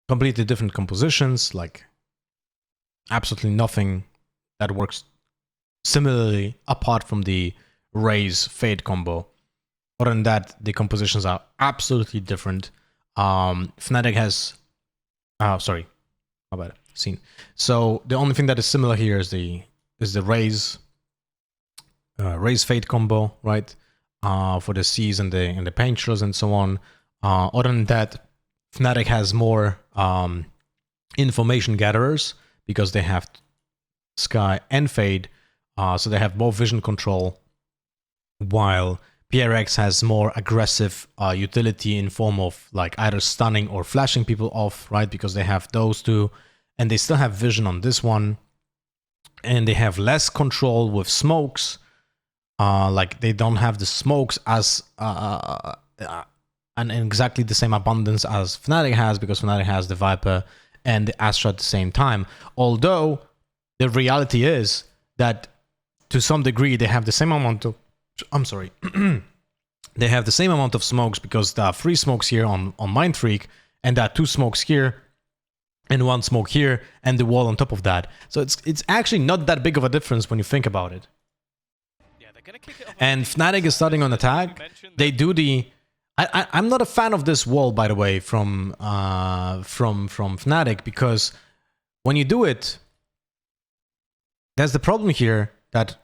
completely different compositions, like absolutely nothing that works similarly apart from the Raze Fade combo. Other than that, the compositions are absolutely different. Fnatic has, sorry, how about it? Scene. So the only thing that is similar here is the Raze Fade combo, right? For the C's and the Painters and so on. Other than that, Fnatic has more information gatherers because they have Sky and Fade, so they have both vision control, while PRX has more aggressive utility in form of like either stunning or flashing people off, right? Because they have those two, and they still have vision on this one, and they have less control with smokes. Like they don't have the smokes as and exactly the same abundance as Fnatic has, because Fnatic has the Viper and the Astra at the same time. Although the reality is that to some degree they have the same amount of, I'm sorry, they have the same amount of smokes, because there are 3 smokes here on Mind Freak, and there are 2 smokes here and 1 smoke here, and the wall on top of that. So it's actually not that big of a difference when you think about it. And Fnatic is starting on attack. They do the... I'm not a fan of this wall, by the way, from Fnatic, because when you do it, there's the problem here that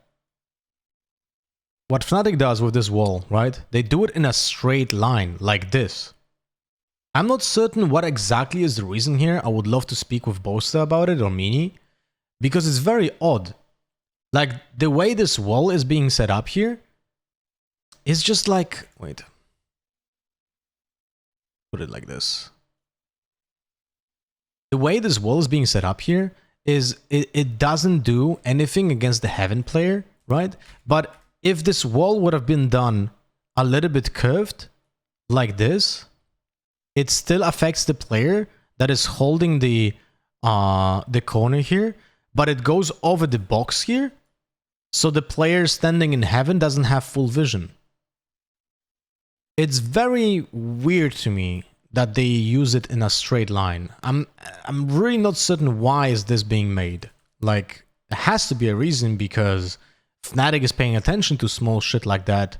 what Fnatic does with this wall, right? They do it in a straight line, like this. I'm not certain what exactly is the reason here. I would love to speak with Boaster about it, or Mini, because it's very odd. Like, the way this wall is being set up here is just like... Wait. Put it like this. The way this wall is being set up here is it doesn't do anything against the Heaven player, right? But if this wall would have been done a little bit curved, like this, it still affects the player that is holding the corner here, but it goes over the box here, so the player standing in Heaven doesn't have full vision. It's very weird to me that they use it in a straight line. I'm really not certain why is this being made. Like, there has to be a reason, because Fnatic is paying attention to small shit like that,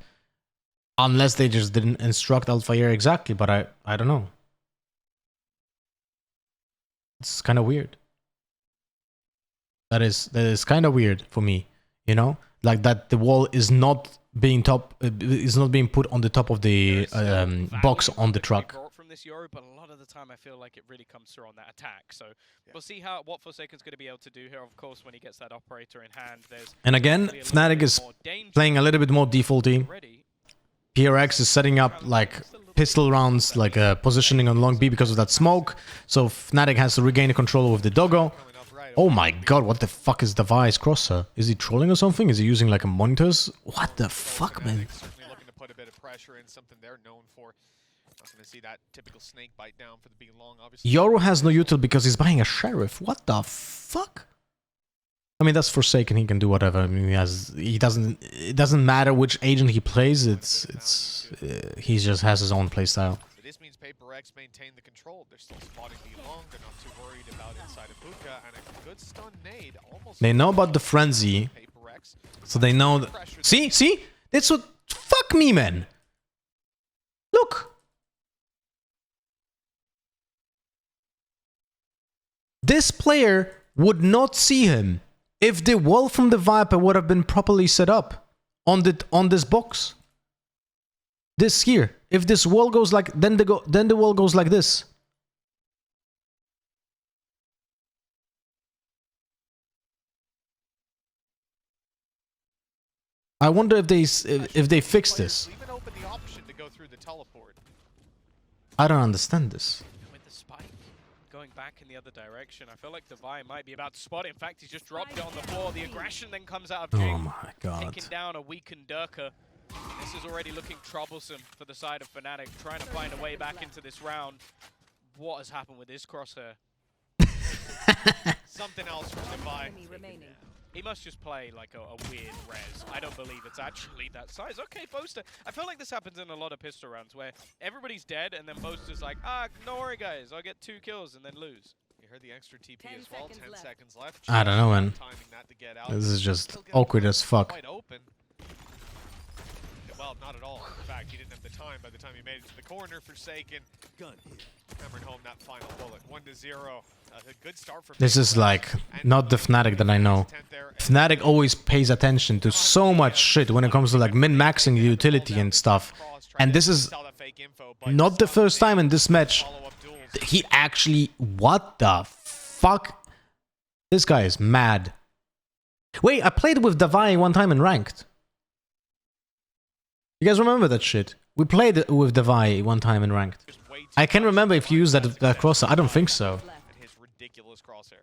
unless they just didn't instruct Alphair exactly, but I don't know. It's kind of weird. That is kind of weird for me, you know? Like that the wall is not being put on the top of the box on the truck. From this Euro, but a lot of the time I feel like it really comes through on that attack. So we'll see what Forsaken's going to be able to do here. Of course, when he gets that operator in hand, and again, Fnatic is playing a little bit more defaulty. PRX is setting up like pistol rounds, like positioning on long B because of that smoke. So Fnatic has to regain the control with the doggo. Oh my god, what the fuck is Device Crosser? Is he trolling or something? Is he using like a monitors? What the fuck, man? Looking to put a bit of pressure in, something they're known for. Not going to see that typical snake bite down for the big long, obviously. Yoru has no util because he's buying a Sheriff. What the fuck? I mean, that's Forsaken, he can do whatever. I mean, it doesn't matter which agent he plays, he just has his own playstyle. So this means PRX maintain the control. They're still spotting the long, they're not too worried about inside of Buka, and a good stun nade. Almost they know about the frenzy, so they know that... See? That's what... Fuck me, man! Look! This player would not see him if the wall from the Viper would have been properly set up on this box. This here. If this wall goes like... Then the wall goes like this. I wonder if they fix this. Even open the option to go through the teleport. I don't understand this. With the spike going back in the other direction, I feel like Devi might be about to spot it. In fact, he's just dropped it on the floor. The aggression then comes out of Jing. Oh my god. Taking down a weakened Durka. This is already looking troublesome for the side of Fnatic, trying to find a way back into this round. What has happened with this crosshair? Something else from Devi. He must just play like a weird res. I don't believe it's actually that size. Okay, Boaster. I feel like this happens in a lot of pistol rounds where everybody's dead and then Boaster's like, don't worry guys, I'll get 2 kills and then lose. You heard the extra TP as well. 10 seconds left. I don't know, man. Timing that to get out. This is just awkward as fuck. Quite open. Well, not at all. In fact, he didn't have the time by the time he made it to the corner. Forsaken. Hammering home that final bullet. 1-0. A good start for This is like not the Fnatic that I know. Fnatic always pays attention to so much shit when it comes to like min-maxing the utility and stuff. And this is not the first time in this match he actually... What the fuck? This guy is mad. Wait, I played with Davai one time in ranked. You guys remember that shit? We played with Davai one time in ranked. I can't remember if you used that crosshair. I don't think so. His ridiculous crosshair.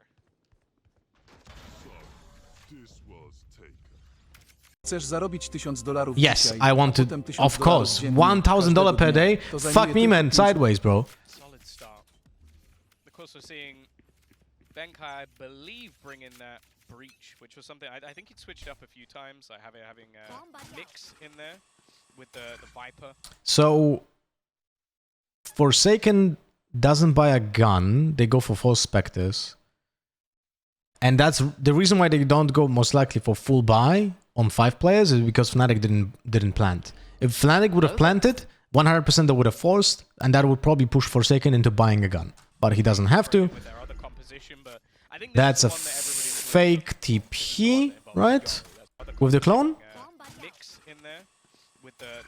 Yes, I want to. Of course, $1,000 per day. Fuck me, man. Sideways, bro. Solid start. Of course, we're seeing Benkai, I believe, bring in that breach, which was something I think he'd switched up a few times. Like having mix in there with the Viper. So, Forsaken doesn't buy a gun. They go for 4 Spectres. And that's the reason why they don't go most likely for full buy on 5 players is because Fnatic didn't plant. If Fnatic would have planted, 100% they would have forced, and that would probably push Forsaken into buying a gun. But he doesn't have to. That's a fake TP, right? With the clone?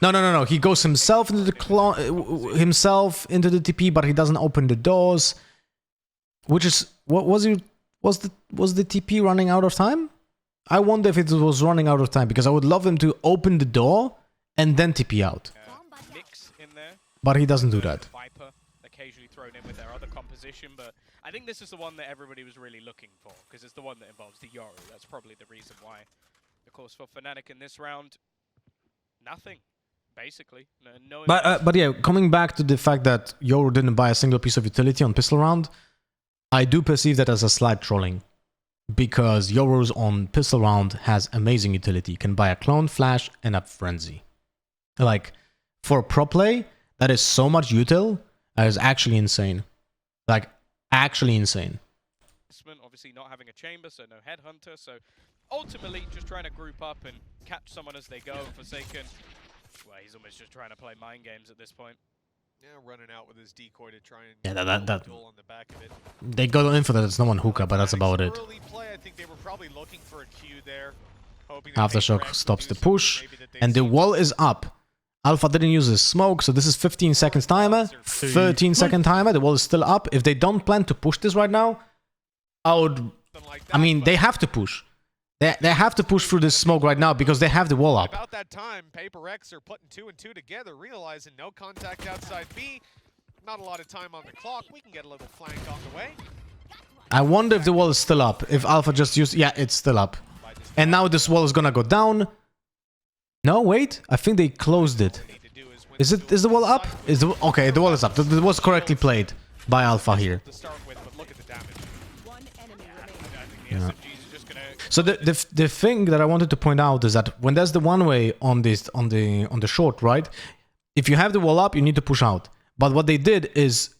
No. He goes himself into the clone, into the TP, but he doesn't open the doors. Which is what was the TP running out of time? I wonder if it was running out of time because I would love him to open the door and then TP out. But he doesn't do that. Viper occasionally thrown in with their other composition, but I think this is the one that everybody was really looking for because it's the one that involves the Yoru. That's probably the reason why. Of course, for Fnatic in this round, nothing. Basically, no. But yeah, coming back to the fact that Yoru didn't buy a single piece of utility on pistol round, I do perceive that as a slight trolling. Because Yoru's on pistol round has amazing utility. Can buy a clone, flash, and a frenzy. Like, for pro play, that is so much util, that is actually insane. Like, actually insane. Obviously not having a chamber, so no headhunter, so ultimately just trying to group up and catch someone as they go. Forsaken, well, he's almost just trying to play mind games at this point. Yeah, running out with his decoy to try and that duel on the back of it. They got in for that. It's no one hookah, but that's about it. Early play, I think they were probably looking for a Q there, hoping Aftershock stops the push, and the wall is up. Alpha didn't use his smoke, so this is 15 seconds timer, 13 second timer. The wall is still up. If they don't plan to push this right now, I mean, they have to push. They have to push through this smoke right now because they have the wall up. About that time, PRX are putting 2 and 2 together, realizing no contact outside B. Not a lot of time on the clock. We can get a little flank on the way. I wonder if the wall is still up. If Alpha just used... Yeah, it's still up. And now this wall is gonna go down. No, wait. I think they closed it. Is the wall up? Okay, the wall is up. It was correctly played by Alpha here. Yeah. So the thing that I wanted to point out is that when there's the one way on the short, right? If you have the wall up, you need to push out. But what they did is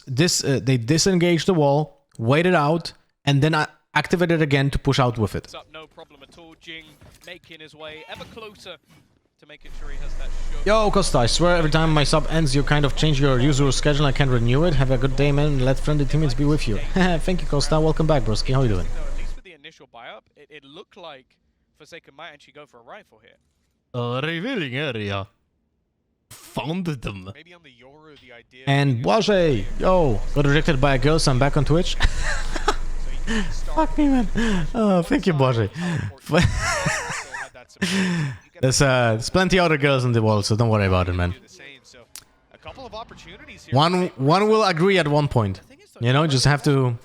they disengaged the wall, waited out, and then activated again to push out with it. No problem at all. Jing making his way ever closer to making sure he has that shot. Yo, Costa, I swear every time my sub ends, you kind of change your usual schedule. I can't renew it. Have a good day, man. Let friendly teammates be with you. Thank you, Costa. Welcome back, broski. How you doing? Initial buy-up, it looked like Forsaken might actually go for a rifle here. Revealing area. Found them. Maybe on the Yoru, the idea and Boise, yo, got rejected by a girl, so I'm back on Twitch. Fuck me, man. Oh, thank you, Boise. There's plenty other girls in the world, so don't worry about it, man. One will agree at one point. You know, just have to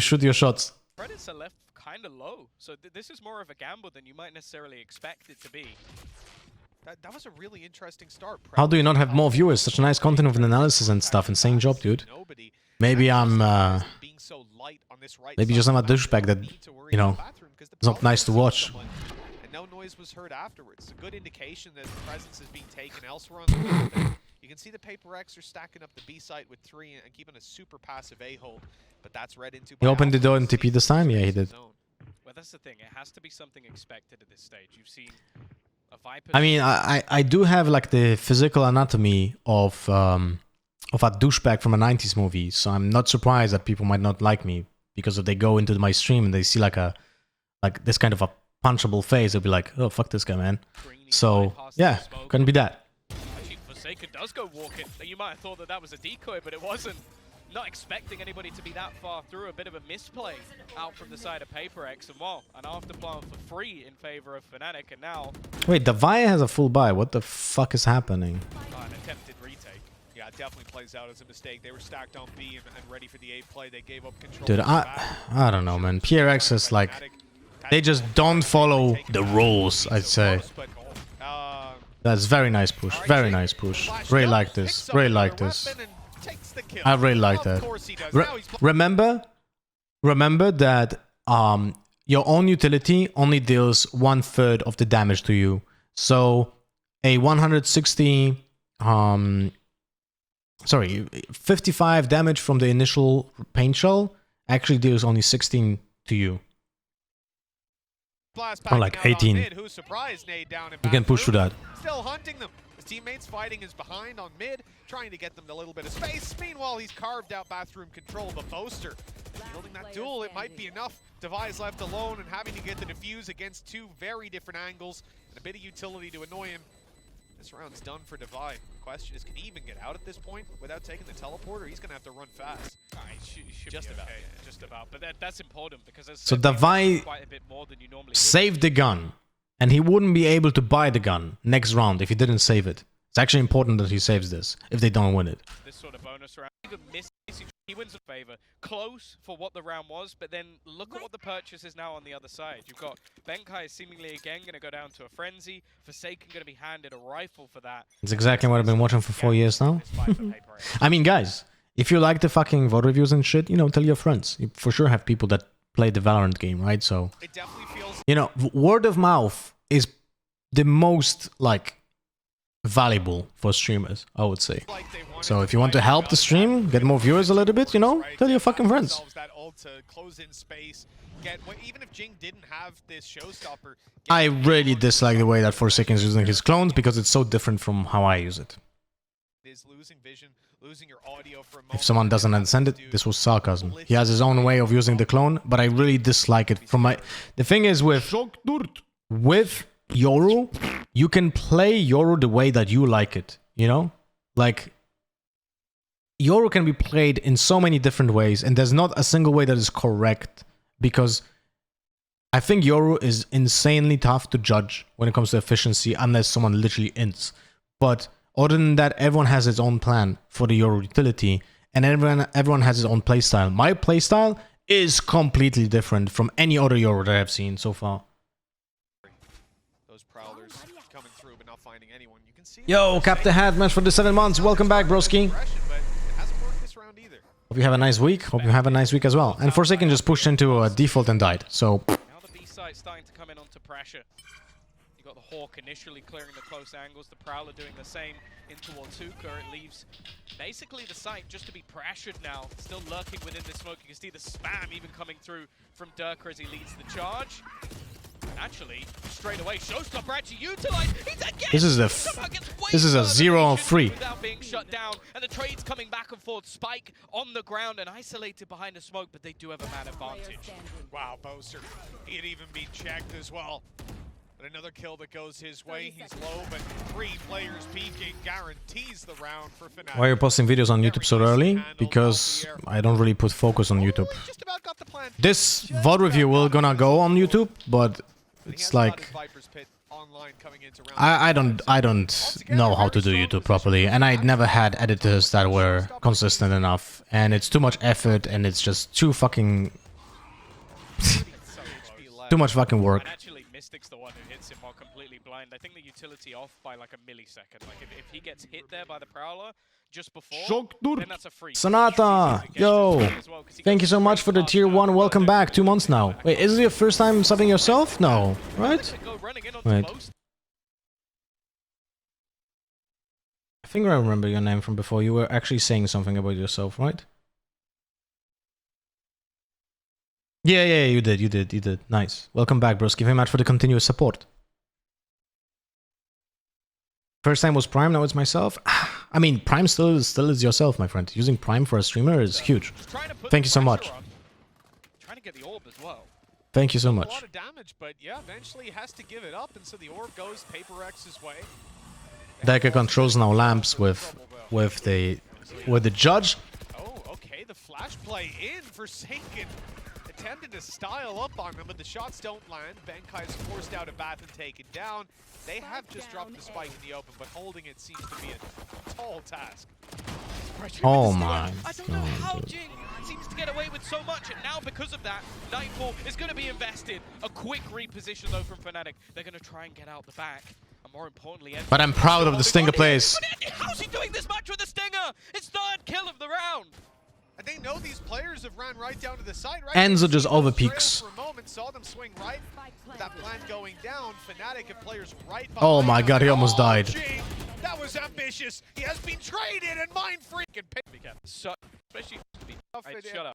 shoot your shots. Credits are left kind of low, so this is more of a gamble than you might necessarily expect it to be. That was a really interesting start. How do you not have more viewers? Such a nice content of an analysis and stuff. Insane job, dude. Maybe I'm, maybe just I'm a douchebag that, you know, it's not nice to watch. And no noise was heard afterwards. It's a good indication that the presence is being taken elsewhere on the map. You can see the PRX are stacking up the B site with 3 and keeping a super passive A hold, but that's read into. He opened the door in TP this time? Yeah, he did. Well, that's the thing. It has to be something expected at this stage. You've seen a Viper. I mean, I do have like the physical anatomy of a douchebag from a 90s movie, so I'm not surprised that people might not like me, because if they go into my stream and they see like this kind of a punchable face, they'll be like, oh, fuck this guy, man. So yeah, couldn't be that. Actually, Forsaken does go walking. You might have thought that that was a decoy, but it wasn't. Not expecting anybody to be that far through. A bit of a misplay out from the side of PRX, and well, an afterplant for free in favor of Fnatic, and now... Wait, Davai has a full buy. What the fuck is happening? An attempted retake. Yeah, it definitely plays out as a mistake. They were stacked on B and ready for the A play. They gave up control. Dude, I don't know, man. PRX is like... They just don't follow the rules, I'd say. That's very nice push. Very nice push. Really like this. Really like this. I really like that. Remember that your own utility only deals 1/3 of the damage to you. So a 55 damage from the initial paint shell actually deals only 16 to you. Or like 18. You can push through that. Still hunting them. His teammates fighting his behind on mid, trying to get them a little bit of space. Meanwhile, he's carved out bathroom control, but Boaster building that duel, it might be enough. Devi's left alone and having to get the defuse against 2 very different angles and a bit of utility to annoy him. This round's done for Devi. The question is, can he even get out at this point without taking the teleporter? He's going to have to run fast. Just about. Okay. Yeah. Just about. But that's important, because so Devi saved the gun, and he wouldn't be able to buy the gun next round if he didn't save it. It's actually important that he saves this if they don't win it. This sort of bonus round, even he wins a favor. Close for what the round was, but then look at what the purchase is now on the other side. You've got Benkai seemingly again going to go down to a frenzy. Forsaken going to be handed a rifle for that. It's exactly what I've been watching for 4 years now. I mean, guys, if you like the fucking VOD reviews and shit, you know, tell your friends. You for sure have people that play the Valorant game, right? So, it definitely feels, you know, word of mouth is the most, like, valuable for streamers, I would say. So if you want to help the stream, get more viewers a little bit, you know, tell your fucking friends. I really dislike the way that Forsaken is using his clones, because it's so different from how I use it. If someone doesn't understand it, this was sarcasm. He has his own way of using the clone, but I really dislike it from my... The thing is with Yoru, you can play Yoru the way that you like it, you know? Like, Yoru can be played in so many different ways, and there's not a single way that is correct, because I think Yoru is insanely tough to judge when it comes to efficiency, unless someone literally ints. But other than that, everyone has its own plan for the Yoru utility, and everyone has its own playstyle. My playstyle is completely different from any other Yoru that I've seen so far. Yo, Captain Hatman for the 7 months. Welcome back, broski. Hope you have a nice week. Hope you have a nice week as well. And Forsaken just pushed into a default and died. So now the B side starting to come in onto pressure. You got the Hawk initially clearing the close angles. The Prowler doing the same in towards Hookah. It leaves basically the site just to be pressured now. Still lurking within the smoke. You can see the spam even coming through from Durka as he leads the charge. Actually, straight away, Showstopper actually utilized. This is a 0-3. Without being shut down, and the trade's coming back and forth. Spike on the ground and isolated behind the smoke, but they do have a man advantage. Wow, Boaster, he had even been checked as well. But another kill that goes his way. He's low, but 3 players peeking guarantees the round for Fnatic. Why are you posting videos on YouTube so early? Because I don't really put focus on YouTube. This VOD review will gonna go on YouTube, but it's like I don't know how to do YouTube properly, and I never had editors that were consistent enough, and it's too much effort, and it's just too fucking too much fucking work. Mystic's the one who hits him while completely blind. I think the utility off by like a millisecond. Like if he gets hit there by the Prowler just before, then that's a free. Sonata, yo, thank you so much for the tier 1. Welcome back. 2 months now. Wait, is it your first time subbing yourself? No, right? Wait. I think I remember your name from before. You were actually saying something about yourself, right? Yeah, you did. Nice. Welcome back, bros. Give him much for the continuous support. First time was Prime, now it's myself. I mean, Prime still is yourself, my friend. Using Prime for a streamer is huge. Thank you so much. Trying to get the orb as well. Thank you so much. A lot of damage, but yeah, eventually he has to give it up, and so the orb goes PRX's way. Decker controls now lamps with the judge. Oh, okay, the flash play in Forsaken. Attempted to style up on them, but the shots don't land. Benkai is forced out of Bath and taken down. They have just dropped the spike in the open, but holding it seems to be a tall task. Oh my. I don't know how Jing seems to get away with so much, and now because of that, Nightfall is going to be invested. A quick reposition though from Fnatic. They're going to try and get out the back. And more importantly, but I'm proud of the Stinger plays. How's he doing this much with the Stinger? It's third kill of the round. And they know these players have ran right down to the side, right? Enzo just overpeaks. For a moment, saw them swing right. That plan going down. Fnatic have players right behind. Oh my god, he almost died. Gee, that was ambitious. He has been traded and mind freaking so, especially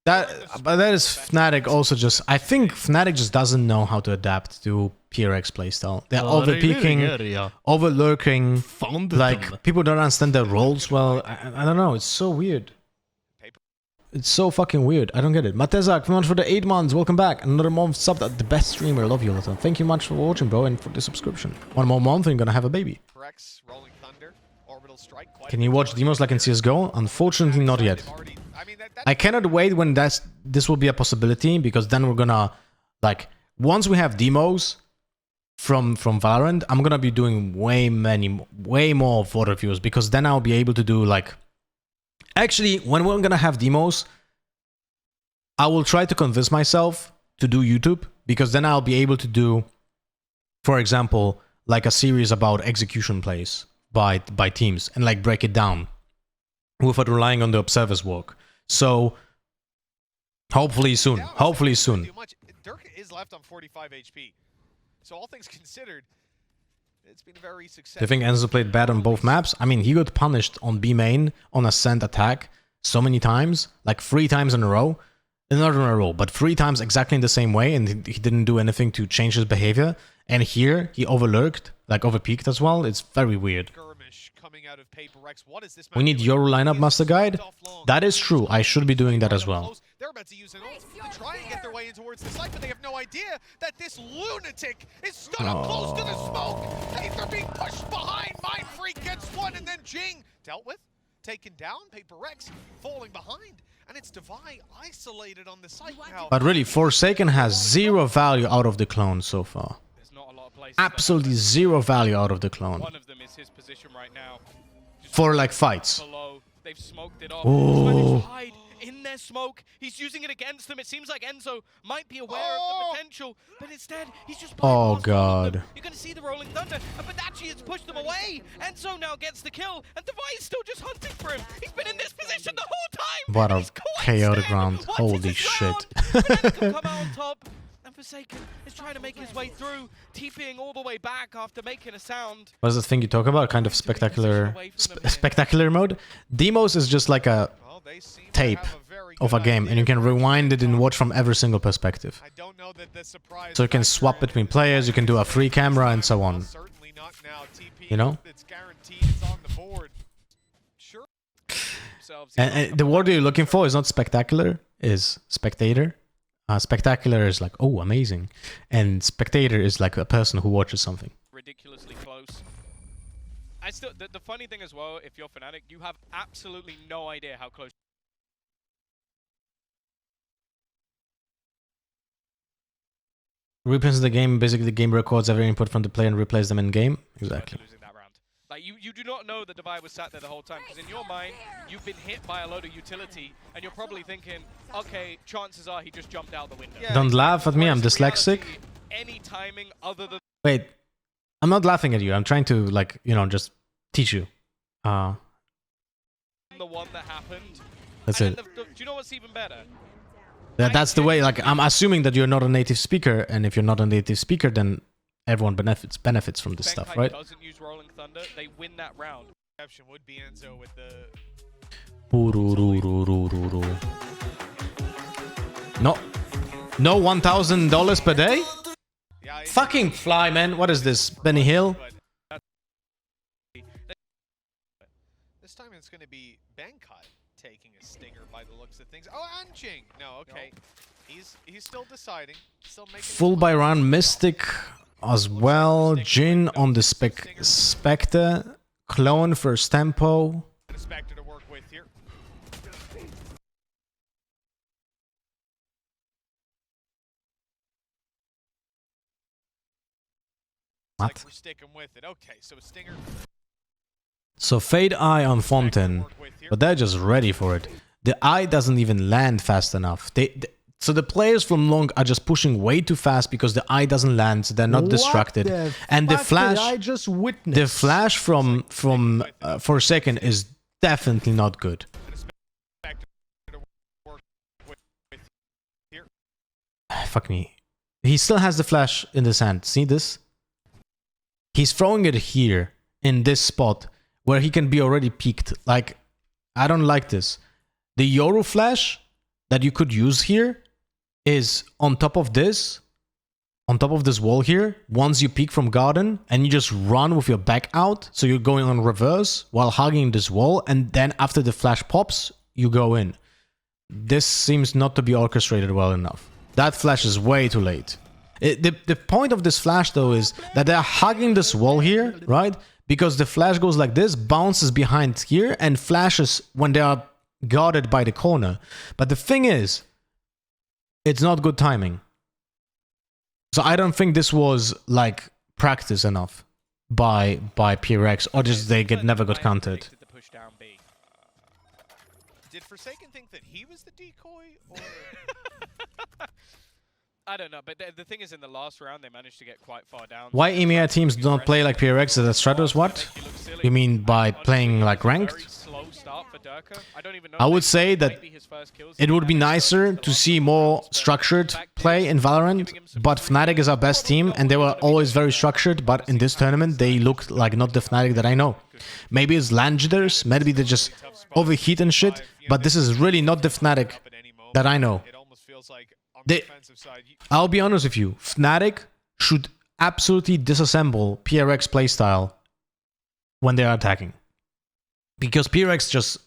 that is Fnatic also just. I think Fnatic just doesn't know how to adapt to PRX playstyle. They're overpeaking, overlurking. Like people don't understand their roles well. I don't know. It's so weird. It's so fucking weird. I don't get it. Matezak, thank you much for the 8 months. Welcome back. Another month subbed at the best streamer. Love you, Lata. Thank you much for watching, bro, and for the subscription. 1 more month and you're gonna have a baby. Can you watch demos like in CSGO? Unfortunately, not yet. I cannot wait when this will be a possibility, because then we're gonna, like, once we have demos from Valorant, I'm gonna be doing way more VOD reviews, because then I'll be able to do, like, actually, when we're gonna have demos, I will try to convince myself to do YouTube, because then I'll be able to do, for example, like a series about execution plays by teams, and like break it down without relying on the observer's work. So hopefully soon. Hopefully soon. Dirk is left on 45 HP. So all things considered, it's been very successful. Do you think Enzo played bad on both maps? I mean, he got punished on B main on a send attack so many times, like 3 times in a row. Not in a row, but 3 times exactly in the same way, and he didn't do anything to change his behavior. And here, he overlurked, like overpeaked as well. It's very weird. We need your lineup master guide. That is true. I should be doing that as well. They're about to use an ult to try and get their way in towards the site, but they have no idea that this lunatic is stood up close to the smoke. They're being pushed behind. Mind Freak gets one, and then Jing dealt with, taken down. PRX falling behind, and it's Divide isolated on the site now. But really, Forsaken has 0 value out of the clone so far. Absolutely 0 value out of the clone. One of them is his position right now. For like fights. Below. They've smoked it off. Oh. Hide in their smoke. He's using it against them. It seems like Enzo might be aware of the potential, but instead he's just. Oh god. You're gonna see the rolling thunder, and Badachi has pushed them away. Enzo now gets the kill, and Divide is still just hunting for him. He's been in this position the whole time. What a chaotic round. Holy shit. Come out on top. And Forsaken is trying to make his way through, TPing all the way back after making a sound. What's the thing you talk about? Kind of spectacular mode? Demos is just like a tape of a game, and you can rewind it and watch from every single perspective. So you can swap between players, you can do a free camera, and so on. You know? And the word you're looking for is not spectacular, is spectator. Spectacular is like, oh, amazing. And spectator is like a person who watches something. Ridiculously close. The funny thing as well, if you're Fnatic, you have absolutely no idea how close. Replays the game, basically the game records every input from the player and replays them in game. Exactly. Like, you do not know that Divide was sat there the whole time, because in your mind, you've been hit by a load of utility, and you're probably thinking, okay, chances are he just jumped out the window. Yeah. Don't laugh at me, I'm dyslexic. Any timing other than... Wait, I'm not laughing at you. I'm trying to, like, you know, just teach you. The one that happened. That's And it. do you know what's even better? That's the way, like, I'm assuming that you're not a native speaker, and if you're not a native speaker, then everyone benefits from this stuff, right? Doesn't use Rolling Thunder, they win that round. Exception would be Enzo with the... No. No $1,000 per day? Yeah, Fucking fly, man. What is this? Benny Hill? this time it's going to be Benkai taking a stinger by the looks of things. Oh, Anjing! No, okay. He's still deciding. Still making Full by round Mystic as well. Jin on the Spectre. Clone first tempo. Spectre to work with here. What? Like we're sticking with it. Okay, so a stinger. So Fade Eye on Fountain, but they're just ready for it. The eye doesn't even land fast enough. So the players from long are just pushing way too fast because the eye doesn't land, so they're not distracted. And the flash, I just witnessed. the flash from Forsaken is definitely not good. Fuck me. He still has the flash in his hand. See this? He's throwing it here in this spot where he can be already peaked. Like, I don't like this. The Yoru flash that you could use here is on top of this wall here. Once you peek from garden and you just run with your back out, so you're going on reverse while hugging this wall, and then after the flash pops, you go in. This seems not to be orchestrated well enough. That flash is way too late. The point of this flash though is that they're hugging this wall here, right? Because the flash goes like this, bounces behind here, and flashes when they are guarded by the corner. But the thing is, it's not good timing. So I don't think this was like practice enough by PRX, or just they never got countered. Did Forsaken think that he was the decoy, or...? I don't know, but the thing is, in the last round, they managed to get quite far down. Why EMEA teams do not play like PRX as Stratos? What? You mean by playing like ranked? I would say that it would be nicer to see more structured play in Valorant, but Fnatic is our best team, and they were always very structured, but in this tournament, they looked like not the Fnatic that I know. Maybe it's land jitters, maybe they just overheat and shit, but this is really not the Fnatic that I know. I'll be honest with you, Fnatic should absolutely disassemble PRX playstyle when they are attacking. Because PRX just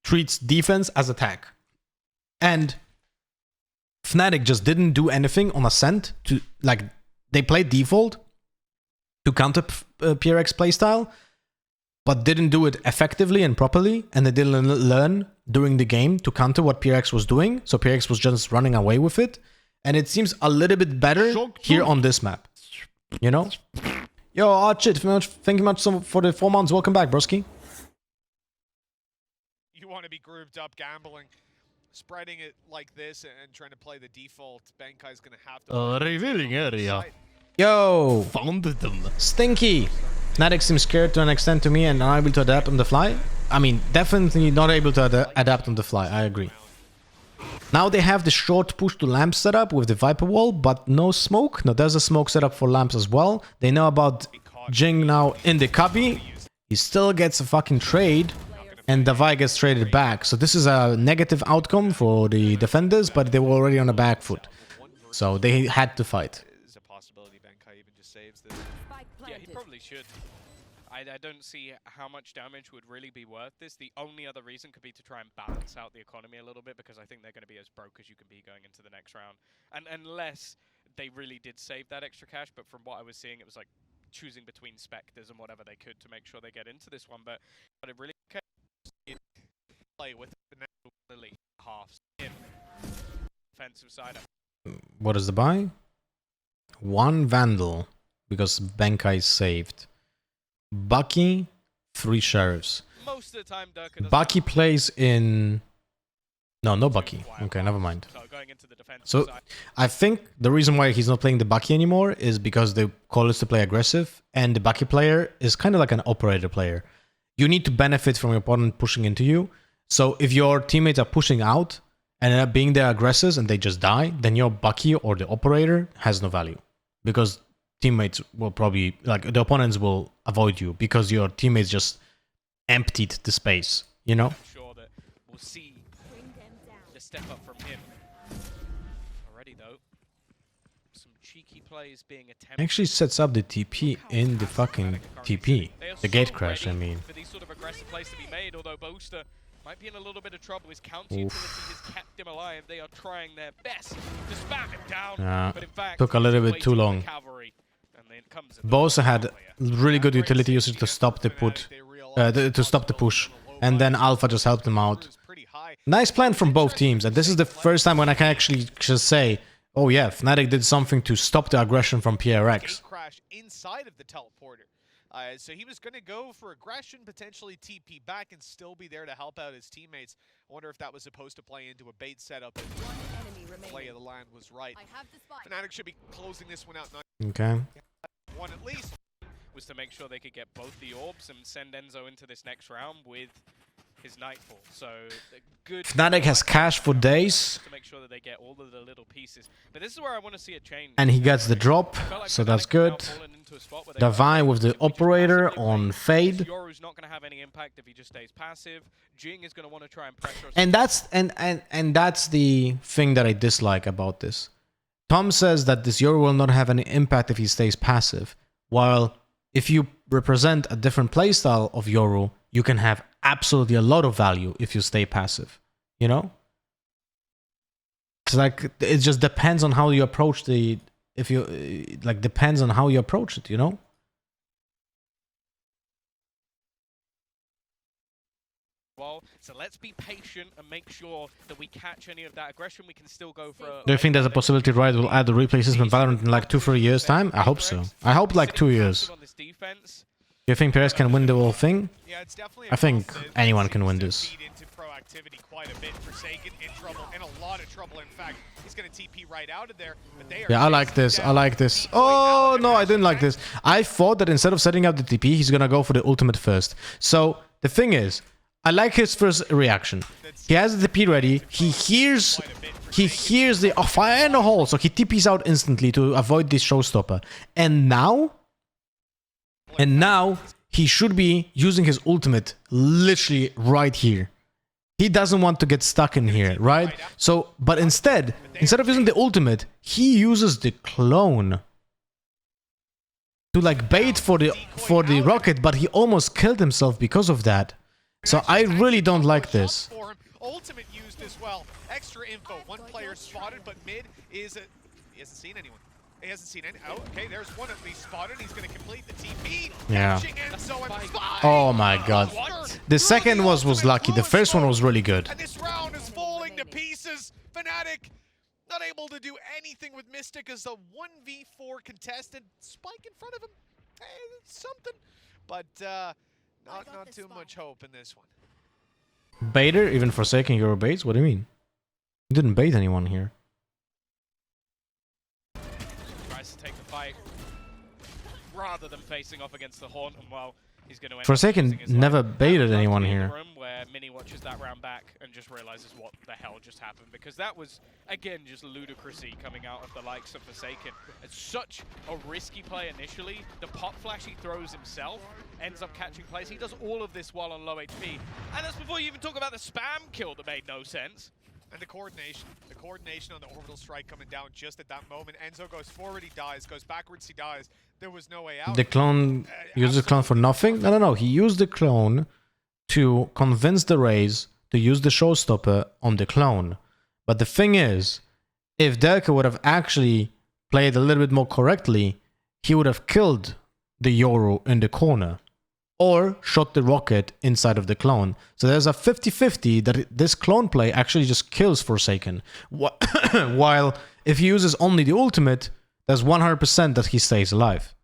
treats defense as attack. And Fnatic just didn't do anything on Ascent to, like, they played default to counter PRX playstyle, but didn't do it effectively and properly, and they didn't learn during the game to counter what PRX was doing, so PRX was just running away with it, and it seems a little bit better here on this map, you know? Yo, Archit, thank you much for the 4 months, welcome back, broski. You want to be grouped up gambling, spreading it like this and trying to play the default. Benkai's going to have to... revealing area. Yo, Found them. Stinky. Fnatic seems scared to an extent to me and unable to adapt on the fly. I mean, definitely not able to adapt on the fly, I agree. Now they have the short push to lamp setup with the Viper wall, but no smoke. No, there's a smoke setup for lamps as well. They know about Jing now in the cubby. He still gets a fucking trade, and Davai gets traded back. So this is a negative outcome for the defenders, but they were already on a back foot. So they had to fight. Is a possibility Benkai even just saves this. Yeah, he probably should. I don't see how much damage would really be worth this. The only other reason could be to try and balance out the economy a little bit, because I think they're going to be as broke as you can be going into the next round. And unless they really did save that extra cash, but from what I was seeing, it was like choosing between Spectres and whatever they could to make sure they get into this one. But it really play with the nearly halves in offensive side. What is the buy? 1 Vandal, because Benkai is saved. Bucky, 3 Sheriffs. Most of the time, Durka Bucky plays in... No Bucky. Okay, never mind. So going into onto the defensive So side. I think the reason why he's not playing the Bucky anymore is because the call is to play aggressive, and the Bucky player is kind of like an operator player. You need to benefit from your opponent pushing into you. So if your teammates are pushing out and end up being their aggressors and they just die, then your Bucky or the operator has no value, because teammates will probably, like, the opponents will avoid you because your teammates just emptied the space, you know? I'm sure that we'll see the step up from him. Already though, some cheeky plays being attempted. Actually sets up the TP in the fucking TP. The gate crash, I mean. For these sort of aggressive plays to be made, although Boaster might be in a little bit of trouble. His counter utility has kept him alive. They are trying their best to spam him down, but in fact, took a little he's bit too waiting for long. the cavalry, and then comes the Bosa had really good utility usage to stop the push, and then Alpha just helped him out. Nice plan from both teams, and this is the first time when I can actually just say, oh yeah, Fnatic did something to stop the aggression from PRX. Gate crash inside of the teleporter. So he was going to go for aggression, potentially TP back, and still be there to help out his teammates. I wonder if that was supposed to play into a bait setup. And the play of the land was right. Fnatic should be closing this one out. Okay. One at least. Was to make sure they could get both the orbs and send Enzo into this next round with his Nightfall. So good. Fnatic has cash for days, to make sure that they get all of the little pieces. But this is where I want to see a change. and he gets the drop, so that's good. Divine with the operator on Fade. Yoru's not going to have any impact if he just stays passive. Jing is going to want to try and pressure us. And that's the thing that I dislike about this. Tom says that this Yoru will not have any impact if he stays passive, while if you represent a different playstyle of Yoru, you can have absolutely a lot of value if you stay passive, you know? It's like, it just depends on how you approach the, depends on how you approach it, you know? Well, so let's be patient and make sure that we catch any of that aggression. We can still go for a... Do you think there's a possibility Riot will add the replay system in Valorant in like 2-3 years time? I hope so. I hope like 2 years. Do you think PRX can win the whole thing? Yeah, it's definitely I think anyone can win this. Quite a bit. Forsaken in trouble, in a lot of trouble. In fact, he's going to TP right out of there. But they are Yeah, I like this. I like this. Oh, no, I didn't like this. I thought that instead of setting up the TP, he's going to go for the ultimate first. So the thing is, I like his first reaction. He has the TP ready. He hears the fire in the hole, so he TPs out instantly to avoid this showstopper. And now he should be using his ultimate literally right here. He doesn't want to get stuck in here, right? So, but instead of using the ultimate, he uses the clone to like bait for the rocket, but he almost killed himself because of that. So I really don't like this. Ultimate used as well. Extra info. One player spotted, but mid is he hasn't seen anyone. He hasn't seen any. Oh, okay, there's one at least spotted. He's going to complete the TP. Yeah. Oh my god. The second was lucky. The first one was really good. And this round is falling to pieces. Fnatic not able to do anything with Mystic as a 1v4 contested. Spike in front of him. Hey, something. But not too much hope in this one. Baiter, even Forsaken Euro baits? What do you mean? You didn't bait anyone here. Tries to take the fight rather than facing off against the Haunt, and well, he's going to end Forsaken never baited anyone here. Where Mini watches that round back and just realizes what the hell just happened, because that was again just ludicrousy coming out of the likes of Forsaken. It's such a risky play initially. The pop flash he throws himself ends up catching plays. He does all of this while on low HP, and that's before you even talk about the spam kill that made no sense. And the coordination on the orbital strike coming down just at that moment. Enzo goes forward, he dies. Goes backwards, he dies. There was no way out. The clone used the clone for nothing? No. He used the clone to convince the Rays to use the showstopper on the clone. But the thing is, if Delka would have actually played a little bit more correctly, he would have killed the Yoru in the corner, or shot the rocket inside of the clone. So there's a 50-50 that this clone play actually just kills Forsaken. While if he uses only the ultimate, there's 100% that he stays alive.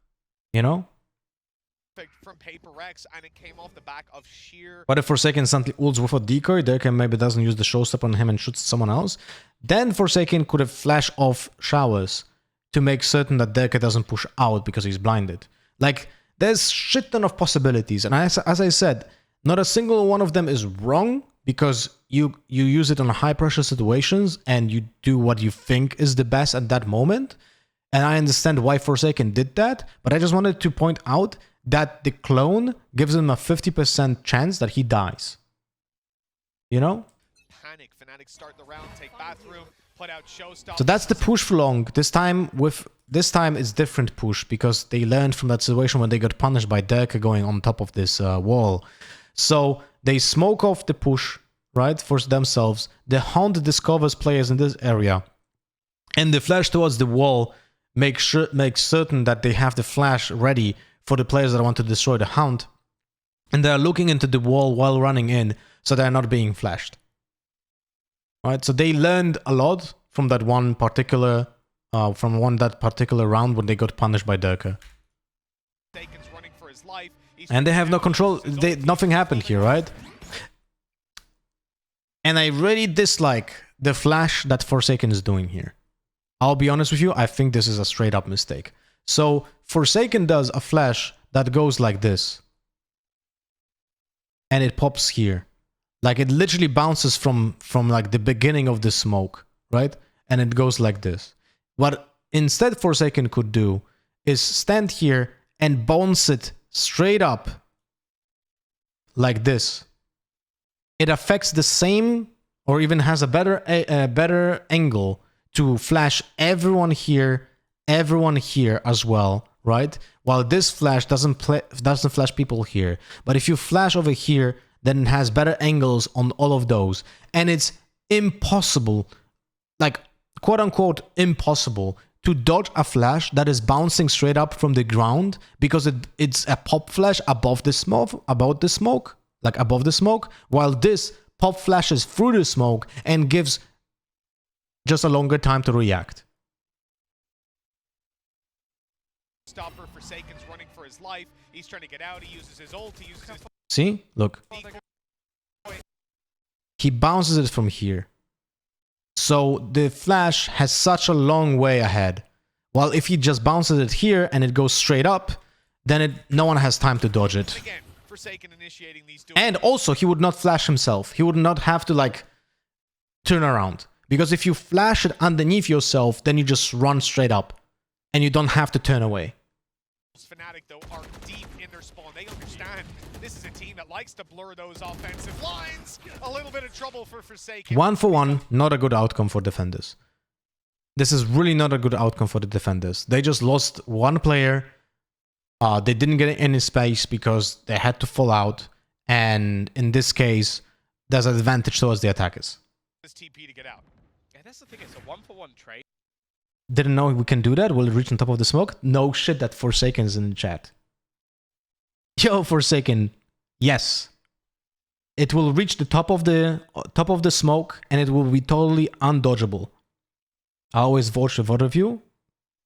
You know? from PRX, and it came off the back of sheer. But if Forsaken instantly ults with a decoy, Derek maybe doesn't use the showstopper on him and shoots someone else, then Forsaken could have flashed off showers to make certain that Derek doesn't push out because he's blinded. Like, there's shit ton of possibilities, and as I said, not a single one of them is wrong, because you use it on high pressure situations and you do what you think is the best at that moment. And I understand why Forsaken did that, but I just wanted to point out that the clone gives him a 50% chance that he dies. You know? Panic. Fnatic start the round, take bathroom, put out showstopper. So that's the push for long. This time it's different push, because they learned from that situation when they got punished by Derka going on top of this wall. So they smoke off the push, right, for themselves. The Hound discovers players in this area, and the flash towards the wall makes certain that they have the flash ready for the players that want to destroy the Hound, and they are looking into the wall while running in, so they are not being flashed. Right, so they learned a lot from that one particular round when they got punished by Derka. Running for his life. And they have no control. Nothing happened here, right? And I really dislike the flash that Forsaken is doing here. I'll be honest with you, I think this is a straight up mistake. So Forsaken does a flash that goes like this. And it pops here. Like, it literally bounces from like the beginning of the smoke, right? And it goes like this. What instead Forsaken could do is stand here and bounce it straight up like this. It affects the same, or even has a better angle to flash everyone here as well, right? While this flash doesn't flash people here. But if you flash over here, then it has better angles on all of those. And it's impossible, like quote unquote impossible, to dodge a flash that is bouncing straight up from the ground, because it's a pop flash above the smoke, while this pop flashes through the smoke and gives just a longer time to react. Stopper, Forsaken's running for his life. He's trying to get out. He uses his ult. He uses his... See? Look. He bounces it from here. So the flash has such a long way ahead. While if he just bounces it here and it goes straight up, then no one has time to dodge it. Again, Forsaken initiating these and also, he would not flash himself. He would not have to, like, turn around. Because if you flash it underneath yourself, then you just run straight up. And you don't have to turn away. Fnatic, though, are deep in their spawn. They understand this is a team that likes to blur those offensive lines. A little bit of trouble for Forsaken. 1-for-1, not a good outcome for defenders. This is really not a good outcome for the defenders. They just lost one player. They didn't get any space because they had to fall out. And in this case, there's an advantage towards the attackers. This TP to get out. Yeah, that's the thing. It's a 1-for-1 trade. Didn't know we can do that. Will it reach on top of the smoke? No shit that Forsaken is in the chat. Yo, Forsaken. Yes. It will reach the top of the smoke, and it will be totally undodgeable. I always watch the VOD review.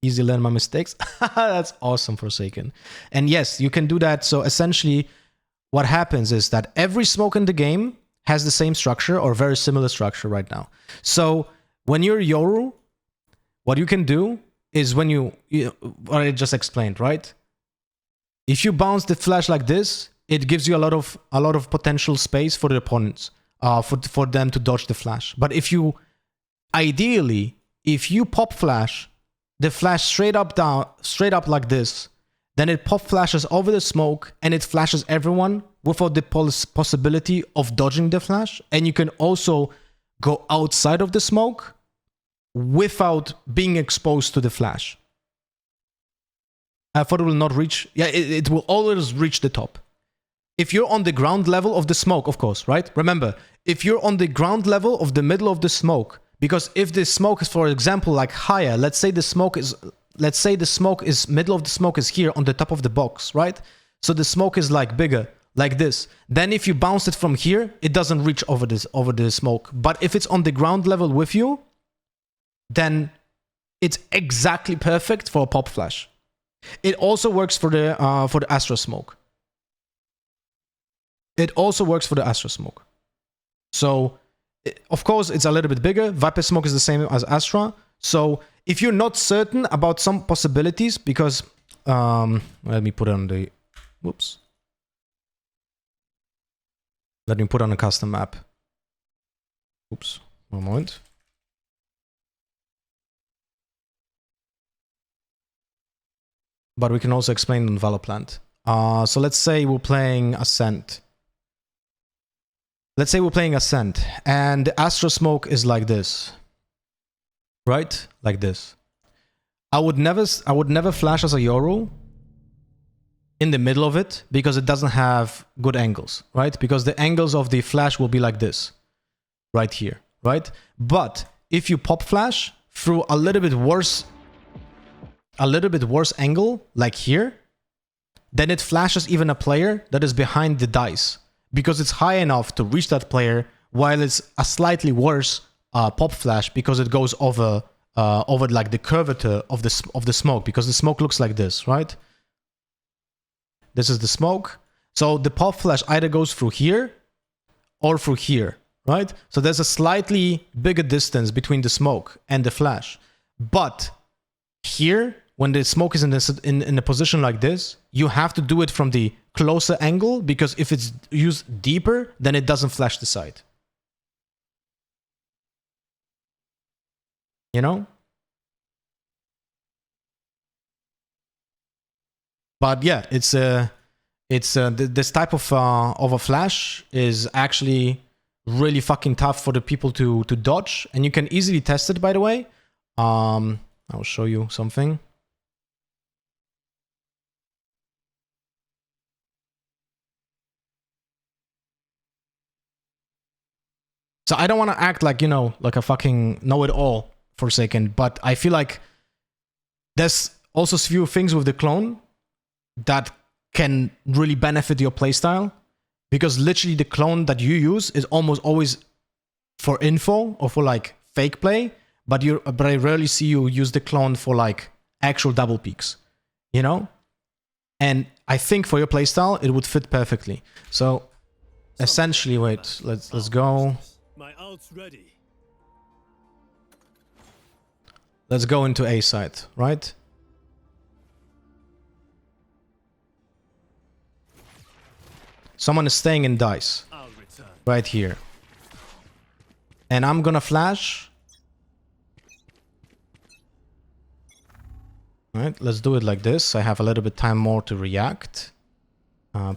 Easy learn my mistakes. That's awesome, Forsaken. And yes, you can do that. So essentially, what happens is that every smoke in the game has the same structure or very similar structure right now. So when you're Yoru, what you can do is when what I just explained, right? If you bounce the flash like this, it gives you a lot of potential space for the opponents, for them to dodge the flash. But if you pop flash, the flash straight up like this, then it pop flashes over the smoke and it flashes everyone without the possibility of dodging the flash. And you can also go outside of the smoke without being exposed to the flash. I thought it will not reach. Yeah, it will always reach the top. If you're on the ground level of the smoke, of course, right? Remember, if you're on the ground level of the middle of the smoke, because if the smoke is, for example, like higher, let's say the smoke is middle of the smoke is here on the top of the box, right? So the smoke is like bigger, like this. Then if you bounce it from here, it doesn't reach over the smoke. But if it's on the ground level with you, then it's exactly perfect for a pop flash. It also works for the Astra smoke. it also works for the Astra smoke. So, of course, it's a little bit bigger. Viper smoke is the same as Astra. So, if you're not certain about some possibilities, because let me put on the whoops. Let me put on a custom map. Oops, one moment. But we can also explain on Valorant. So let's say we're playing Ascent. Let's say we're playing Ascent, and the Astra smoke is like this. Right? Like this. I would never flash as a Yoru in the middle of it, because it doesn't have good angles, right? Because the angles of the flash will be like this. Right here, right? But if you pop flash through a little bit worse angle, like here, then it flashes even a player that is behind the dice, because it's high enough to reach that player, while it's a slightly worse pop flash because it goes over like the curvature of the smoke, because the smoke looks like this, right? This is the smoke. So the pop flash either goes through here or through here, right? So there's a slightly bigger distance between the smoke and the flash. But here, when the smoke is in a position like this, you have to do it from the closer angle, because if it's used deeper, then it doesn't flash the side. You know? But yeah, this type of a flash is actually really fucking tough for the people to dodge, and you can easily test it, by the way. I'll show you something. So I don't want to act like, you know, like a fucking know-it-all for a second, but I feel like there's also few things with the clone that can really benefit your playstyle, because literally the clone that you use is almost always for info or for like fake play, but I rarely see you use the clone for like actual double peaks, you know? And I think for your playstyle it would fit perfectly. So essentially, wait, let's go. My ult's ready. Let's go into A side, right? Someone is staying in dice. Right here. And I'm gonna flash. Alright, let's do it like this. I have a little bit time more to react.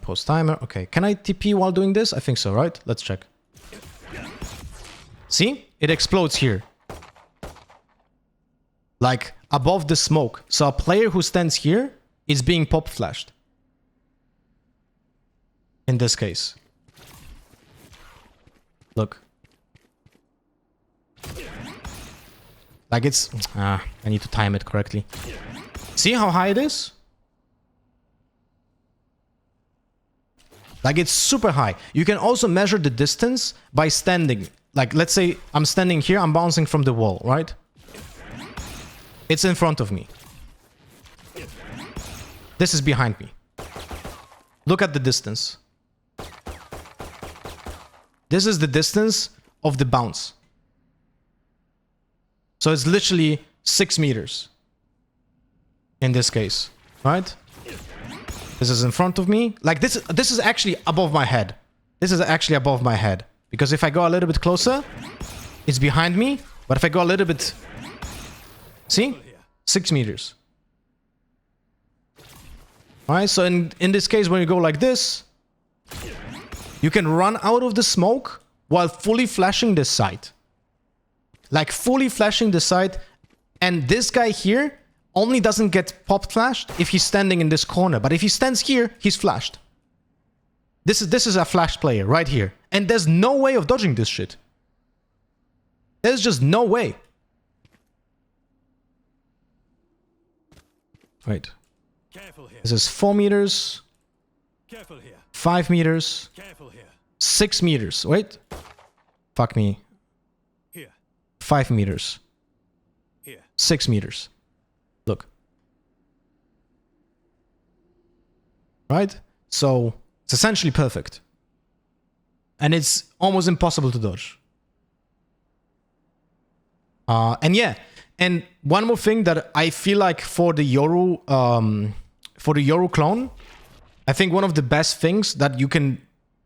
Post timer. Okay, can I TP while doing this? I think so, right? Let's check. See? It explodes here. Like, above the smoke. So a player who stands here is being pop flashed. In this case. Look. Like it's... I need to time it correctly. See how high it is? Like it's super high. You can also measure the distance by standing. Like let's say I'm standing here, I'm bouncing from the wall, right? It's in front of me. This is behind me. Look at the distance. This is the distance of the bounce. So it's literally 6 meters. In this case, right? This is in front of me. Like this is actually above my head. This is actually above my head. Because if I go a little bit closer, it's behind me. But if I go a little bit... See? 6 meters. Alright, so in this case, when you go like this, you can run out of the smoke while fully flashing this side. Like fully flashing the side. And this guy here only doesn't get pop flashed if he's standing in this corner. But if he stands here, he's flashed. This is a flash player right here. And there's no way of dodging this shit. There's just no way. Wait. Careful here. This is 4 meters. Careful here. 5 meters. Careful here. 6 meters. Wait. Fuck me. Here. 5 meters. Here. 6 meters. Look. Right? So, it's essentially perfect. and it's almost impossible to dodge. And yeah, and one more thing that I feel like for the Yoru clone, I think one of the best things that you can,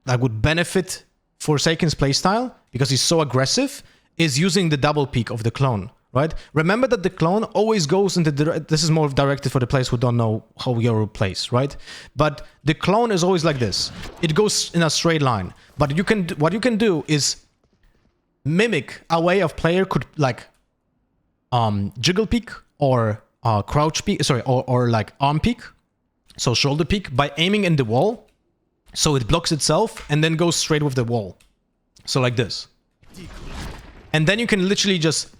that would benefit Forsaken's playstyle, because he's so aggressive, is using the double peek of the clone, right? Remember that the clone always goes into this is more directed for the players who don't know how Yoru plays, right? But the clone is always like this. It goes in a straight line. But what you can do is mimic a way of player could like jiggle peek or crouch peek, sorry, or like arm peek, so shoulder peek, by aiming in the wall, so it blocks itself and then goes straight with the wall. So like this. And then you can literally just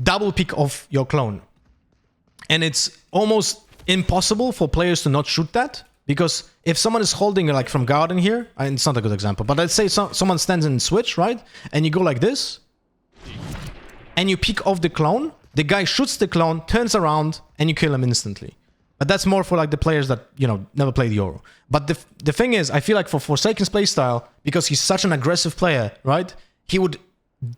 double peek off your clone. And it's almost impossible for players to not shoot that, because if someone is holding like from garden here, and it's not a good example, but let's say someone stands in switch, right? And you go like this, and you peek off the clone, the guy shoots the clone, turns around, and you kill him instantly. But that's more for like the players that, you know, never played Yoru. But the thing is, I feel like for Forsaken's playstyle, because he's such an aggressive player, right? He would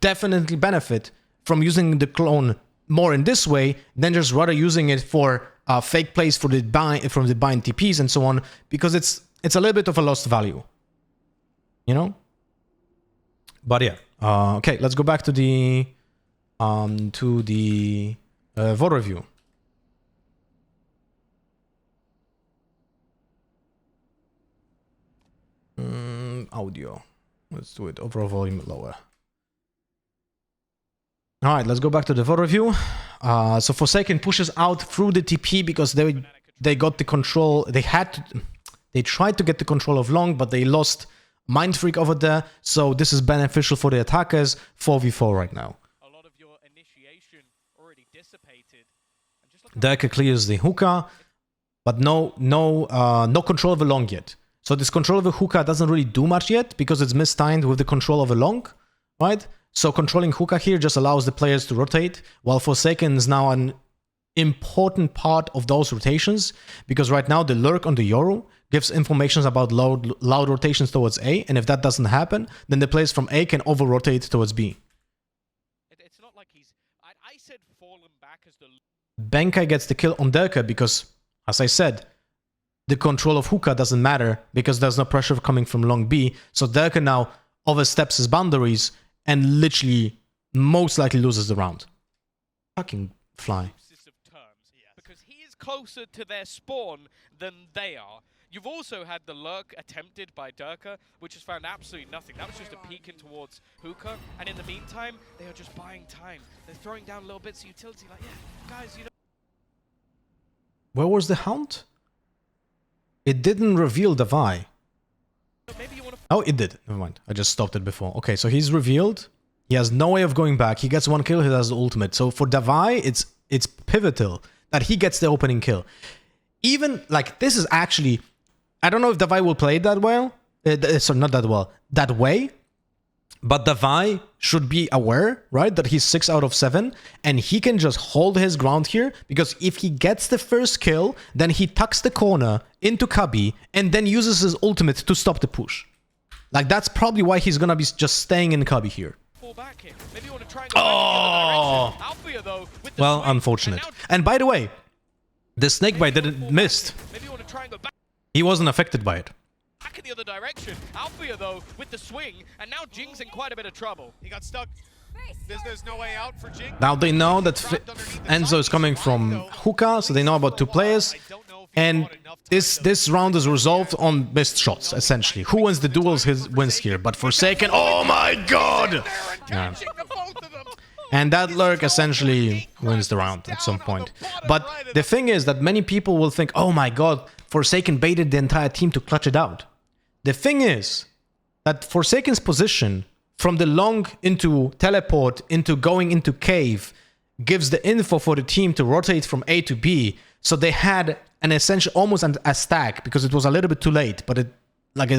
definitely benefit from using the clone more in this way than just rather using it for fake plays for the from the bind TPs and so on, because it's a little bit of a lost value, you know. But yeah, okay, let's go back to the VOD review. Audio. Let's do it. Overall volume lower. All right, let's go back to the VOD review. So Forsaken pushes out through the TP because they got the control. They tried to get the control of long, but they lost Mind Freak over there. So this is beneficial for the attackers. 4v4 right now. A lot of your initiation already dissipated. Derke clears the hookah, but no control of the long yet. So this control of the hookah doesn't really do much yet because it's mistimed with the control of a long, right? So controlling hookah here just allows the players to rotate, while Forsaken is now an important part of those rotations, because right now the lurk on the Yoru gives information about loud rotations towards A, and if that doesn't happen, then the players from A can over-rotate towards B. It's not like he's... I said fallen back as the... Benkai gets the kill on Derke because, as I said, the control of hookah doesn't matter because there's no pressure coming from long B, so Derke now oversteps his boundaries and literally most likely loses the round. Fucking fly. Because he is closer to their spawn than they are. You've also had the lurk attempted by Derke, which has found absolutely nothing. That was just a peek in towards hookah, and in the meantime, they are just buying time. They're throwing down little bits of utility, like, yeah, guys, you know... Where was the Hound? It didn't reveal the Vi. Oh, it did. Never mind. I just stopped it before. Okay, so he's revealed. He has no way of going back. He gets one kill. He has the ultimate. So for Davai, it's pivotal that he gets the opening kill. Even, like, this is actually... I don't know if Davai will play it that well. Sorry, not that well. That way. But Davai should be aware, right, that he's 6 out of 7, and he can just hold his ground here, because if he gets the first kill, then he tucks the corner into Cubby, and then uses his ultimate to stop the push. Like, that's probably why he's gonna be just staying in Cubby here. Oh! Well, unfortunate. And by the way, the snakebite didn't missed. He wasn't affected by it. Back in the other direction. Althea, though, with the swing, and now Jing's in quite a bit of trouble. He got stuck. There's no way out for Jing. Now they know that Enzo is coming from hookah, so they know about 2 players. And this round is resolved on missed shots, essentially. Who wins the duels wins here. But Forsaken, oh my god! Yeah. And that lurk essentially wins the round at some point. But the thing is that many people will think, oh my god, Forsaken baited the entire team to clutch it out. The thing is that Forsaken's position from the long into teleport into going into cave gives the info for the team to rotate from A to B. So they had an essential, almost a stack, because it was a little bit too late, but it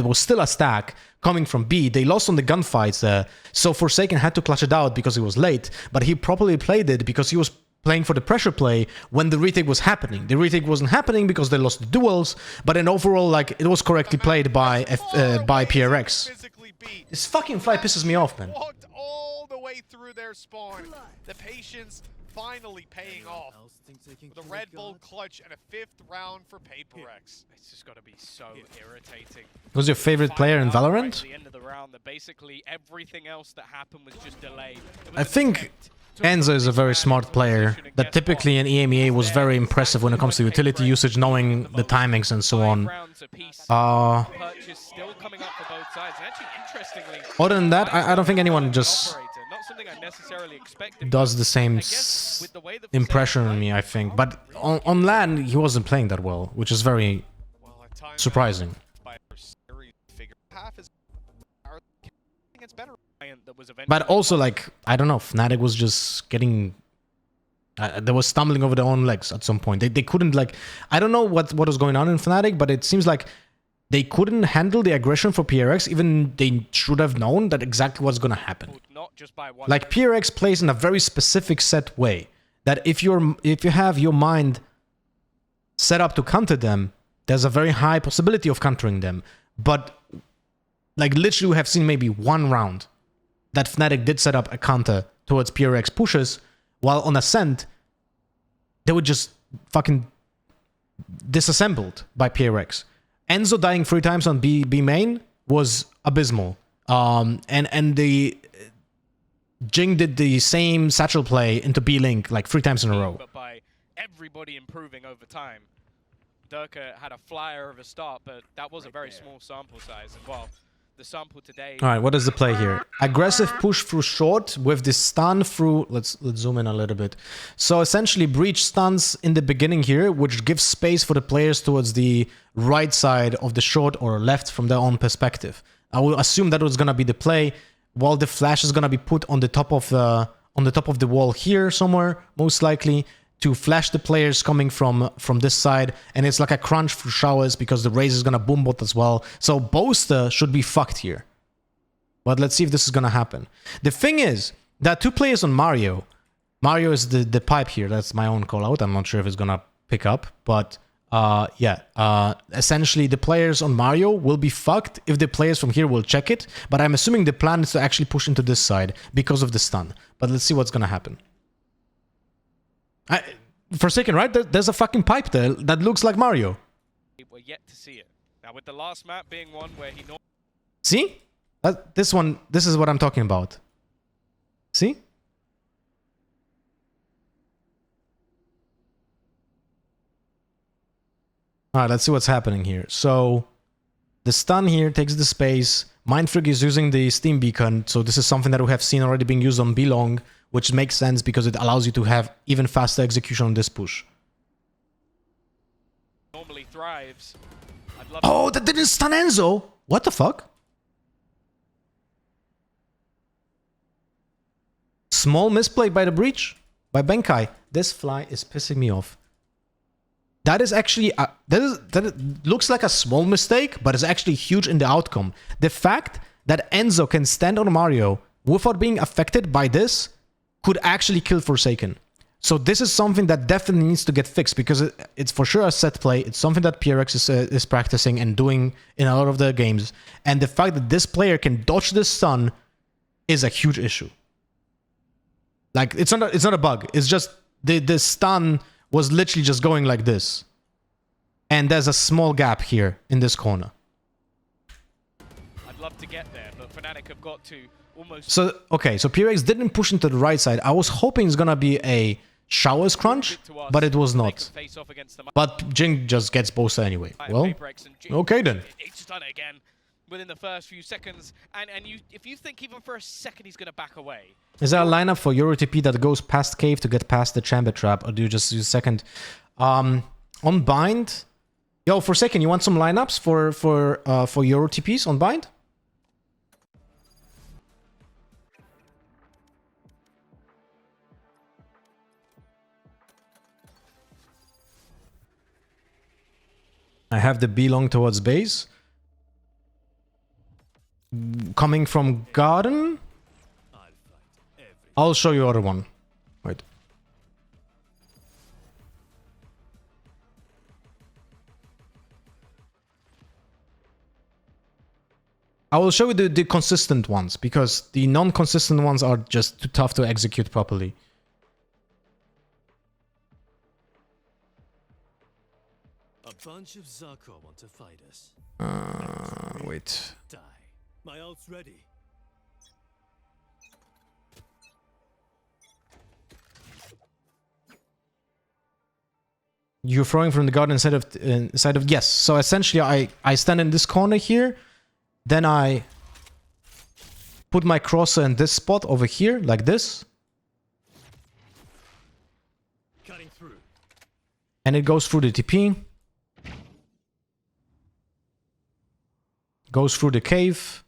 was still a stack coming from B. They lost on the gunfights there, so Forsaken had to clutch it out because it was late, but he properly played it because he was playing for the pressure play when the retake was happening. The retake wasn't happening because they lost the duels, but in overall, like, it was correctly played by PRX. Physically beat. This fucking fly pisses me off, man. Walked all the way through their spawn. The patience finally paying off. With a Red Bull clutch and a 5th round for PRX. It's just got to be so irritating. Who's your favorite player in Find out right Valorant? at the end of the round that basically everything else that happened was just delayed. It was I a think attempt to Enzo is a put very this man smart into a player position, and that guess typically what? in EMEA was very There, impressive when it comes to utility usage, knowing the timings and so 5 on. rounds apiece. Purchase still coming up for both sides. And actually, interestingly, Other than that, I don't think anyone just operator, not something I necessarily expected. does the same I guess with the way that impression on me, I think. But on LAN, he wasn't playing that well, which is very Well, at times, surprising. by our series figure, half is it's better. that was eventually But also, like, I don't know, Fnatic was just getting... they were stumbling over their own legs at some point. They couldn't, like... I don't know what was going on in Fnatic, but it seems like they couldn't handle the aggression for PRX, even they should have known that exactly what's gonna happen. not just by one. Like, PRX plays in a very specific set way, that if you have your mind set up to counter them, there's a very high possibility of countering them. But, like, literally we have seen maybe one round that Fnatic did set up a counter towards PRX pushes, while on Ascent, they were just fucking disassembled by PRX. Enzo dying 3 times on B main was abysmal. And the Jing did the same satchel play into B Link like 3 times in a row. But by everybody improving over time. Durka had a flyer of a start, but that was a very small sample size. And well, the sample today. All right, what is the play here? Aggressive push through short with the stun through... Let's zoom in a little bit. So essentially, Breach stuns in the beginning here, which gives space for the players towards the right side of the short or left from their own perspective. I will assume that was gonna be the play, while the flash is gonna be put on the top of the wall here somewhere, most likely, to flash the players coming from this side, and it's like a crunch for showers because the Raze is gonna boom bot as well. So Boaster should be fucked here. But let's see if this is gonna happen. The thing is, there are 2 players on Mario. Mario is the pipe here. That's my own call out. I'm not sure if it's gonna pick up, but essentially the players on Mario will be fucked if the players from here will check it. But I'm assuming the plan is to actually push into this side because of the stun. But let's see what's gonna happen. Forsaken, right? There's a fucking pipe there that looks like Mario. We're yet to see it. Now, with the last map being one where he normally See? This is what I'm talking about. See? Alright, let's see what's happening here. So, the stun here takes the space. Mindfreak is using the Steam Beacon, so this is something that we have seen already being used on B-Long, which makes sense because it allows you to have even faster execution on this push. normally thrives. I'd love Oh, that didn't stun Enzo! What the fuck? Small misplay by the Breach? By Benkai. This fly is pissing me off. That is actually... that looks like a small mistake, but it's actually huge in the outcome. The fact that Enzo can stand on Mario without being affected by this could actually kill Forsaken. So this is something that definitely needs to get fixed, because it's for sure a set play. It's something that PRX is practicing and doing in a lot of the games. And the fact that this player can dodge this stun is a huge issue. Like, it's not a bug. It's just the stun was literally just going like this. And there's a small gap here in this corner. I'd love to get there, but Fnatic have got to almost... So, okay, so PRX didn't push into the right side. I was hoping it's gonna be a Showers crunch, but it was not. Face off against the But Jing just gets Bosa anyway. Well, PRX and Jing, okay then. It's just done it again within the first few seconds. And if you think even for a second he's going to back away... Is there a lineup for EuroTP that goes past Cave to get past the Chamber Trap, or do you just use second? On Bind... Yo, Forsaken, you want some lineups for EuroTPs on Bind? I have the B-Long towards base. Coming from Garden? I'll show you other one. Wait. I will show you the consistent ones, because the non-consistent ones are just too tough to execute properly. A bunch of Zarko want to fight us. Wait. Die. My ult's ready. You're throwing from the garden inside of yes. So essentially, I stand in this corner here, then I put my crosser in this spot over here, like this, Cutting through. and it goes through the TP, goes through the cave,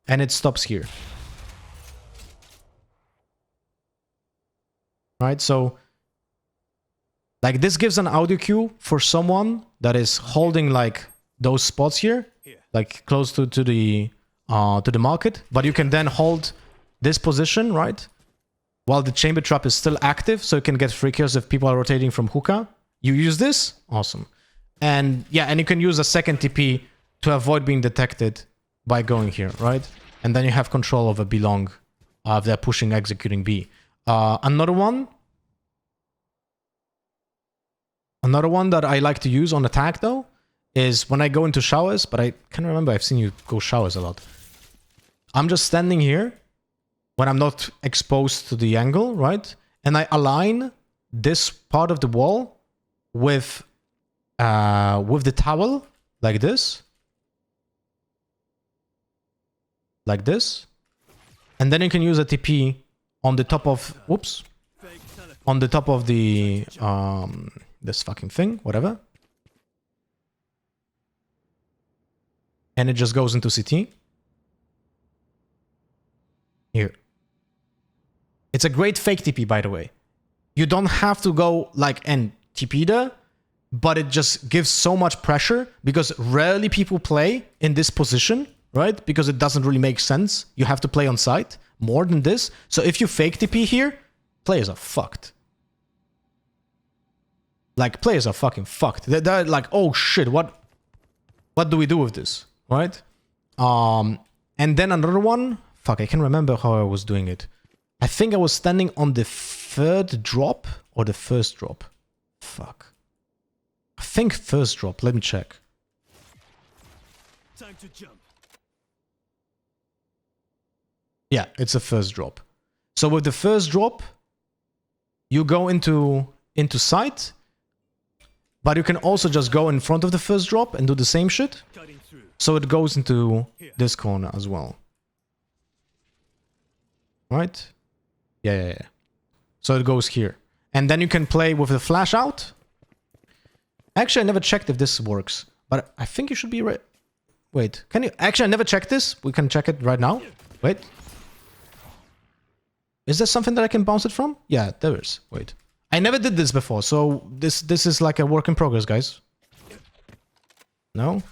and it stops here. Right, so like this gives an audio cue for someone that is holding like those spots here, like close to the market, but you can then hold this position, right, while the chamber trap is still active, so you can get free kills if people are rotating from hookah. You use this, awesome, and yeah, and you can use a second TP to avoid being detected by going here, right, and then you have control over B long if they're pushing, executing B. Another one that I like to use on attack though is when I go into showers, but I can't remember, I've seen you go showers a lot. I'm just standing here when I'm not exposed to the angle, right? And I align this part of the wall with the towel like this. Like this. And then you can use a TP on the top of, whoops, on the top of the, this fucking thing, whatever. And it just goes into CT. Here. It's a great fake TP, by the way. You don't have to go like and TP there, but it just gives so much pressure because rarely people play in this position, right? Because it doesn't really make sense. You have to play on site more than this. So if you fake TP here, players are fucked. Like, players are fucking fucked. They're like, oh shit, what do we do with this, right? And then another one, fuck, I can't remember how I was doing it. I think I was standing on the third drop or the first drop. Fuck. I think first drop, let me check. Time to jump. Yeah, it's a first drop. So with the first drop, you go into sight, but you can also just go in front of the first drop and do the same shit. Cutting through. So it goes into this corner as well. Right? Yeah. So it goes here. And then you can play with the flash out. Actually, I never checked if this works, but I think you should be right. Wait, can you? Actually, I never checked this. We can check it right now. Wait. Is there something that I can bounce it from? Yeah, there is. Wait. I never did this before, so this is like a work in progress, guys. No?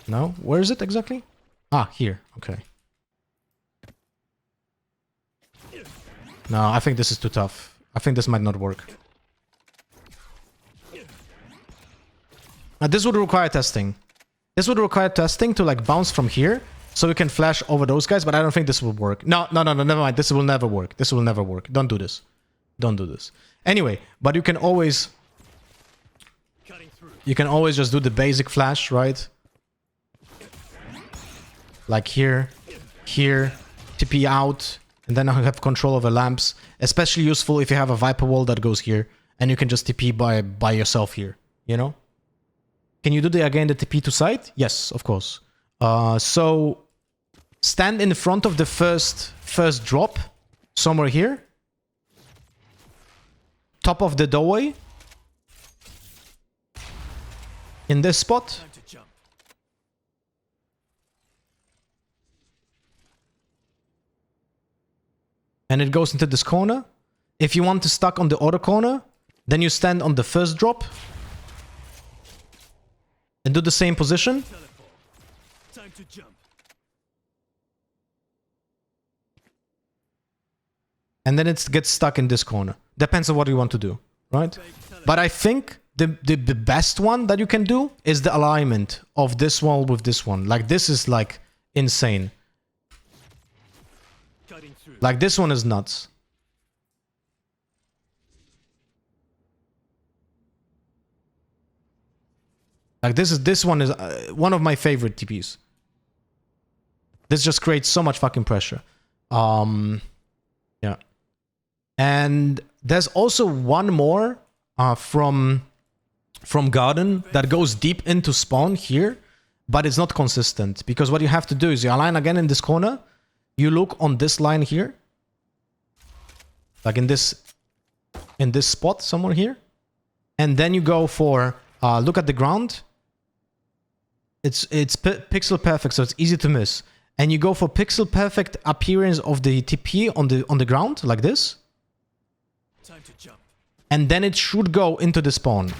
No? Where is it exactly? Ah, here. Okay. No, I think this is too tough. I think this might not work. This would require testing. This would require testing to like bounce from here, so we can flash over those guys, but I don't think this will work. No, never mind. This will never work. This will never work. Don't do this. Don't do this. Anyway, but you can always... You can always just do the basic flash, right? Like here, TP out, and then I have control over lamps. Especially useful if you have a Viper wall that goes here, and you can just TP by yourself here, you know? Can you do the TP to site? Yes, of course. So stand in front of the first drop, somewhere here. Top of the doorway. In this spot. Time to jump. And it goes into this corner. If you want to stuck on the other corner, then you stand on the first drop. And do the same position. Teleport. Time to jump. And then it gets stuck in this corner. Depends on what you want to do, right? But I think the best one that you can do is the alignment of this wall with this one. Like, this is like insane. Cutting through. Like, this one is nuts. Like, this one is one of my favorite TPs. This just creates so much fucking pressure. Yeah. And there's also one more from Garden that goes deep into spawn here, but it's not consistent, because what you have to do is you align again in this corner, you look on this line here, like in this spot somewhere here, and then you go for look at the ground. It's pixel perfect, so it's easy to miss. And you go for pixel perfect appearance of the TP on the ground, like this. Time to jump. And then it should go into the spawn.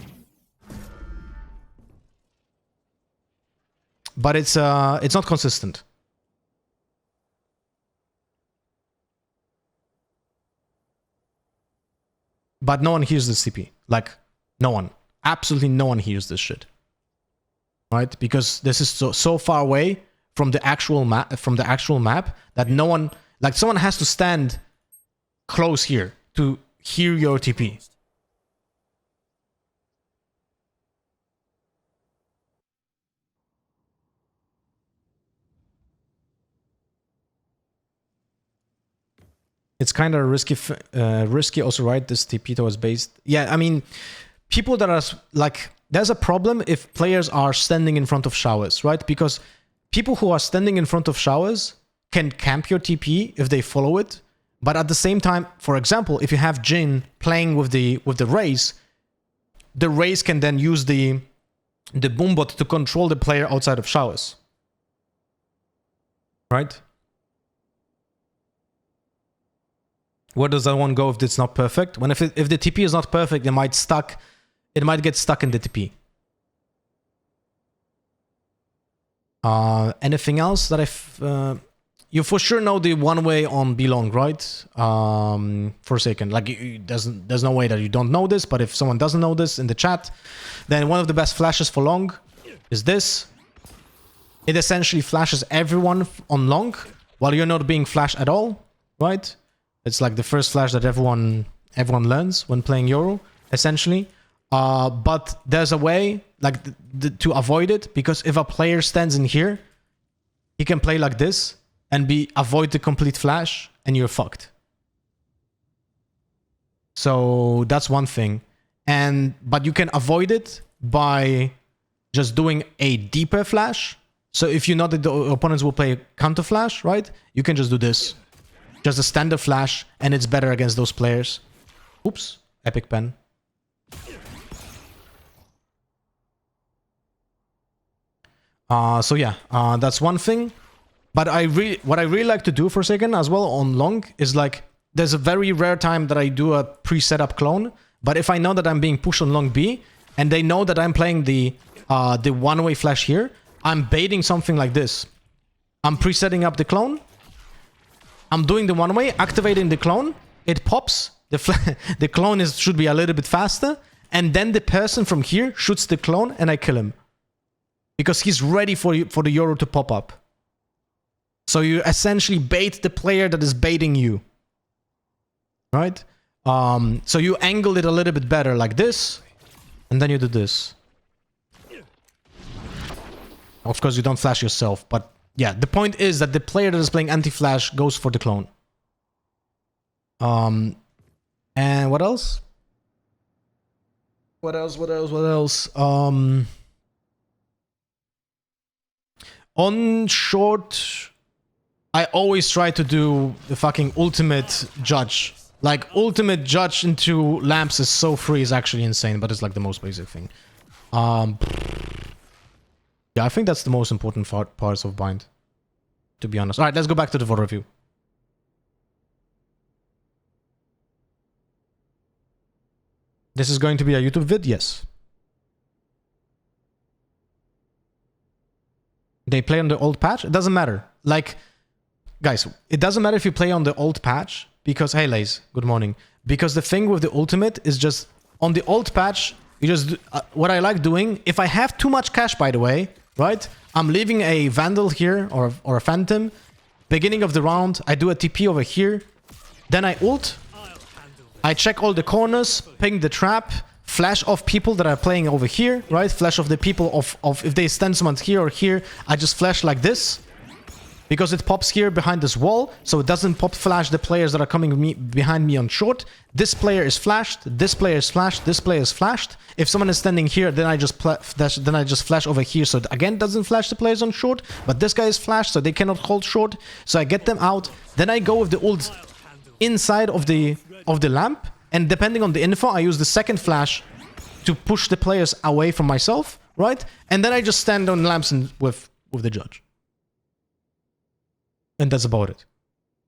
But it's not consistent. But no one hears this TP. Like, no one. Absolutely no one hears this shit. Right? Because this is so far away from the actual map, that no one, like, someone has to stand close here to hear your TP. It's kind of risky also, right? This TP was based. Yeah, I mean, people that are like, there's a problem if players are standing in front of showers, right? Because people who are standing in front of showers can camp your TP if they follow it. But at the same time, for example, if you have Jin playing with the Raze, the Raze can then use the boombot to control the player outside of showers. Right? Where does that one go if it's not perfect? When if the TP is not perfect, it might get stuck in the TP. Anything else that you for sure know the one way on B long, right? Forsaken. Like, there's no way that you don't know this, but if someone doesn't know this in the chat, then one of the best flashes for long is this. It essentially flashes everyone on long while you're not being flashed at all, right? It's like the first flash that everyone learns when playing Yoru, essentially. But there's a way, like, to avoid it, because if a player stands in here, he can play like this and avoid the complete flash, and you're fucked. So that's one thing. But you can avoid it by just doing a deeper flash. So if you know that the opponents will play counter flash, right? You can just do this. Just a standard flash, and it's better against those players. Oops, epic pen. So yeah, that's one thing. But what I really like to do for a second as well on long is, like, there's a very rare time that I do a pre-setup clone. But if I know that I'm being pushed on long B, and they know that I'm playing the one-way flash here, I'm baiting something like this. I'm pre-setting up the clone. I'm doing the one-way, activating the clone. It pops. The clone should be a little bit faster. And then the person from here shoots the clone, and I kill him. Because he's ready for the Yoru to pop up. So you essentially bait the player that is baiting you. Right? So you angle it a little bit better, like this. And then you do this. Of course, you don't flash yourself, but yeah, the point is that the player that is playing anti-flash goes for the clone. And what else? What else? On short, I always try to do the fucking ultimate judge. Like, ultimate judge into lamps is so free, is actually insane, but it's like the most basic thing. Yeah, I think that's the most important parts of bind, to be honest. Alright, let's go back to the VOD review. This is going to be a YouTube vid? Yes. They play on the old patch? It doesn't matter. Like, guys, it doesn't matter if you play on the old patch, because, hey Lays, good morning. Because the thing with the ultimate is just, on the old patch, You just what I like doing, if I have too much cash, by the way, right? I'm leaving a Vandal here or a Phantom. Beginning of the round, I do a TP over here. Then I ult. I check all the corners, ping the trap, flash off people that are playing over here, right? Flash off the people of if they stand someone here or here, I just flash like this. Because it pops here behind this wall, so it doesn't pop flash the players that are coming behind me on short. This player is flashed, this player is flashed, this player is flashed. If someone is standing here, then I just flash over here, so it again doesn't flash the players on short. But this guy is flashed, so they cannot hold short. So I get them out. Then I go with the ult inside of the lamp, and depending on the info, I use the second flash to push the players away from myself, right? And then I just stand on lamps and with the judge. And that's about it.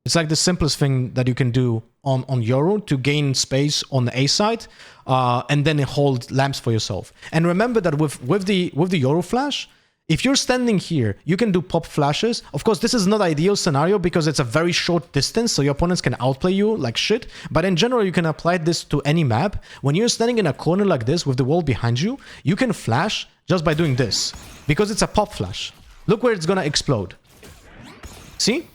It's like the simplest thing that you can do on Yoru to gain space on the A side, and then hold lamps for yourself. And remember that with the Yoru flash, if you're standing here, you can do pop flashes. Of course, this is not ideal scenario because it's a very short distance, so your opponents can outplay you like shit. But in general, you can apply this to any map. When you're standing in a corner like this with the wall behind you, you can flash just by doing this because it's a pop flash. Look where it's gonna explode. See?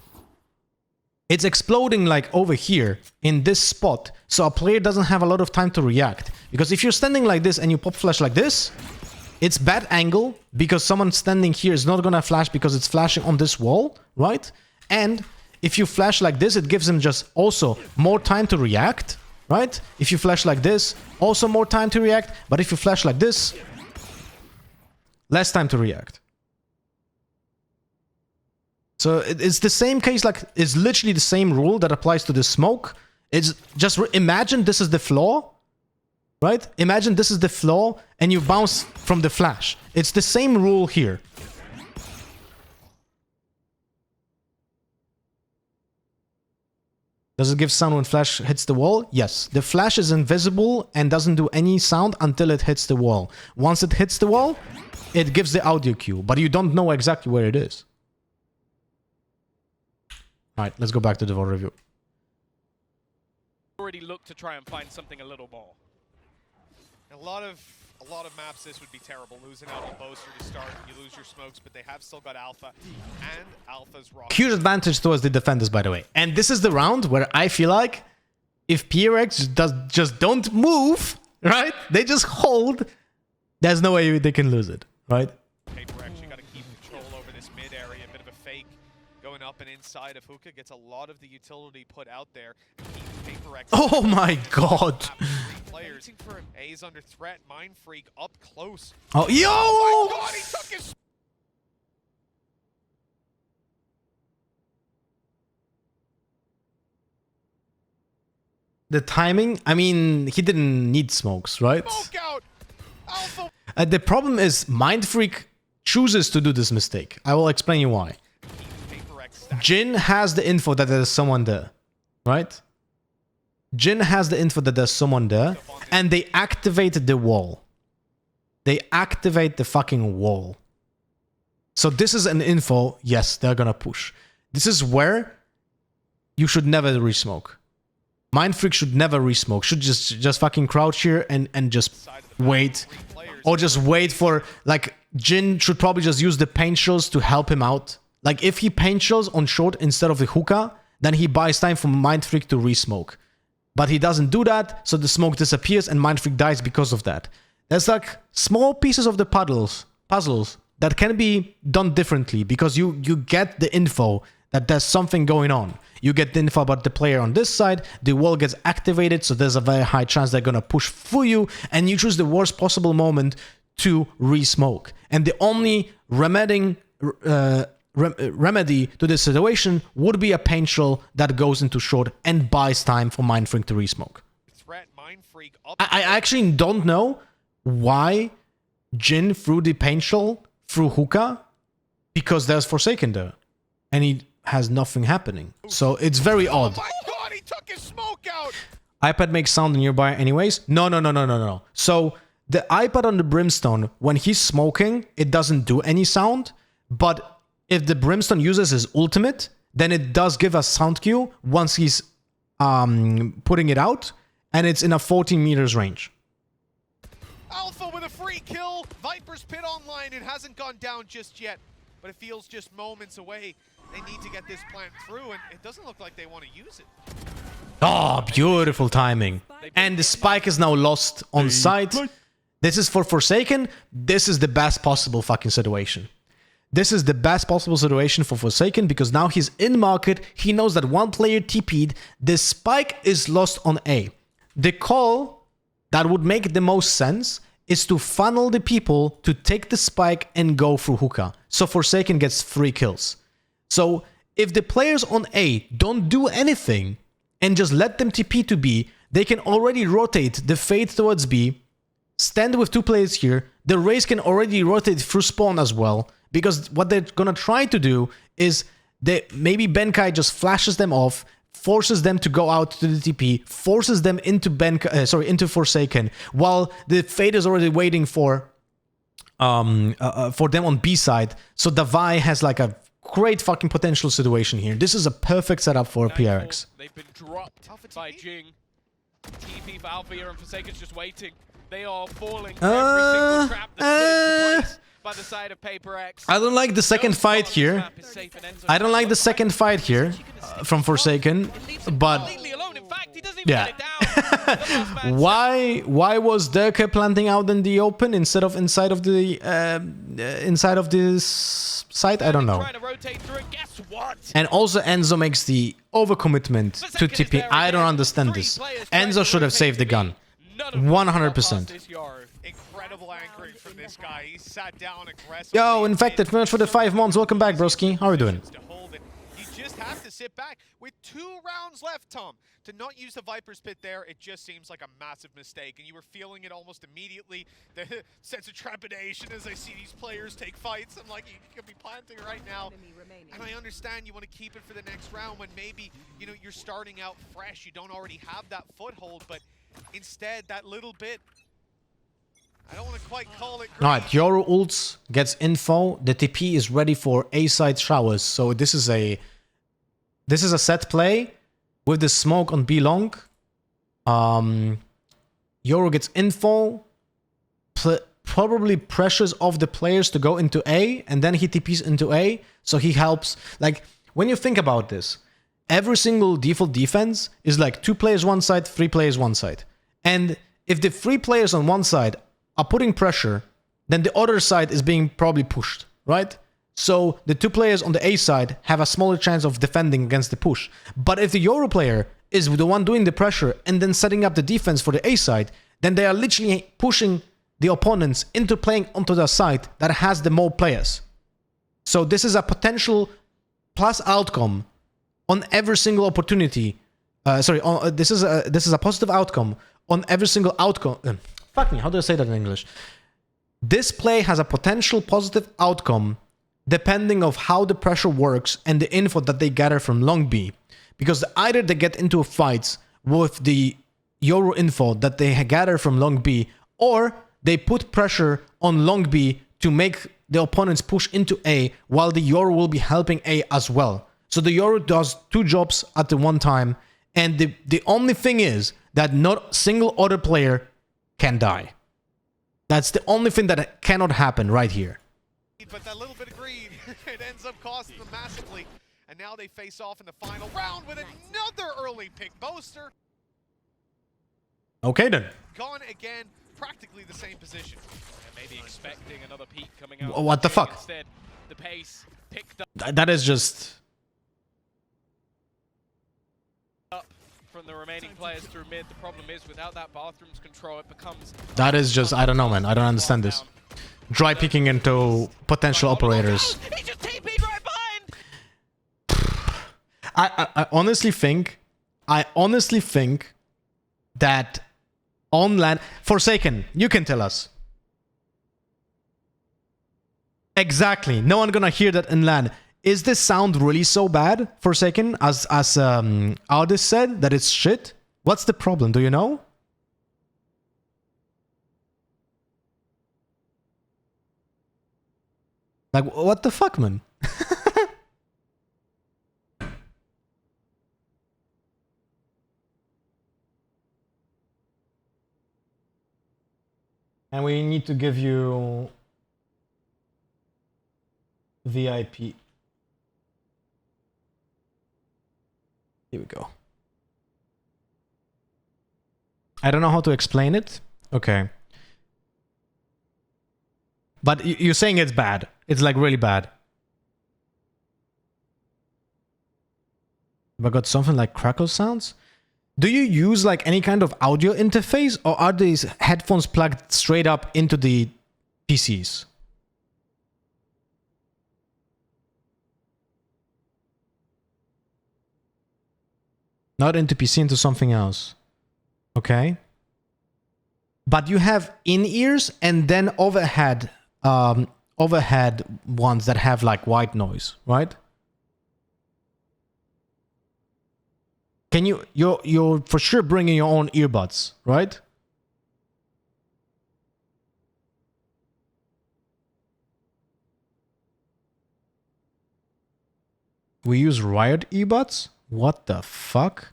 It's exploding like over here in this spot, so a player doesn't have a lot of time to react. Because if you're standing like this and you pop flash like this, it's bad angle because someone standing here is not gonna flash because it's flashing on this wall, right? And if you flash like this, it gives him just also more time to react, right? If you flash like this, also more time to react. But if you flash like this, less time to react. So it's the same case, like it's literally the same rule that applies to the smoke. It's just imagine this is the floor, right? Imagine this is the floor and you bounce from the flash. It's the same rule here. Does it give sound when flash hits the wall? Yes. The flash is invisible and doesn't do any sound until it hits the wall. Once it hits the wall, it gives the audio cue, but you don't know exactly where it is. Alright, let's go back to the VOD review. Already look to try and find something a little more. A lot of maps this would be terrible. Losing out on Boaster to start, you lose your smokes, but they have still got Alpha, and Alpha's rock. Huge advantage towards the defenders, by the way. And this is the round where I feel like if PRX just don't move, right? They just hold, there's no way they can lose it, right? PRX, you got to keep control over this mid area. A bit of a fake going up and inside of Hookah gets a lot of the utility put out there. PRX. Oh my god! Players. A's under threat. Mind Freak up close. Oh, yo! Oh my god, he took his... The timing, I mean, he didn't need smokes, right? Smoke out. Alpha. The problem is Mind Freak chooses to do this mistake. I will explain you why. Jin has the info that there's someone there, right? Jin has the info that there's someone there, and they activate the wall. They activate the fucking wall. So this is an info, yes, they're gonna push. This is where you should never re-smoke. Mind Freak should never re-smoke, should just fucking crouch here and just wait. Or just wait for, like, Jin should probably just use the paint shells to help him out. Like, if he paint shells on short instead of the hookah, then he buys time for Mind Freak to re-smoke. But he doesn't do that, so the smoke disappears and Mind Freak dies because of that. There's like small pieces of the puzzles that can be done differently because you get the info that there's something going on. You get the info about the player on this side, the wall gets activated, so there's a very high chance they're gonna push for you, and you choose the worst possible moment to re-smoke. And the only remedy to this situation would be a paint shell that goes into short and buys time for Mind Freak to re-smoke. I actually don't know why Jin threw the paint shell through hookah, because there's Forsaken there, and he has nothing happening. So it's very odd. Oh my god, he took his smoke out! iPad makes sound nearby anyways? No. So the iPad on the Brimstone, when he's smoking, it doesn't do any sound, but if the Brimstone uses his ultimate, then it does give a sound cue once he's putting it out, and it's in a 14 meters range. Alpha the free kill. Viper's Pit online. It hasn't gone down just yet, but it feels just moments away. They need to get this plant through, and it doesn't look like they want to use it. Oh, beautiful timing. And the spike is now lost on site. This is for Forsaken. This is the best possible fucking situation. This is the best possible situation for Forsaken because now he's in market. He knows that one player TP'd. The spike is lost on A. The call that would make the most sense is to funnel the people to take the spike and go through hookah. So Forsaken gets 3 kills. So if the players on A don't do anything and just let them TP to B, they can already rotate the Fade towards B, stand with 2 players here. The Raze can already rotate through spawn as well. Because what they're gonna try to do is maybe Benkai just flashes them off, forces them to go out to the TP, forces them into into Forsaken, while the Fade is already waiting for them on B side. So Davai has like a great fucking potential situation here. This is a perfect setup for PRX. They've been dropped by Jing. TP for Althea and Forsaken's just waiting. They are falling for every single trap that's put into place by the side of PRX. I don't like the second fight here. I don't like the second fight here from Forsaken, but yeah. Why was Durka planting out in the open instead of inside of this site? I don't know. And also Enzo makes the overcommitment to TP. I don't understand this. Enzo should have saved the gun. 100%. Incredible anchoring from this guy. He sat down aggressively. Yo, Infected, much for the 5 months. Welcome back, broski. How are you doing? You just have to sit back with 2 rounds left, Tom. To not use the Viper's Pit there, it just seems like a massive mistake, and you were feeling it almost immediately. The sense of trepidation as I see these players take fights. I'm like, you could be planting right now. And I understand you want to keep it for the next round when maybe, you know, you're starting out fresh. You don't already have that foothold, but instead, that little bit, I don't want to quite call it great. Alright, Yoru ults, gets info. The TP is ready for A-side showers. So this is a set play with the smoke on B long. Yoru gets info, probably pressures off the players to go into A, and then he TPs into A, so he helps. Like, when you think about this, every single default defense is like 2 players one side, 3 players one side. And if the 3 players on one side are putting pressure, then the other side is being probably pushed, right? So the 2 players on the A side have a smaller chance of defending against the push. But if the Yoru player is the one doing the pressure and then setting up the defense for the A side, then they are literally pushing the opponents into playing onto the side that has the more players. So this is a potential plus outcome on every single opportunity. This is a positive outcome on every single outcome. Fuck me, how do I say that in English? This play has a potential positive outcome depending of how the pressure works and the info that they gather from long B. Because either they get into fights with the Yoru info that they gather from long B, or they put pressure on long B to make the opponents push into A, while the Yoru will be helping A as well. So the Yoru does 2 jobs at the one time, and the only thing is that not a single other player can die. That's the only thing that cannot happen right here. But that little bit of greed, it ends up costing them massively. And now they face off in the final round with another early pick boaster. Okay then. Gone again, practically the same position. And maybe expecting another peak coming out. What the fuck? Instead, the pace picked That is just... up from the remaining players through mid. The problem is, without that bathroom's control, it becomes... That is just... I don't know, man. I don't understand this. Dry picking into potential operators. He just TP'd right behind! I honestly think that on land... Forsaken, you can tell us. Exactly. No one gonna hear that in land. Is this sound really so bad, Forsaken, as Aldis said, that it's shit? What's the problem? Do you know? Like, what the fuck, man? And we need to give you VIP. Here we go. I don't know how to explain it. Okay. But you're saying it's bad. It's like really bad. Have I got something like crackle sounds? Do you use like any kind of audio interface, or are these headphones plugged straight up into the PCs? Not into PC, into something else. Okay. But you have in-ears and then overhead ones that have like white noise, right? Can you're for sure bringing your own earbuds, right? We use Riot earbuds? What the fuck?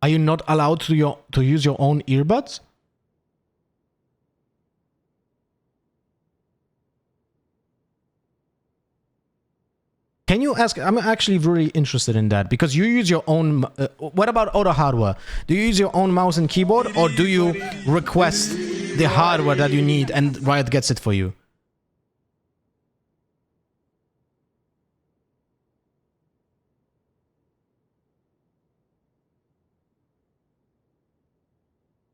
Are you not allowed to use your own earbuds? Can you ask? I'm actually really interested in that, because you use your own. What about other hardware? Do you use your own mouse and keyboard, or do you request the hardware that you need and Riot gets it for you?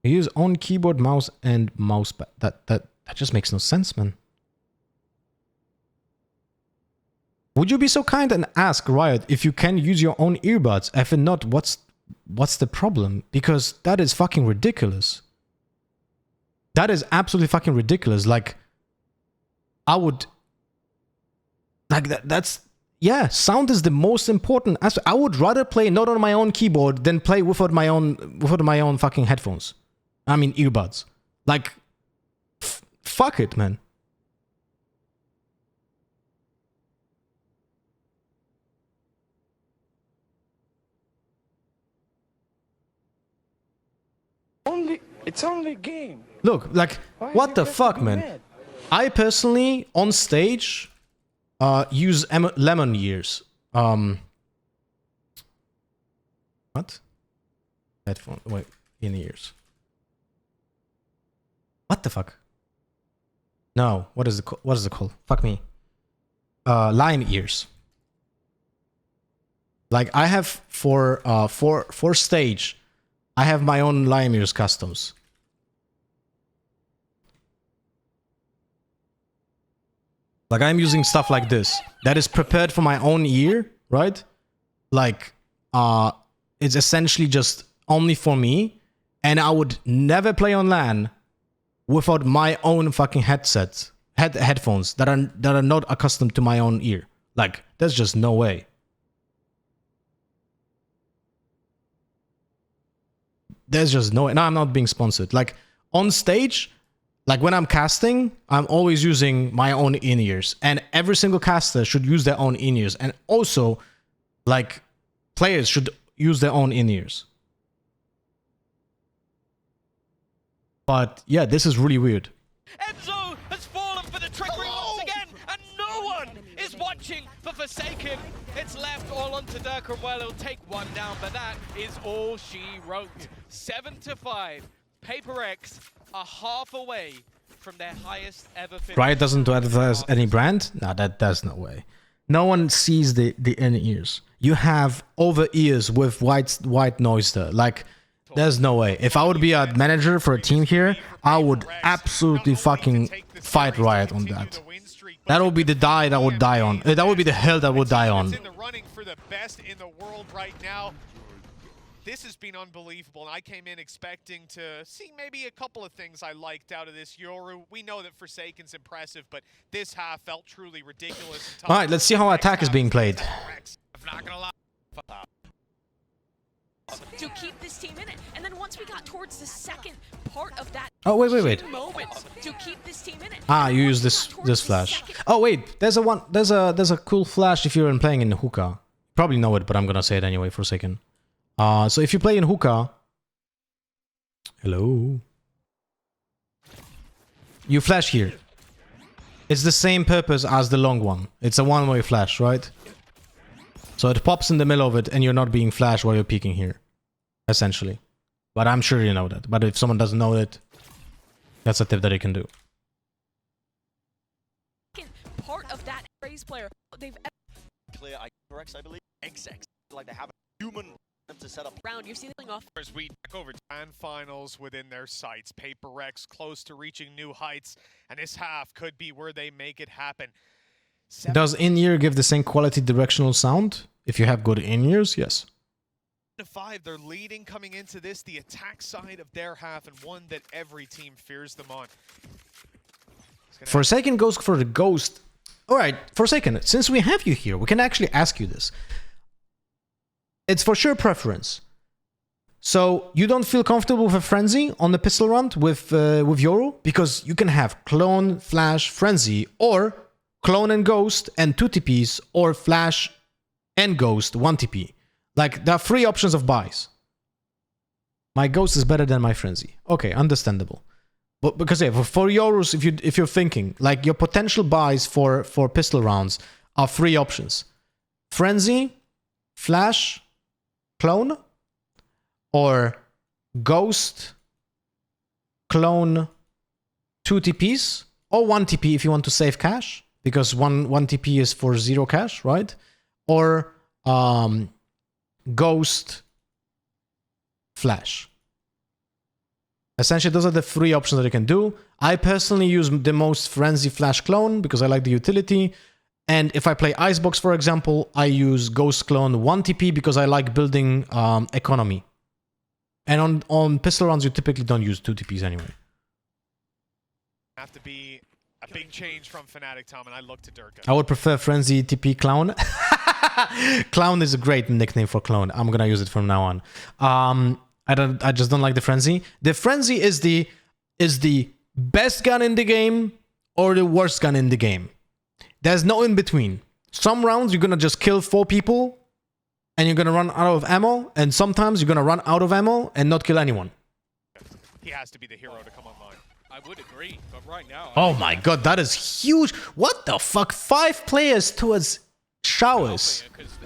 You use own keyboard, mouse, and mousepad. That just makes no sense, man. Would you be so kind and ask Riot if you can use your own earbuds? If not, what's the problem? Because that is fucking ridiculous. That is absolutely fucking ridiculous. Like, I would... Like, that's... Yeah, sound is the most important aspect. I would rather play not on my own keyboard than play without my own fucking headphones. I mean, earbuds. Like, fuck it, man. It's only a game. Look, like, what the fuck, man? Mad? I personally, on stage, use lemon ears. What? Headphone. Wait, in ears. What the fuck? No, what is it called? Fuck me. Lime ears. Like, I have for stage, I have my own lime ears customs. Like, I'm using stuff like this that is prepared for my own ear, right? Like, it's essentially just only for me, and I would never play on LAN without my own fucking headphones that are not accustomed to my own ear. Like, there's just no way. There's just no way. No, I'm not being sponsored. Like, on stage, like when I'm casting, I'm always using my own in-ears. And every single caster should use their own in-ears. And also, like, players should use their own in-ears. But, yeah, this is really weird. Enzo has fallen for the trickery once again, and no one is watching for Forsaken. It's left all onto Durka. Well, he'll take one down, but that is all she wrote. 7-5. PRX are half away from their highest ever finish. Riot doesn't advertise any brand? No, there's no way. No one sees the in-ears. You have over-ears with white noise there. Like, there's no way. If I would be a manager for a team here, I would absolutely fucking fight Riot on that. That would be the die that would die on. That would be the hill that would die on. In the running for the best in the world right now. This has been unbelievable, and I came in expecting to see maybe a couple of things I liked out of this Yoru. We know that Forsaken's impressive, but this half felt truly ridiculous. All right, let's see how attack is being played. I'm not gonna lie. To keep this team in it, and then once we got towards the second part of that moment to keep this team in it. Ah, you use this flash. Oh wait, there's a cool flash if you're playing in hookah. Probably know it, but I'm gonna say it anyway for a second. So if you play in hookah, hello. You flash here. It's the same purpose as the long one. It's a one-way flash, right? So it pops in the middle of it and you're not being flashed while you're peeking here. Essentially. But I'm sure you know that. But if someone doesn't know it, that's a tip that you can do. Part of that raise player, they've clear PRX, I believe. XX. Like they have a human to set up round. You're seeing off. As we take over grand finals within their sights, PRX close to reaching new heights, and this half could be where they make it happen. Does in-ear give the same quality directional sound? If you have good in-ears, yes. 5, they're leading coming into this, the attack side of their half, and one that every team fears them on. Forsaken goes for the ghost. Alright, Forsaken, since we have you here, we can actually ask you this. It's for sure preference. So, you don't feel comfortable with a Frenzy on the pistol round with Yoru? Because you can have Clone, Flash, Frenzy, or Clone and Ghost and 2 TPs, or Flash and Ghost 1 TP. Like, there are 3 options of buys. My Ghost is better than my Frenzy. Okay, understandable. But because yeah, for Yorus, if you're thinking, like, your potential buys for pistol rounds are 3 options. Frenzy, Flash, Clone, or Ghost, Clone, 2 TPs, or 1 TP if you want to save cash, because one TP is for 0 cash, right? Or Ghost, Flash. Essentially, those are the 3 options that you can do. I personally use the most Frenzy Flash Clone because I like the utility. And if I play Icebox, for example, I use Ghost Clone 1 TP because I like building economy. And on pistol rounds, you typically don't use 2 TPs anyway. Have to be a big change from Fnatic, Tom, and I look to Durka. I would prefer Frenzy TP Clown. Clown is a great nickname for Clone. I'm gonna use it from now on. I just don't like the Frenzy. The Frenzy is the best gun in the game or the worst gun in the game. There's no in between. Some rounds you're gonna just kill 4 people and you're gonna run out of ammo, and sometimes you're gonna run out of ammo and not kill anyone. He has to be the hero to come online. I would agree, but right now... Oh my god, that is huge! What the fuck? 5 players towards showers.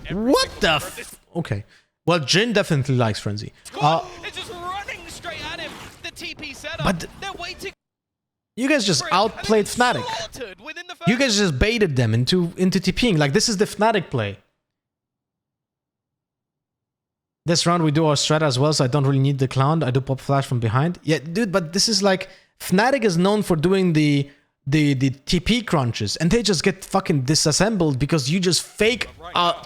What the f... Okay. Well, Jin definitely likes Frenzy. It's just running straight at him. The TP setup. But they're waiting. You guys just outplayed Fnatic. You guys just baited them into TPing. Like, this is the Fnatic play. This round we do our strat as well, so I don't really need the clown. I do pop flash from behind. Yeah, dude, but this is like... Fnatic is known for doing the TP crunches, and they just get fucking disassembled because you just fake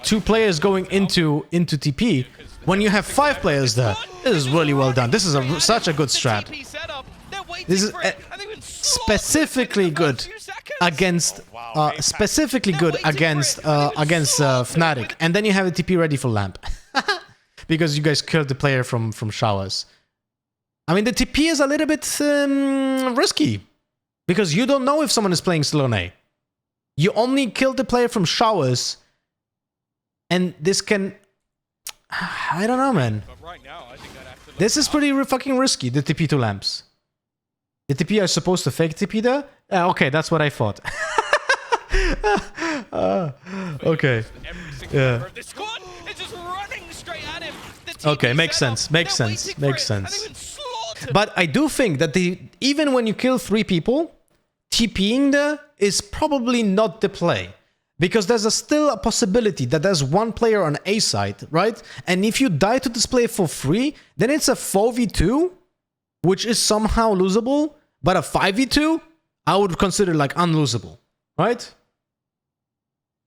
2 players going into TP when you have 5 players there. This is really well done. This is such a good strat. This is specifically good against Fnatic, and then you have a TP ready for Lamp because you guys killed the player from showers. I mean, the TP is a little bit risky because you don't know if someone is playing still on A. You only killed the player from showers, and this can... I don't know, man. This is pretty fucking risky, the TP to lamps. The TP are supposed to fake TP there? Okay, that's what I thought. Okay. Yeah. Okay, makes sense. Makes sense. Makes sense. But I do think that even when you kill 3 people, TPing there is probably not the play. Because there's still a possibility that there's 1 player on A side, right? And if you die to this player for free, then it's a 4v2, which is somehow losable. But a 5v2, I would consider like unlosable, right?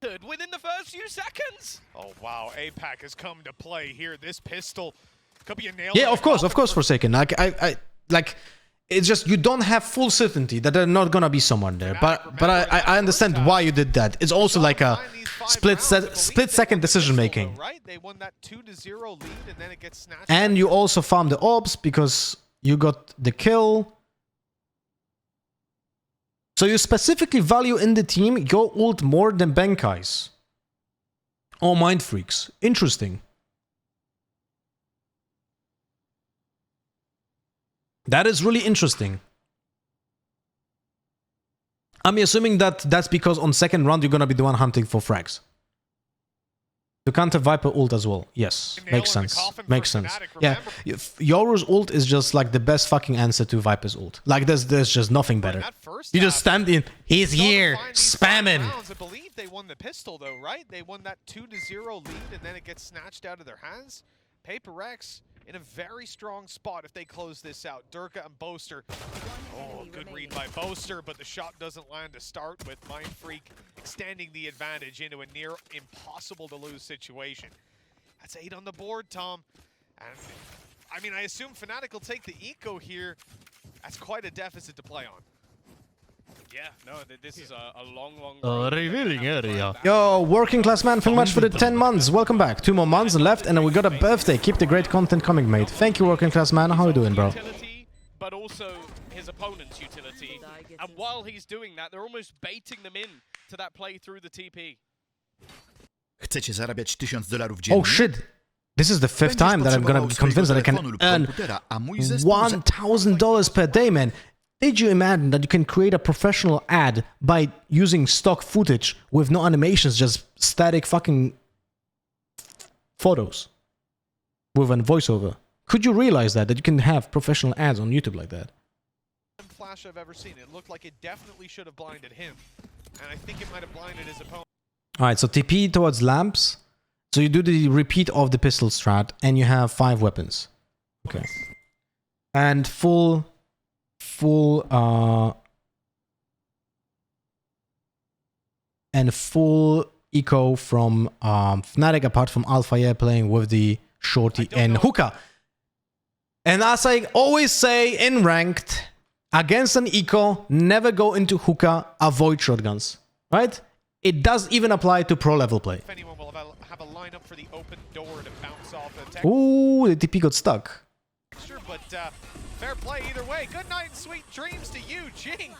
Within the first few seconds. Oh wow, APAC has come to play here. This pistol could be a nail. Yeah, of course, Forsaken. Like like it's just you don't have full certainty that there's not gonna be someone there. But I understand why you did that. It's also like a split second decision making. Right? They won that 2-0 lead, and then it gets snatched. And you also farm the orbs because you got the kill. So you specifically value in the team your ult more than Benkai's. Or Mind Freaks. Interesting. That is really interesting. I'm assuming that that's because on second round you're gonna be the one hunting for frags. To counter Viper ult as well. Yes, makes sense. Makes sense. Yeah, Yoru's ult is just like the best fucking answer to Viper's ult. Like there's just nothing better. You just stand in. He's here, spamming. I believe they won the pistol though, right? They won that 2-0 lead, and then it gets snatched out of their hands. PRX in a very strong spot if they close this out. Durka and Boaster. Oh, good read by Boaster, but the shot doesn't land to start, with Mind Freak extending the advantage into a near impossible to lose situation. That's 8 on the board, Tom. And I mean, I assume Fnatic will take the eco here. That's quite a deficit to play on. Yeah, no, this is a long revealing area. Yo, working class man, thank you much for the 10 months. Welcome back. 2 more months left, and then we got a birthday. Keep the great content coming, mate. Thank you, working class man. How you doing, bro? Utility, but also his opponent's utility. And while he's doing that, they're almost baiting them in to that play through the TP. Chcecie zarabiać $1000 dziennie? Oh shit. This is the 5th time that I'm gonna be convinced that I can earn $1,000 per day, man. Did you imagine that you can create a professional ad by using stock footage with no animations, just static fucking photos with a voiceover? Could you realize that you can have professional ads on YouTube like that? Flash I've ever seen. It looked like it definitely should have blinded him, and I think it might have blinded his opponent. All right, so TP towards lamps. So you do the repeat of the pistol strat, and you have 5 weapons. Okay, and full eco from Fnatic, apart from Alpha playing with the shorty and hookah. And as I always say in ranked, against an eco, never go into hookah, avoid shotguns, right? It does even apply to pro level play. If anyone will have a lineup for the open door to bounce off the tech. Ooh, the TP got stuck. But fair play either way. Good night and sweet dreams to you, Jing.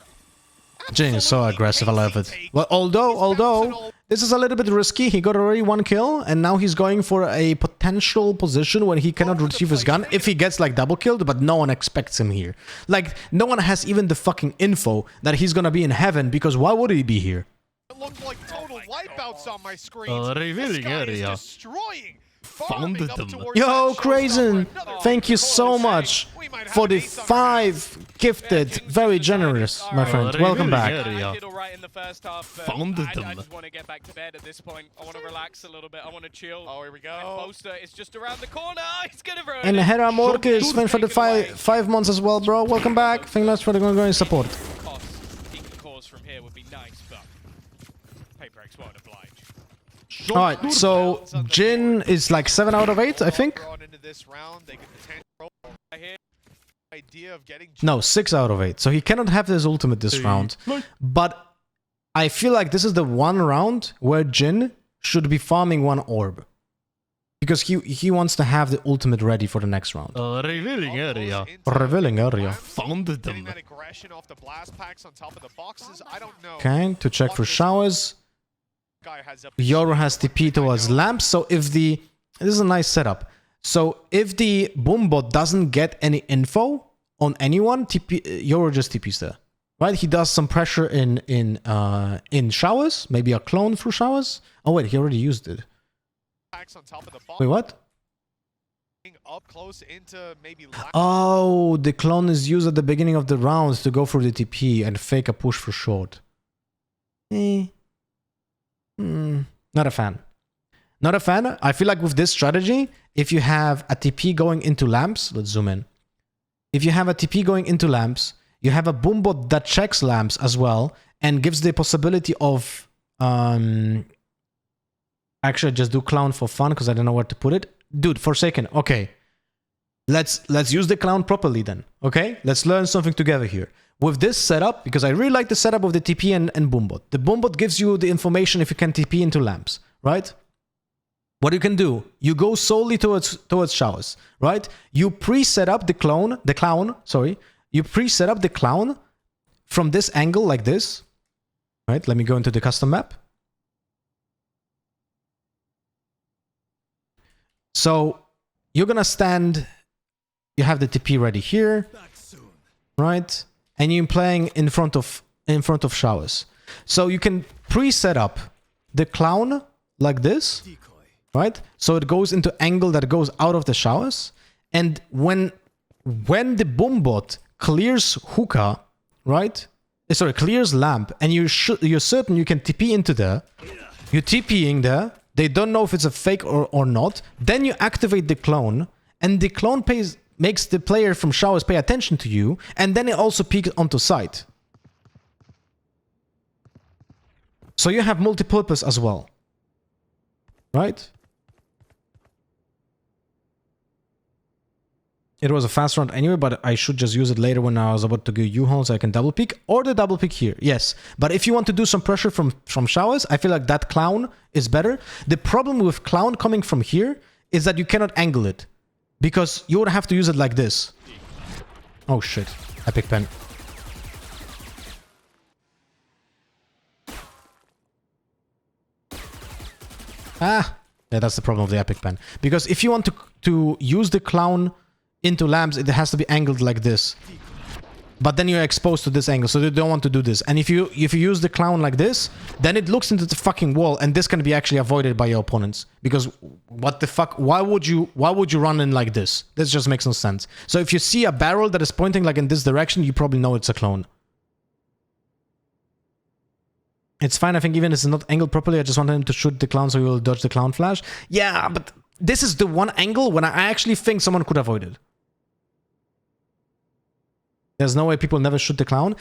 Jing is so aggressive, I love it. Well, although this is a little bit risky. He got already 1 kill, and now he's going for a potential position where he cannot retrieve his gun if he gets like double killed, but no one expects him here. Like, no one has even the fucking info that he's gonna be in heaven, because why would he be here? It looked like total wipeouts on my screen. Revealing area. Destroying. Found them. Yo, Crazen, thank you so much for the 5 gifted. Very generous, my friend. Welcome back. I did all right in the first half, but Found them. I just want to get back to bed at this point. I want to relax a little bit. I want to chill. Oh, here we go. And Poster is just around the corner. He's gonna throw And it. Hera Morkis, thank for the 5 months as well, bro. Welcome back. Thank you much for the ongoing support. Cost he can cause from here would be nice, but PRX won't oblige. Alright, so Jin is like 7 out of 8, I think. No, 6 out of 8. So he cannot have his ultimate this round. But I feel like this is the one round where Jin should be farming 1 orb. Because he wants to have the ultimate ready for the next round. Revealing area. Revealing area. Found them. Okay, to check for showers. Yoru has TP towards lamps, so if the... This is a nice setup. So if the Boombot doesn't get any info on anyone, Yoru just TPs there. Right? He does some pressure in showers, maybe a clone through showers. Oh wait, he already used it. Wait, what? Oh, the clone is used at the beginning of the rounds to go for the TP and fake a push for short. Not a fan. Not a fan. I feel like with this strategy, if you have a TP going into lamps, let's zoom in. If you have a TP going into lamps, you have a Boombot that checks lamps as well and gives the possibility of actually just do clown for fun because I don't know where to put it. Dude, Forsaken, okay. Let's use the clown properly then. Okay? Let's learn something together here. With this setup, because I really like the setup of the TP and Boombot. The Boombot gives you the information if you can TP into lamps, right? What you can do, you go solely towards showers, right? You pre-set up the clown, you pre-set up the clown from this angle like this, right? Let me go into the custom map. So you're gonna stand, you have the TP ready here, right? And you're playing in front of in front of showers. So you can pre-set up the clown like this, right? So it goes into angle that goes out of the showers. And when the boombot clears hookah, right? Sorry, clears lamp, and you're certain you can TP into there. You're TPing there. They don't know if it's a fake or not. Then you activate the clone, and the clone makes the player from showers pay attention to you, and then it also peeks onto site. So you have multi-purpose as well. Right? It was a fast round anyway, but I should just use it later when I was about to go U-haul so I can double peek. Or the double peek here, yes. But if you want to do some pressure from showers, I feel like that clown is better. The problem with clown coming from here is that you cannot angle it. Because you would have to use it like this. Oh shit. Epic pen. Ah! Yeah, that's the problem of the epic pen. Because if you want to use the clown into lamps, it has to be angled like this. But then you're exposed to this angle, so you don't want to do this. And if you use the clown like this, then it looks into the fucking wall, and this can be actually avoided by your opponents. Because what the fuck? Why would you run in like this? This just makes no sense. So if you see a barrel that is pointing like in this direction, you probably know it's a clone. It's fine, I think even if it's not angled properly, I just wanted him to shoot the clown so he will dodge the clown flash. Yeah, but this is the one angle when I actually think someone could avoid it. There's no way people never shoot the clown.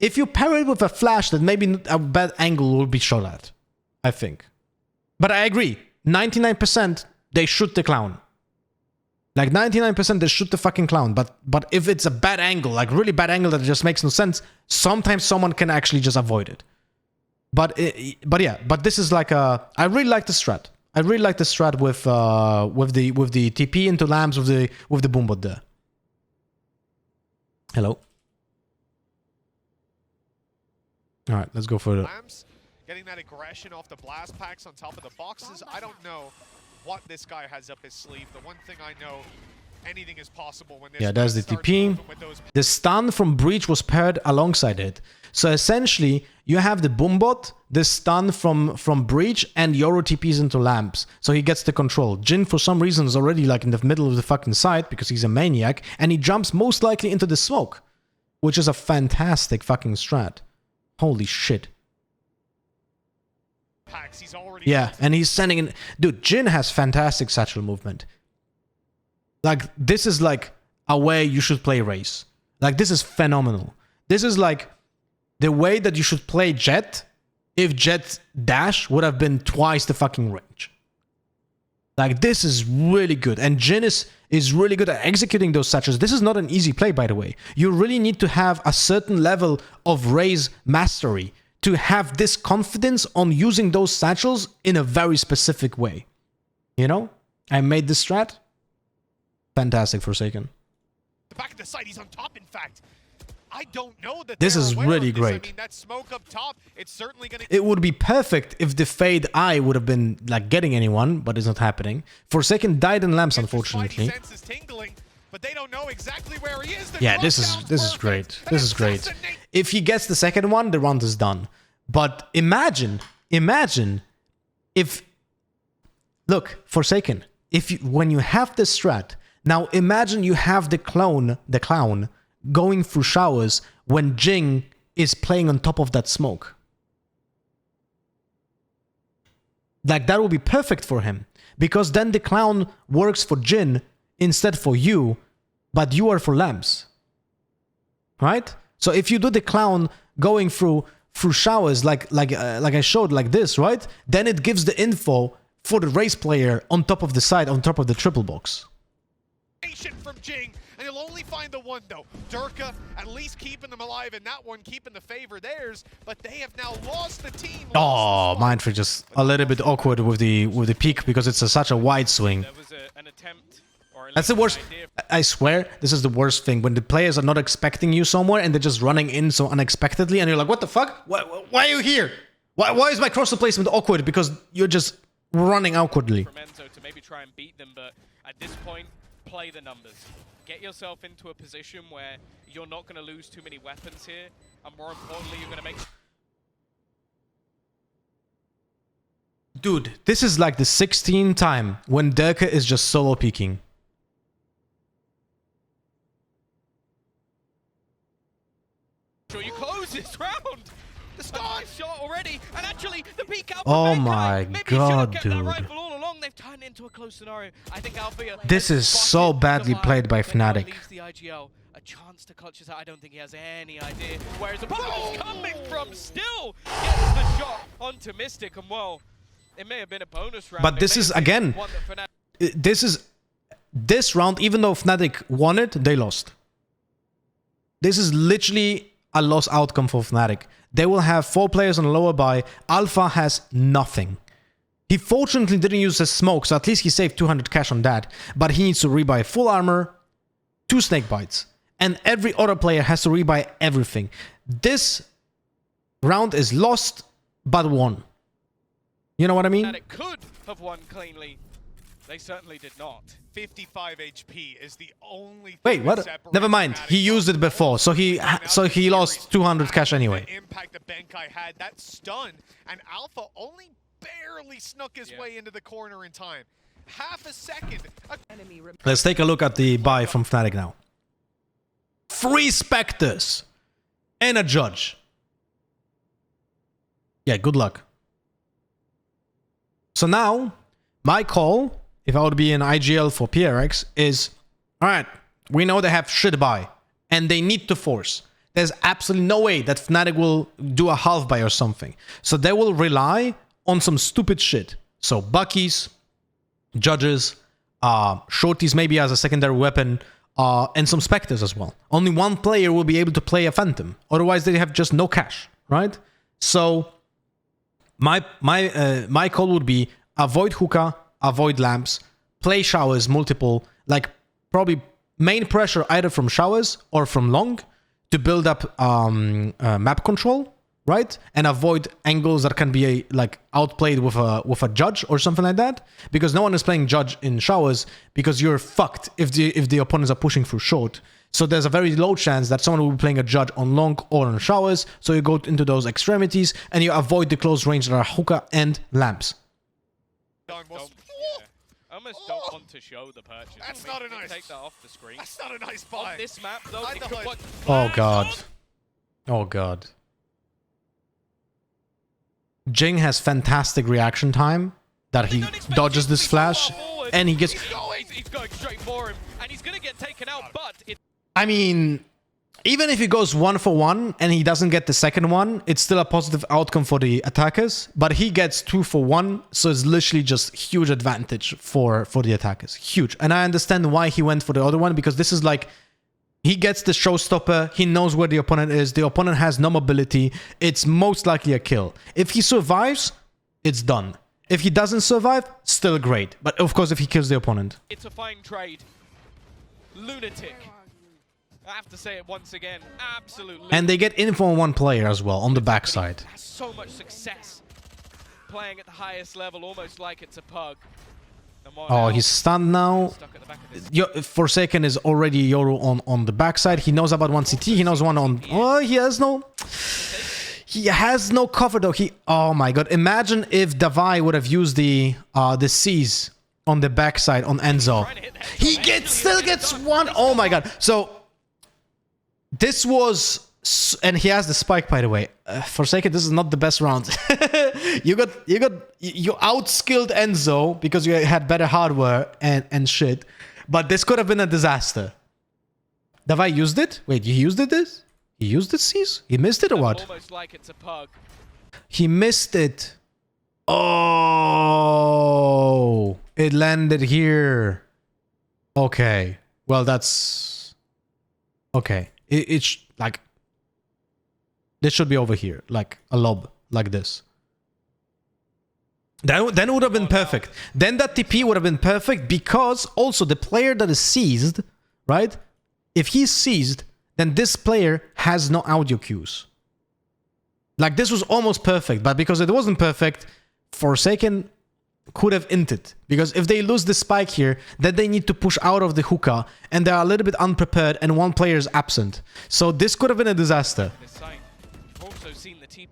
If you pair it with a flash, then maybe a bad angle will be shot at. I think. But I agree. 99% they shoot the clown. Like 99% they shoot the fucking clown. But if it's a bad angle, like really bad angle that just makes no sense, sometimes someone can actually just avoid it. But yeah, but this is like a... I really like the strat. I really like the strat with the TP into lamps with the boombot there. Hello. All right, let's go for it. Getting that aggression off the blast packs on top of the boxes. I don't know what this guy has up his sleeve. The one thing I know, anything is possible when this... Yeah, there's the TP. The stun from Breach was paired alongside it. So essentially, you have the boombot, the stun from Breach, and Yoru TPs into lamps. So he gets the control. Jin, for some reason, is already like in the middle of the fucking site because he's a maniac, and he jumps most likely into the smoke, which is a fantastic fucking strat. Holy shit. Yeah, and he's sending in... Dude, Jin has fantastic satchel movement. Like, this is like a way you should play Race. Like, this is phenomenal. This is like the way that you should play Jet if Jet's dash would have been twice the fucking range. Like, this is really good. And Jin is really good at executing those satchels. This is not an easy play, by the way. You really need to have a certain level of Raze mastery to have this confidence on using those satchels in a very specific way. You know? I made this strat. Fantastic, Forsaken. The back of the site, he's on top, in fact. I don't know that this is really great. I mean, that smoke up top, it's certainly gonna... It would be perfect if the Fade Eye would have been like getting anyone, but it's not happening. Forsaken died in lamps, unfortunately. But they don't know exactly where he is. Yeah, this is great. This is great. If he gets the second one, the round is done. But imagine if... Look, Forsaken, when you have this strat, now imagine you have the clown, going through showers when Jing is playing on top of that smoke. Like, that would be perfect for him. Because then the clown works for Jin instead for you, but you are for lamps. Right? So if you do the clown going through showers like I showed like this, right? Then it gives the info for the race player on top of the side, on top of the triple box. From Jing, and he'll only find the one though. Durka at least keeping them alive, and that one keeping the favor theirs, but they have now lost the team. Oh, Mindfree just a little bit awkward with the peak because it's such a wide swing. There was an attempt, or that's the worst. I swear, this is the worst thing when the players are not expecting you somewhere and they're just running in so unexpectedly, and you're like, what the fuck? Why are you here? Why is my cross placement awkward? Because you're just running awkwardly. From Enzo to maybe try and beat them, but at this point, play the numbers. Get yourself into a position where you're not going to lose too many weapons here. And more importantly, you're going to make... Dude, this is like the 16th time when Derke is just solo peeking. Sure, you close this round. The start shot already, and actually the peak out. Oh my god, kept dude. that rifle all along. They've turned it into a close scenario. I think Althea This is so badly played by Fnatic. Leaves the IGL a chance to clutch his out. I don't think he has any idea where his opponent is coming from. Still gets the shot onto Mystic, and well, it may have been a bonus round. But this is again, this round. Even though Fnatic won it, they lost. This is literally a loss outcome for Fnatic. They will have 4 players on the lower buy. Alpha has nothing. He fortunately didn't use his smoke, so at least he saved 200 cash on that. But he needs to rebuy full armor, 2 snake bites. And every other player has to rebuy everything. This round is lost, but won. You know what I mean? Fnatic could have won cleanly. They certainly did not. 55 HP is the only thing. Wait, what? that separates Never mind. Fnatic He used it before, so he lost 200 cash anyway. The impact that Benkai had, that stun, and Alpha only barely snuck his way into the corner in time. Half a second. Let's take a look at the buy from Fnatic now. 3 Spectres and a Judge. Yeah, good luck. So now, my call, if I would be an IGL for PRX, is, alright, we know they have shit buy, and they need to force. There's absolutely no way that Fnatic will do a half buy or something. So they will rely on some stupid shit. So Buckies, Judges, Shorties maybe as a secondary weapon, and some Spectres as well. Only one player will be able to play a Phantom. Otherwise, they have just no cash, right? So my call would be avoid hookah, avoid lamps, play showers multiple, like probably main pressure either from showers or from long to build up map control, right? And avoid angles that can be like outplayed with a Judge or something like that, because no one is playing Judge in showers because you're fucked if the opponents are pushing through short. So there's a very low chance that someone will be playing a Judge on long or on showers. So you go into those extremities and you avoid the close range that are hookah and lamps. I almost don't want to show the purchase. That's not a nice. Take that off the screen. That's not a nice buy. On this map, though, it could work. Oh god. Oh god. Jing has fantastic reaction time that he dodges this flash and he gets... He's going straight for him and he's going to get taken out, but... I mean, even if he goes 1 for 1 and he doesn't get the second one, it's still a positive outcome for the attackers. But he gets 2 for 1, so it's literally just huge advantage for the attackers. Huge. And I understand why he went for the other one, because this is like... He gets the showstopper, he knows where the opponent is, the opponent has no mobility, it's most likely a kill. If he survives, it's done. If he doesn't survive, still great. But of course, if he kills the opponent. It's a fine trade. Lunatic. I have to say it once again. Absolutely. And they get info on one player as well, on the backside. Has so much success playing at the highest level, almost like it's a pug. Oh, he's stunned now. Forsaken is already Yoru on the backside. He knows about one CT. He knows one on... Oh, he has no... He has no cover though. Oh my god. Imagine if Davai would have used the C's on the backside on Enzo. He still gets one. Oh my god. So this was... And he has the spike, by the way. Forsaken, this is not the best round. you outskilled Enzo because you had better hardware and shit. But this could have been a disaster. Davai used it? Wait, he used it this? He used it, C's? He missed it or what? Almost like it's a pug. He missed it. Oh, it landed here. Okay. Well, that's... Okay. It's like... This should be over here, like a lob, like this. Then it would have been perfect. Then that TP would have been perfect because also the player that is seized, right? If he's seized, then this player has no audio cues. Like this was almost perfect, but because it wasn't perfect, Forsaken could have inted. Because if they lose the spike here, then they need to push out of the hookah and they're a little bit unprepared and one player is absent. So this could have been a disaster.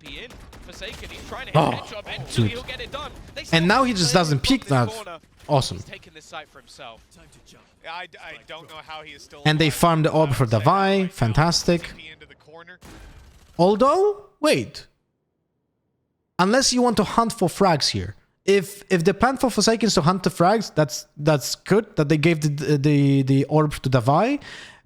TP in. Forsaken, he's trying to hit headshot. Eventually he'll get it done. And now he just doesn't peek that. Awesome. He's taking this site for himself. Time to jump. I don't know how he is still. And they alive. farmed the orb for the Vi. Fantastic. TP into the corner. Although, wait. Unless you want to hunt for frags here. If the plan for Forsaken is to hunt the frags, that's good that they gave the orb to the Vi.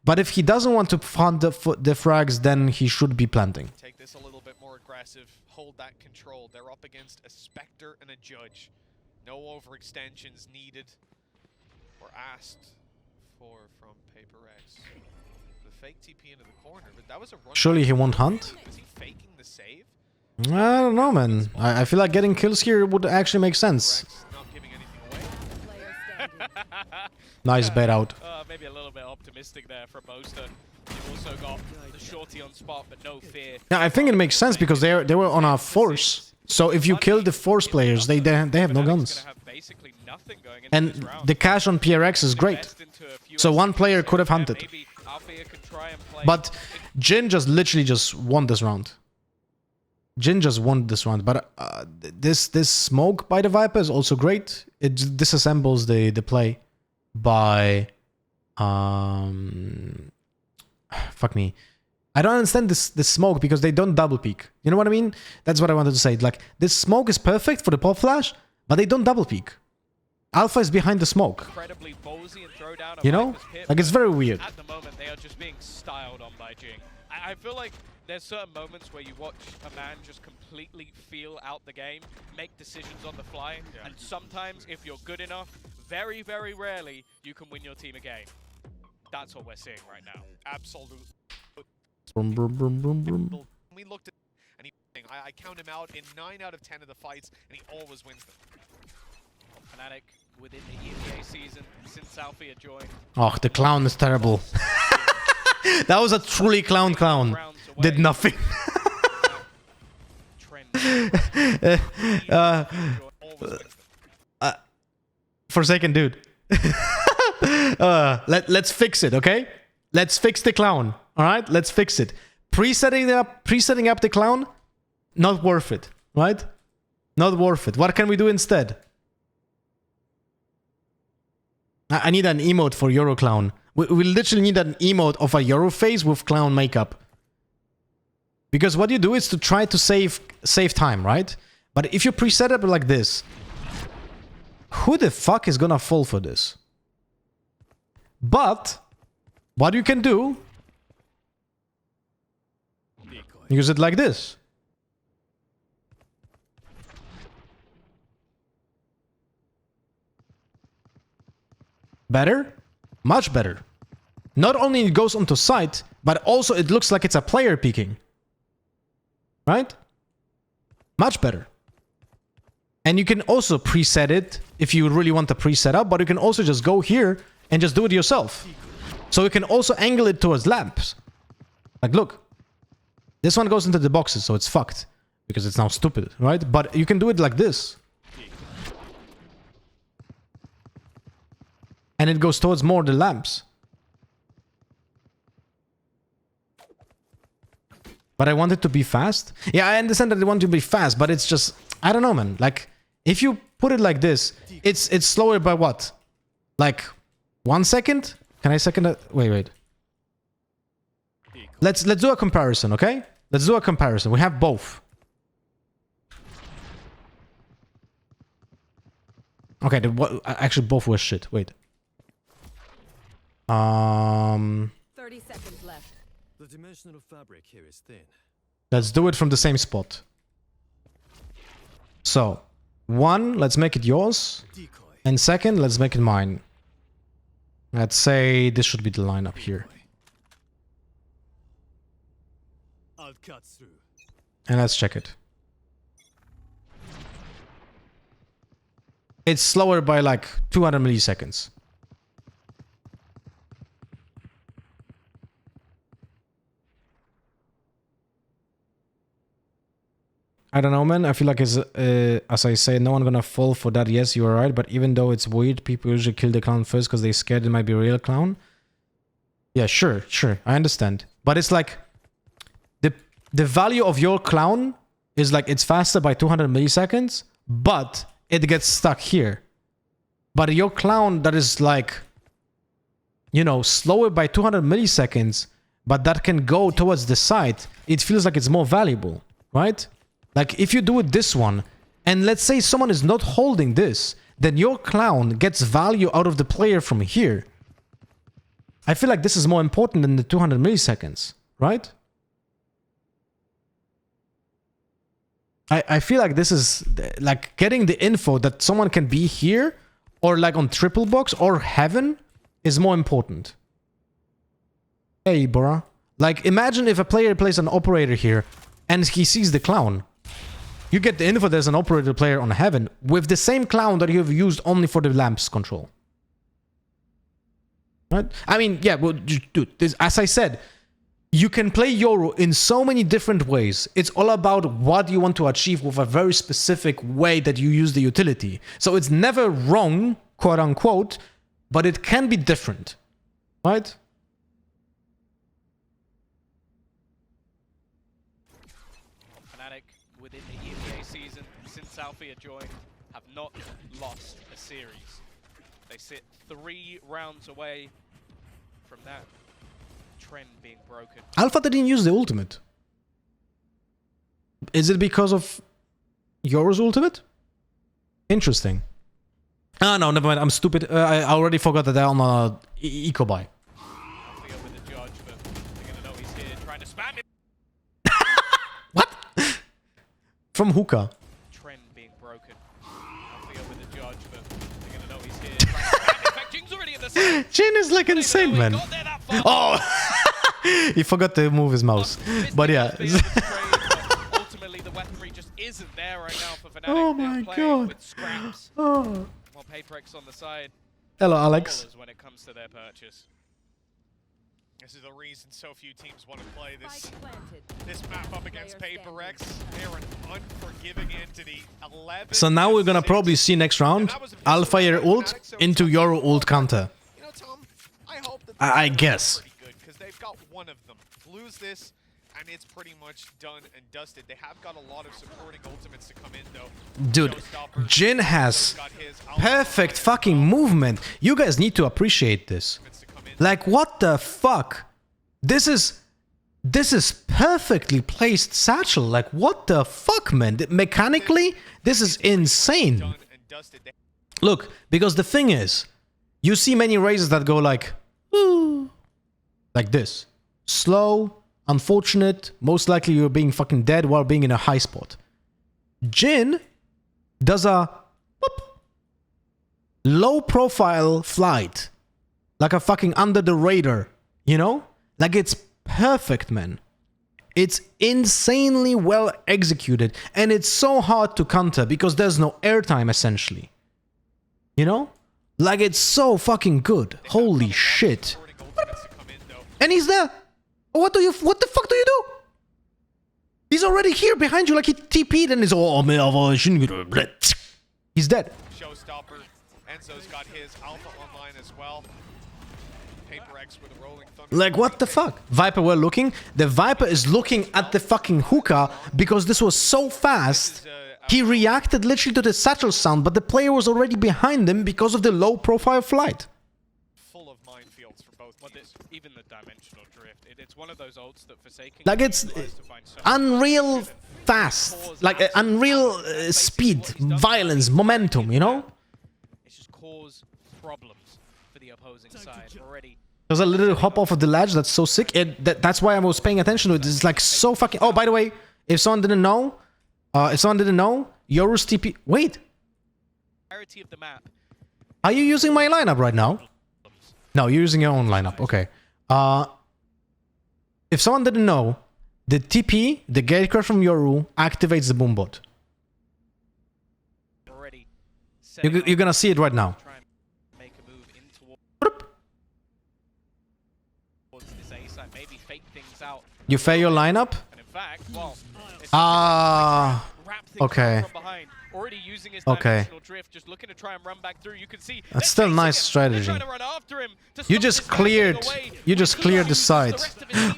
But if he doesn't want to hunt the frags, then he should be planting. Take this a little bit more aggressive. Hold that control. They're up against a Spectre and a Judge. No overextensions needed or asked for from PRX. The fake TP into the corner, but that was a run. Surely he won't hunt? Is he faking the save? I don't know, man. I feel like getting kills here would actually make sense. PRX not giving anything away. Nice bait out. Maybe a little bit optimistic there for Boaster. You've also got the shorty on spot, but no fear. Yeah, I think it makes sense because they were on a force. So if you kill the force players, they have no guns. And the cash on PRX is great. So one player could have hunted. But Jin just literally just won this round. Jin just won this round. But this smoke by the Viper is also great. It disassembles the play by... fuck me. I don't understand this smoke because they don't double peek. You know what I mean? That's what I wanted to say. Like, this smoke is perfect for the pop flash, but they don't double peek. Alpha is behind the smoke. Incredibly ballsy and throw down You know? Like, it's very weird. At the moment, they are just being styled on by Jing. I feel like there's certain moments where you watch a man just completely feel out the game, make decisions on the fly, and sometimes, if you're good enough, very, very rarely, you can win your team a game. That's what we're seeing right now. Absolutely. Brum, brum, brum, brum, brum. We looked at, and I count him out in 9 out of 10 of the fights, and he always wins them. Fnatic within the EMEA season since Alfia joined. Oh, the clown is terrible. That was a truly clown. Did nothing. Forsaken dude. Let's fix it, okay? Let's fix the clown. All right, let's fix it. Presetting up the clown, not worth it, right? Not worth it. What can we do instead? I need an emote for Euro clown. We literally need an emote of a Euro face with clown makeup. Because what you do is to try to save time, right? But if you preset it like this, who the fuck is gonna fall for this? But what you can do, use it like this. Better? Much better. Not only it goes onto site, but also it looks like it's a player peeking. Right? Much better. And you can also preset it if you really want to preset up, but you can also just go here and just do it yourself. So you can also angle it towards lamps. Like, look. This one goes into the boxes, so it's fucked. Because it's now stupid, right? But you can do it like this. And it goes towards more the lamps. But I want it to be fast. Yeah, I understand that I want it to be fast, but it's just... I don't know, man. Like, if you put it like this, it's slower by what? Like, 1 second? Can I second that? Wait. Let's do a comparison, okay? Let's do a comparison. We have both. Okay, actually both were shit. Wait. 30 seconds left. The dimensional fabric here is thin. Let's do it from the same spot. So, 1, let's make it yours. And 2nd, let's make it mine. Let's say this should be the lineup here. I'll cut through. And let's check it. It's slower by like 200 milliseconds. I don't know, man. I feel like as I say, no one gonna fall for that. Yes, you are right. But even though it's weird, people usually kill the clown first because they're scared it might be a real clown. Yeah, sure. I understand. But it's like the value of your clown is like it's faster by 200 milliseconds, but it gets stuck here. But your clown that is like, you know, slower by 200 milliseconds, but that can go towards the side, it feels like it's more valuable, right? Like if you do it this one, and let's say someone is not holding this, then your clown gets value out of the player from here. I feel like this is more important than the 200 milliseconds, right? I feel like this is like getting the info that someone can be here or like on triple box or heaven is more important. Hey, bruh. Like imagine if a player plays an operator here and he sees the clown. You get the info there's an operator player on heaven with the same clown that you have used only for the lamps control. Right? I mean, yeah, well, dude, this, as I said, you can play Yoru in so many different ways. It's all about what you want to achieve with a very specific way that you use the utility. So it's never wrong, quote unquote, but it can be different. Right? Fnatic within the EMEA season since Alfia joined have not lost a series. They sit 3 rounds away from that trend being broken. Alpha didn't use the ultimate. Is it because of Yoru's ultimate? Interesting. Ah, no, never mind. I'm stupid. I already forgot that they're on a eco buy. Alfia with the judge, but they're gonna know he's here trying to spam him. What? From hookah. Trend being broken. Alfia with the judge, but they're gonna know he's here trying to spam him. In fact, Jin's already in the side. Jin is like insane, man. Oh! He forgot to move his mouse. But yeah. Ultimately, the weaponry just isn't there right now for Fnatic. Oh my god. With scraps. Oh. While PRX on the side. Hello, Alex. When it comes to their purchase. This is the reason so few teams want to play this map up against PRX. They're an unforgiving entity. 11. So now we're gonna probably see next round Alfire ult into Yoru ult counter. You know, Tom, I hope that I guess. pretty good because they've got one of them. Lose this, and it's pretty much done and dusted. They have got a lot of supporting ultimates to come in, though. Dude, Jin has perfect fucking movement. You guys need to appreciate this. Like, what the fuck? This is perfectly placed satchel. Like, what the fuck, man? Mechanically, this is insane. Look, because the thing is, you see many raises that go like, ooh, like this. Slow, unfortunate, most likely you're being fucking dead while being in a high spot. Jin does a whoop, low profile flight. Like a fucking under the radar, you know? Like it's perfect, man. It's insanely well executed and it's so hard to counter because there's no airtime essentially. You know? Like it's so fucking good. Holy shit. And he's there. What the fuck do you do? He's already here behind you like he TP'd and he's he's dead. Showstopper. Enzo's got his alpha online as well. PRX with a rolling thunder. Like what the fuck? Viper were looking. The Viper is looking at the fucking hookah because this was so fast. He reacted literally to the satchel sound, but the player was already behind him because of the low profile flight. Full of minefields for both. Even the dimensional drift. It's one of those ults that Forsaken like it's unreal fast. Like unreal speed, violence, momentum, you know? It's just cause problems for the opposing side already. There's a little hop off of the ledge that's so sick. That's why I was paying attention to it. It's like so fucking... Oh, by the way, if someone didn't know, Yoru's TP... Wait. Of the map. Are you using my lineup right now? No, you're using your own lineup. Okay. If someone didn't know, the TP, the gatecrash from Yoru, activates the boombot. You're gonna see it right now. You fair your lineup? Okay. Okay. That's still a nice strategy. You just cleared the side.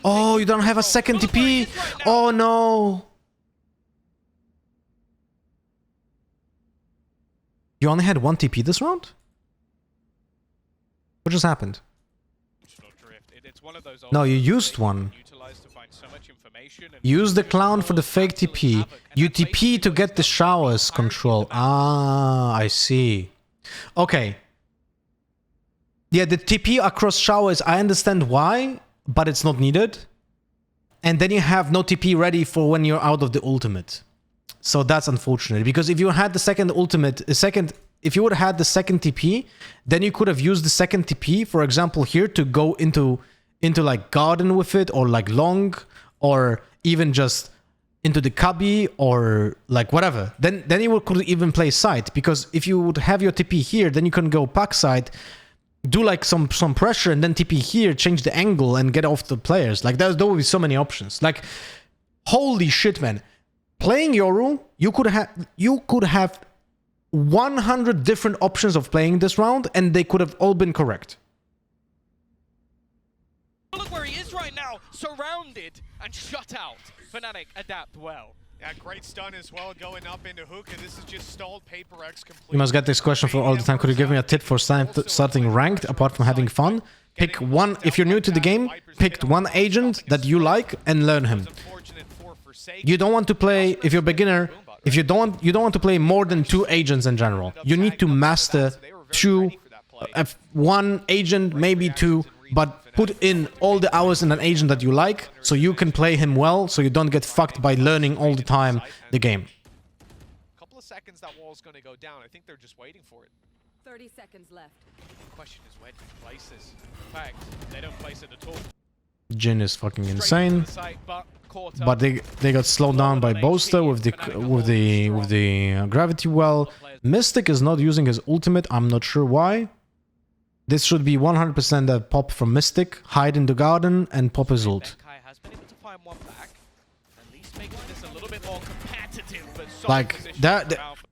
Oh, you don't have a second TP? Oh no. You only had one TP this round? What just happened? It's one of those No, you old used that you one. can utilize to find so much information and Use the just clown for the cause fake absolute TP. havoc, and You that's basically TP to what get he's the done. showers Entirety of control. the map. Ah, I see. Okay. Yeah, the TP across showers, I understand why, but it's not needed. And then you have no TP ready for when you're out of the ultimate. So that's unfortunate, because if you had the second ultimate, if you would have had the second TP, then you could have used the second TP, for example, here to go into like garden with it, or like long, or even just into the cubby, or like whatever. Then you could even play side, because if you would have your TP here, then you can go pack side, do like some pressure, and then TP here, change the angle, and get off the players. Like there would be so many options. Like, holy shit, man. Playing Yoru, you could have 100 different options of playing this round, and they could have all been correct. Look where he is right now, surrounded and shut out. Fnatic adapt well. Yeah, great stun as well, going up into hookah. This is just stalled PRX completely. You must get this question for all the time. Could you give me a tip for starting ranked, apart from having fun? Pick one, if you're new to the game, pick one agent that you like and learn him. You don't want to play, if you're a beginner, if you don't want to play more than 2 agents in general. You need to master 2, one agent, maybe 2, but put in all the hours in an agent that you like, so you can play him well, so you don't get fucked by learning all the time the game. Couple of seconds, that wall's going to go down. I think they're just waiting for it. 30 seconds left. The question is, where do you place this? In fact, they don't place it at all. Jin is fucking Straight insane, into the site, caught up. but they got slowed down by Boaster with the gravity well. Mystic is not using his ultimate. I'm not sure why. This should be 100% a pop from Mystic, hide in the garden, and pop his ult. Kai has been able to find one back, at least making this a little bit more competitive. But Like,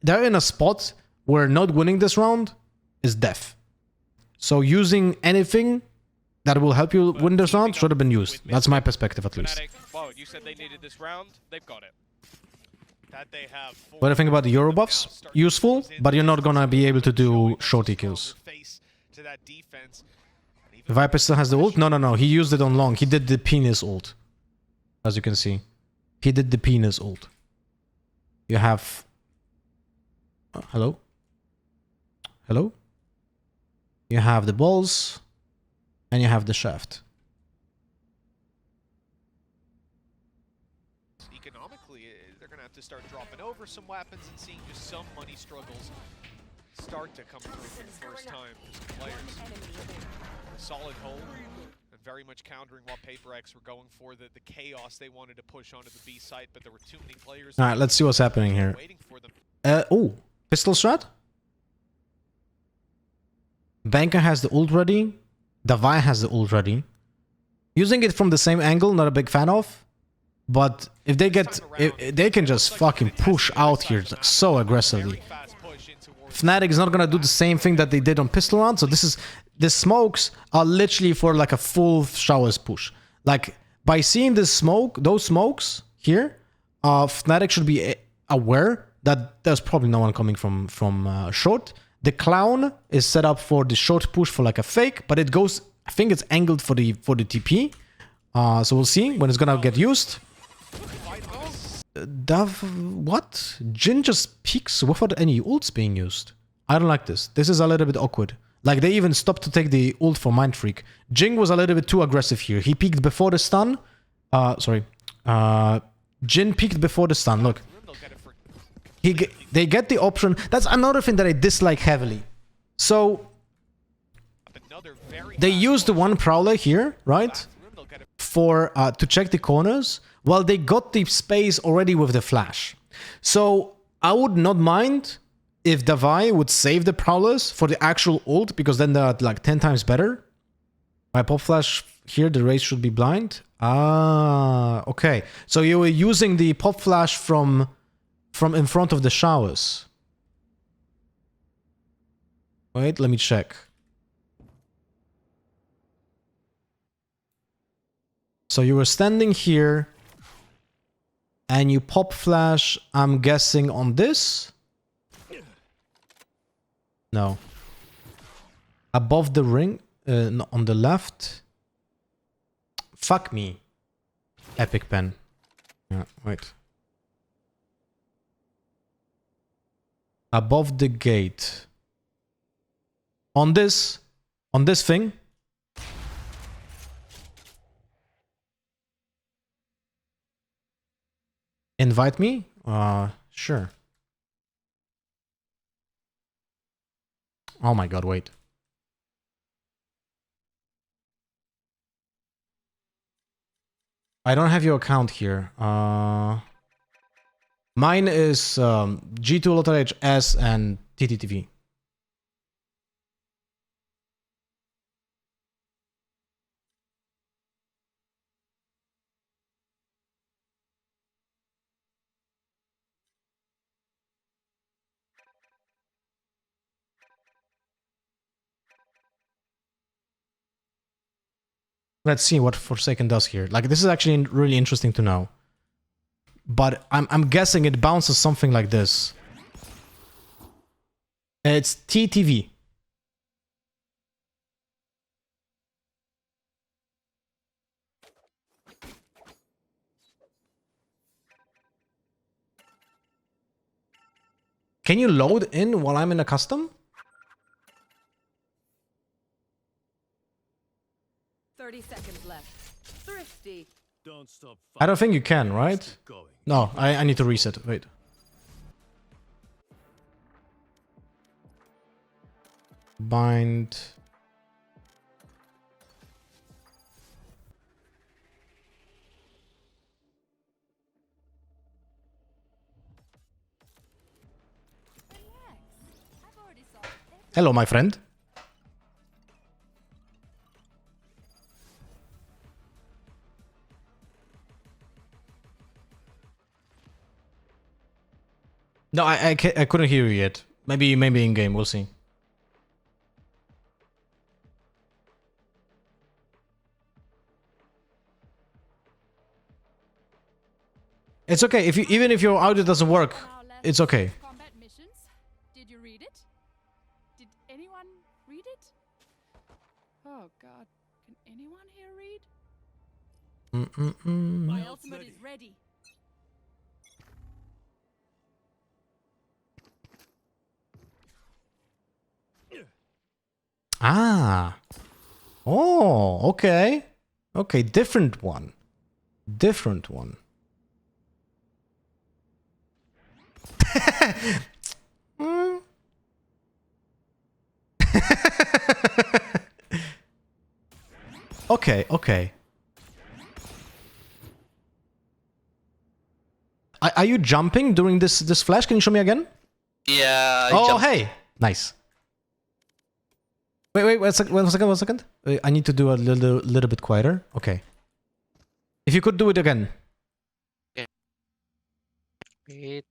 they're in a spot where not winning this round is death. So using anything that will help you win this round should have been used. That's my perspective, at least. Well, you said they needed this round. They've got it. What do you think about the Euro buffs? Useful, but you're not gonna be able to do shorty kills. Viper still has the ult? No. He used it on long. He did the penis ult. As you can see. He did the penis ult. You have... hello? Hello? You have the balls. And you have the shaft. Economically, they're going to have to start dropping over some weapons and seeing just some money struggles start to come through for the first time for some players. A solid hold, and very much countering what PRX were going for, the chaos they wanted to push onto the B site, but there were too many players. Alright, let's see what's happening here. Oh, pistol strat? Banker has the ult ready. Davai has the ult ready. Using it from the same angle, not a big fan of. But if they get... they can just fucking push out here so aggressively. Fnatic is not gonna do the same thing that they did on pistol round, so this is... the smokes are literally for like a full showers push. Like, by seeing this smoke, those smokes here, Fnatic should be aware that there's probably no one coming from short. The clown is set up for the short push for like a fake, but it goes, I think it's angled for the TP. So we'll see when it's gonna get used. What? Jin just peeks without any ults being used. I don't like this. This is a little bit awkward. Like, they even stopped to take the ult for Mind Freak. Jing was a little bit too aggressive here. He peeked before the stun. Jin peeked before the stun. Look. They get the option. That's another thing that I dislike heavily. So, they use the one Prowler here, right? For to check the corners, while they got the space already with the flash. So, I would not mind if Davai would save the Prowlers for the actual ult, because then they're like 10 times better. My pop flash here, the race should be blind. Ah, okay. So you were using the pop flash from in front of the showers. Wait, let me check. So you were standing here and you pop flash, I'm guessing, on this. No. Above the ring, no, on the left. Fuck me. Epic pen. Yeah, wait. Above the gate. On this thing. Invite me? Sure. Oh my god, wait. I don't have your account here. Mine is G2LotterHS and TTTV. Let's see what Forsaken does here. Like, this is actually really interesting to know. But I'm guessing it bounces something like this. It's TTV. Can you load in while I'm in a custom? 30 seconds left. Thrifty. Don't stop I don't think you can, right? Keep going. No, I need to reset. Wait. Bind. Hello, my friend. No, I couldn't hear you yet. Maybe in game. We'll see. It's okay if even if your audio doesn't work, it's okay. Combat missions. Did you read it? Did anyone read it? Oh god. Can anyone here read? My ultimate is ready. Ah. Oh, okay. Okay, different one. Different one. Okay, okay. Are you jumping during this flash? Can you show me again? Yeah. Oh, hey. Nice. Wait, one second. Wait, I need to do a little bit quieter. Okay. If you could do it again. Okay. Wait.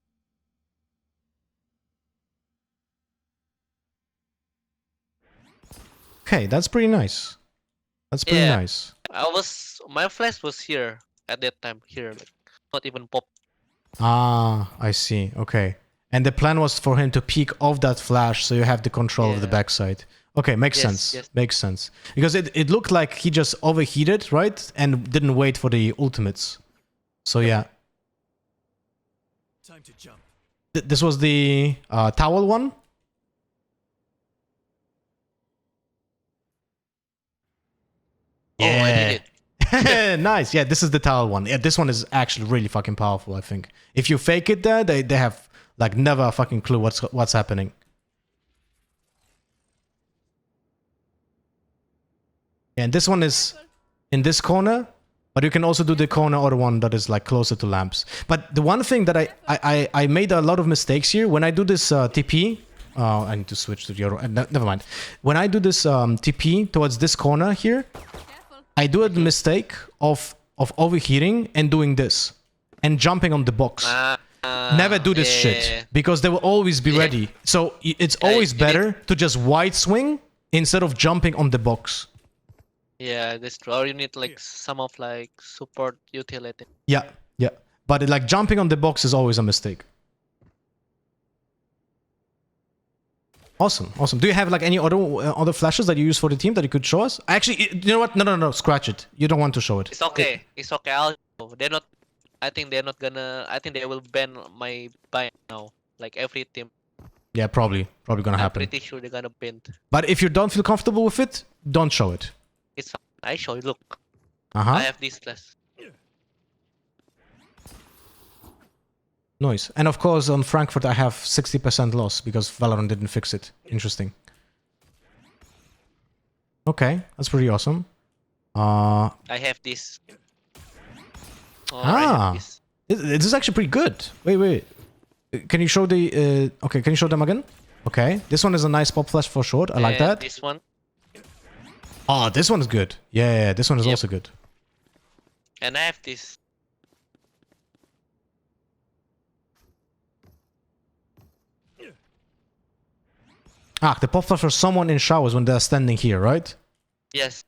Okay, that's pretty nice. That's pretty nice. My flash was here at that time. Here, like, not even pop. Ah, I see. Okay. And the plan was for him to peek off that flash so you have the control of the backside. Okay, makes sense. Yes. Makes sense. Because it looked like he just overheated, right? And didn't wait for the ultimates. So yeah. Time to jump. This was the towel one? Oh, I did it. Nice. Yeah, this is the towel one. Yeah, this one is actually really fucking powerful, I think. If you fake it there, they have like never a fucking clue what's happening. And this one is in this corner, but you can also do the corner or the one that is like closer to lamps. But the one thing that I made a lot of mistakes here when I do this TP. I need to switch to the never mind. When I do this TP towards this corner here, I do a mistake of overheating and doing this and jumping on the box. Never do this shit because they will always be ready. So it's always better to just wide swing instead of jumping on the box. Yeah, that's true. Or you need like some of like support utility. Yeah. But like jumping on the box is always a mistake. Awesome, awesome. Do you have like any other flashes that you use for the team that you could show us? Actually, you know what? No. Scratch it. You don't want to show it. It's okay. It's okay. I'll show. They're not. I think they're not gonna. I think they will ban my buy now. Like every team. Yeah, probably gonna happen. I'm pretty sure they're gonna ban. But if you don't feel comfortable with it, don't show it. It's fine. I show you. Look. Uh-huh. I have this flash. Nice. And of course, on Frankfurt, I have 60% loss because Valorant didn't fix it. Interesting. Okay, that's pretty awesome. I have this. Oh, I have this. This is actually pretty good. Wait. Can you show the... okay, can you show them again? Okay, this one is a nice pop flash for short. I like that. This one. Oh, this one is good. Yeah, this one is also good. And I have this. Ah, the pop flash for someone in showers when they're standing here, right? Yes.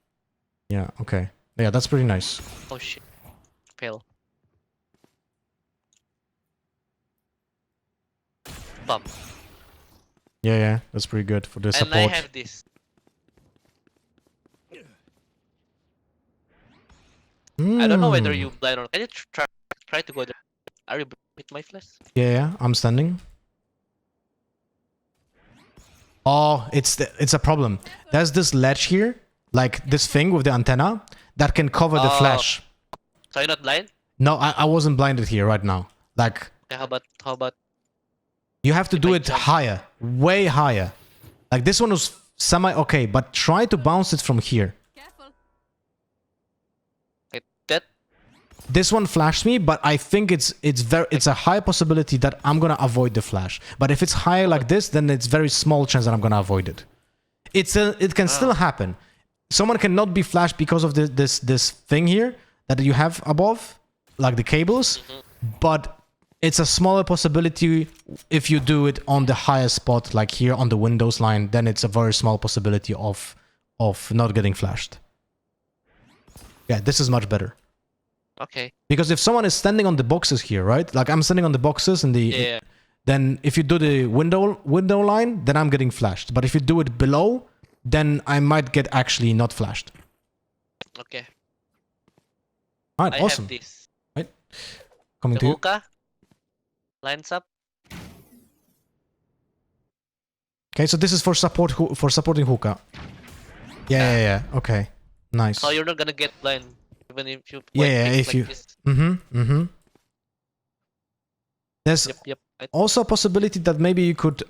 Yeah, okay. Yeah, that's pretty nice. Oh shit. Fail. Bump. Yeah, that's pretty good for the support. And I have this. I don't know whether you blind or can you try to go there? Are you with my flash? Yeah, I'm standing. Oh, it's a problem. There's this ledge here, like this thing with the antenna that can cover the flash. So you're not blind? No, I wasn't blinded here right now. Like, okay, how about you have to do it higher, way higher. Like this one was semi okay, but try to bounce it from here. This one flashed me, but I think it's a high possibility that I'm gonna avoid the flash. But if it's higher like this, then it's very small chance that I'm gonna avoid it. It can still happen. Someone cannot be flashed because of this thing here that you have above, like the cables. But it's a smaller possibility if you do it on the higher spot, like here on the Windows line. Then it's a very small possibility of not getting flashed. Yeah, this is much better. Okay. Because if someone is standing on the boxes here, right? Like I'm standing on the boxes in the... Yeah. Then if you do the window line, then I'm getting flashed. But if you do it below, then I might get actually not flashed. Okay. Alright, awesome. I have this. Right. Coming to you. Hookah lines up. Okay, so this is for supporting hookah. Yeah. Okay. Nice. So you're not gonna get blind. Even if you if you this. There's also a possibility that maybe you could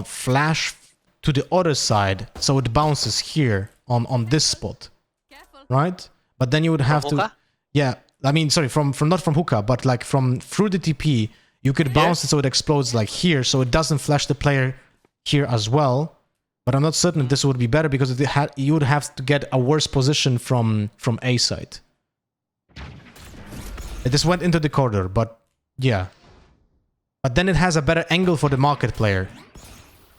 flash to the other side so it bounces here on this spot, right? But then you would have to I mean, sorry, from not from hookah, but like from through the TP, you could bounce it so it explodes like here, so it doesn't flash the player here as well. But I'm not certain if this would be better because you would have to get a worse position from A side. This went into the corridor, but yeah. But then it has a better angle for the market player.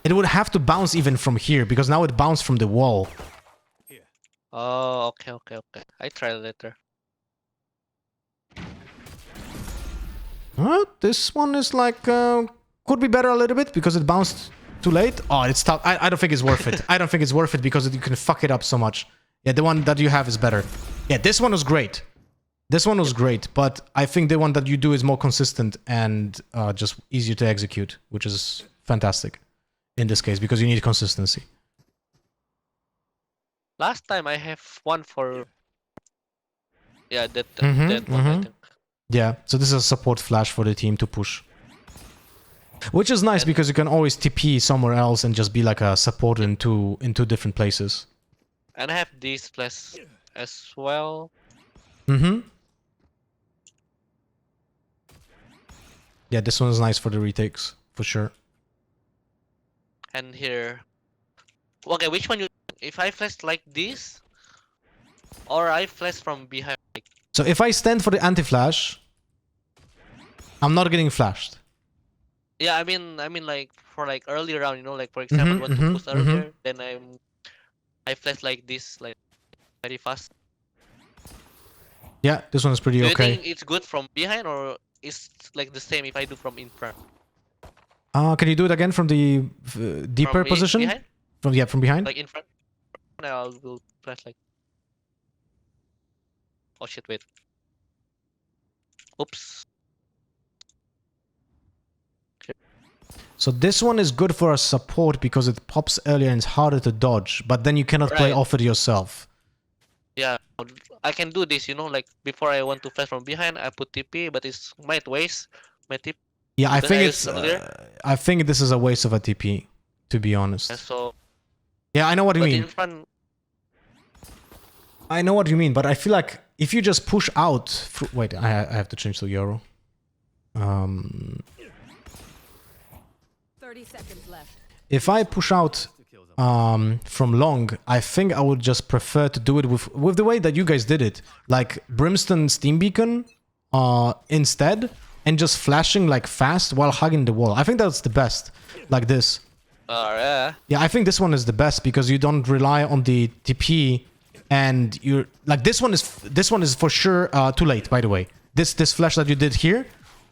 It would have to bounce even from here because now it bounced from the wall. Oh, okay. I try later. This one is like could be better a little bit because it bounced too late. Oh, it's tough. I don't think it's worth it. I don't think it's worth it because you can fuck it up so much. Yeah, the one that you have is better. Yeah, this one was great. This one was great, but I think the one that you do is more consistent and just easier to execute, which is fantastic in this case because you need consistency. Last time I have one for that one I think. Yeah, so this is a support flash for the team to push. Which is nice because you can always TP somewhere else and just be like a support in two different places. And I have these flash as well. Yeah, this one is nice for the retakes, for sure. And here. Okay, which one you... If I flash like this, or I flash from behind. So if I stand for the anti-flash, I'm not getting flashed. Yeah, I mean like for like early round, you know, like for example, want to push earlier, then I flash like this, like very fast. Yeah, this one is pretty okay. Do you think it's good from behind or it's like the same if I do from in front? Can you do it again from the deeper From position? behind? From behind. Like in front? Now I will flash like. Oh shit! Wait. Oops. So this one is good for a support because it pops earlier and it's harder to dodge, but then you cannot play Right. off it yourself. Yeah, I can do this. You know, like before I want to flash from behind, I put TP, but it's might waste my TP. Yeah, I Because think I it's. used earlier. I think this is a waste of a TP, to be honest. And so, Yeah, I know what you but mean. in front, I know what you mean, but I feel like if you just push out. Wait, I have to change to Euro. 30 seconds left. If I push out from long, I think I would just prefer to do it with the way that you guys did it, like Brimstone Steam Beacon instead, and just flashing like fast while hugging the wall. I think that's the best, like this. yeah. Yeah, I think this one is the best because you don't rely on the TP, and you're like this one is for sure too late. By the way, this flash that you did here,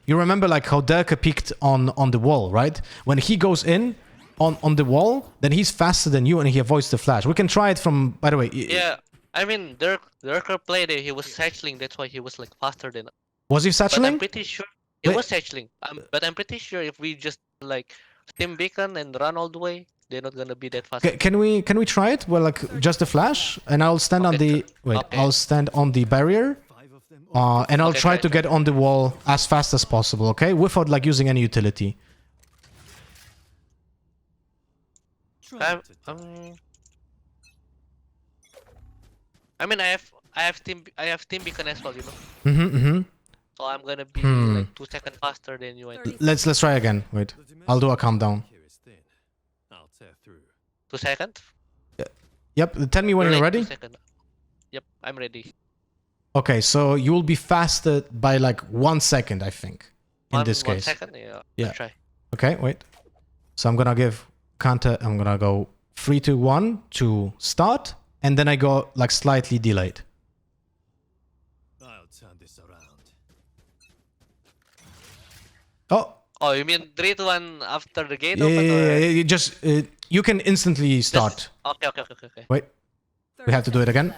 you remember like how Derke peeked on the wall, right? When he goes in on the wall, then he's faster than you and he avoids the flash. We can try it from. By the way, Yeah, I mean, Dirker played it. He was satcheling. That's why he was like faster than. was he But I'm satcheling? pretty sure he was satcheling. But I'm pretty sure if we just like Steam Beacon and run all the way, they're not gonna be that fast. Can we try it? Well, like just a flash, and I'll stand on the I'll stand on the barrier, and I'll try to get on the wall as fast as possible. Okay, without like using any utility. I mean, I have Steam Beacon as well, you know. So I'm gonna be like 2 seconds faster than you. Let's try again. Wait, I'll do a countdown. 2 seconds. Yep. Tell me when you're ready. 2 seconds. Yep, I'm ready. Okay, so you will be faster by like 1 second, I think. In this case. 1 second. Yeah. Yeah. Let's try. Okay, wait. So I'm gonna give counter. I'm gonna go 3, 2, 1 to start, and then I go like slightly delayed. I'll turn this around. Oh. Oh, you mean 3 to 1 after the gate Yeah, open? Or... you just you can instantly start. Okay. Wait, we have to do it again.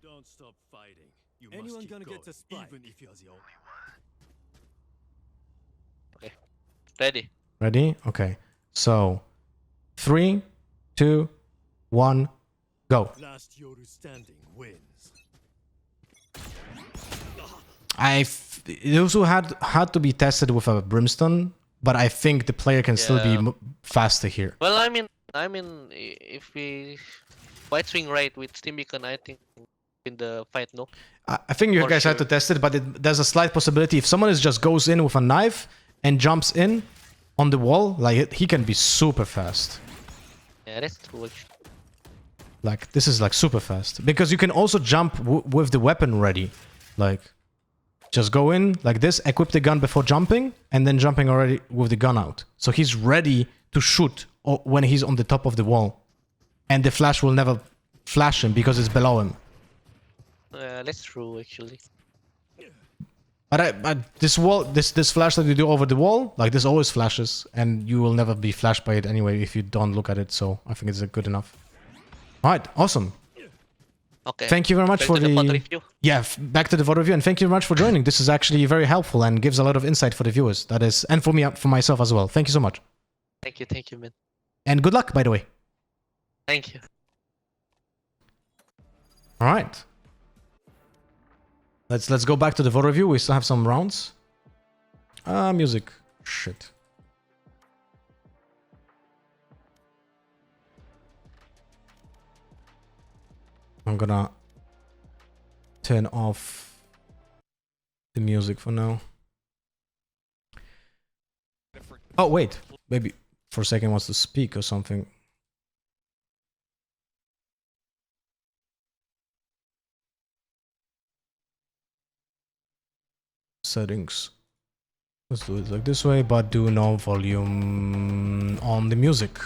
Don't stop fighting. Anyone gonna get a spike, even if you're the only one. Okay, ready. Ready? Okay. So 3, 2, 1, go. Last Yoru standing wins. It also had to be tested with a Brimstone, but I think the player can still be faster here. Well, I mean, if we white swing right with Steam Beacon, I think in the fight, no. I think you guys had to test it, but there's a slight possibility if someone just goes in with a knife and jumps in on the wall, like he can be super fast. Yeah, that's true. Like this is like super fast because you can also jump with the weapon ready, like. Just go in like this, equip the gun before jumping, and then jumping already with the gun out. So he's ready to shoot when he's on the top of the wall. And the flash will never flash him because it's below him. That's true, actually. But this flash that you do over the wall, like this always flashes, and you will never be flashed by it anyway if you don't look at it. So I think it's good enough. All right, awesome. Okay. Thank you very much for the review. Yeah, back to the VOD review, and thank you very much for joining. This is actually very helpful and gives a lot of insight for the viewers. That is, and for me, for myself as well. Thank you so much. Thank you, man. And good luck, by the way. Thank you. All right. Let's go back to the VOD review. We still have some rounds. Music. Shit. I'm gonna turn off the music for now. Oh, wait. Maybe for a second wants to speak or something. Settings. Let's do it like this way, but do no volume on the music.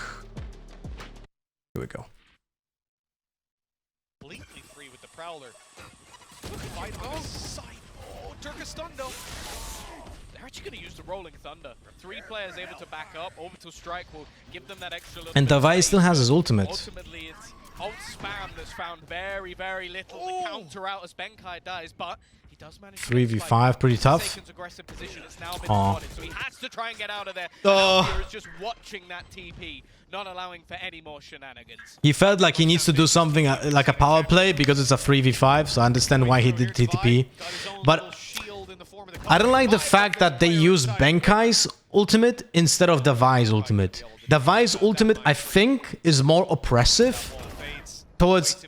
Here we go. Completely free with the Prowler. Fight on the side. Oh, Turkish stun though. they're actually going to use the Rolling Thunder. 3 players able to back up. Orbital Strike will give them that extra little And bit of Davai space. still has his ultimate. Ultimately, it's ult spam that's found very, very little to counter out as Benkai dies, but he does manage to 3v5, pretty tough. Saken's aggressive position. It's now been Aw. spotted, so he has to try and get out of there. Oh. And is just watching that TP, not allowing for any more shenanigans. He felt like he needs to do something like a power play because it's a 3v5, so I understand why he did TTP. But I don't like the fact that they use Benkai's ultimate instead of Davai's ultimate. Davai's ultimate, I think, is more oppressive towards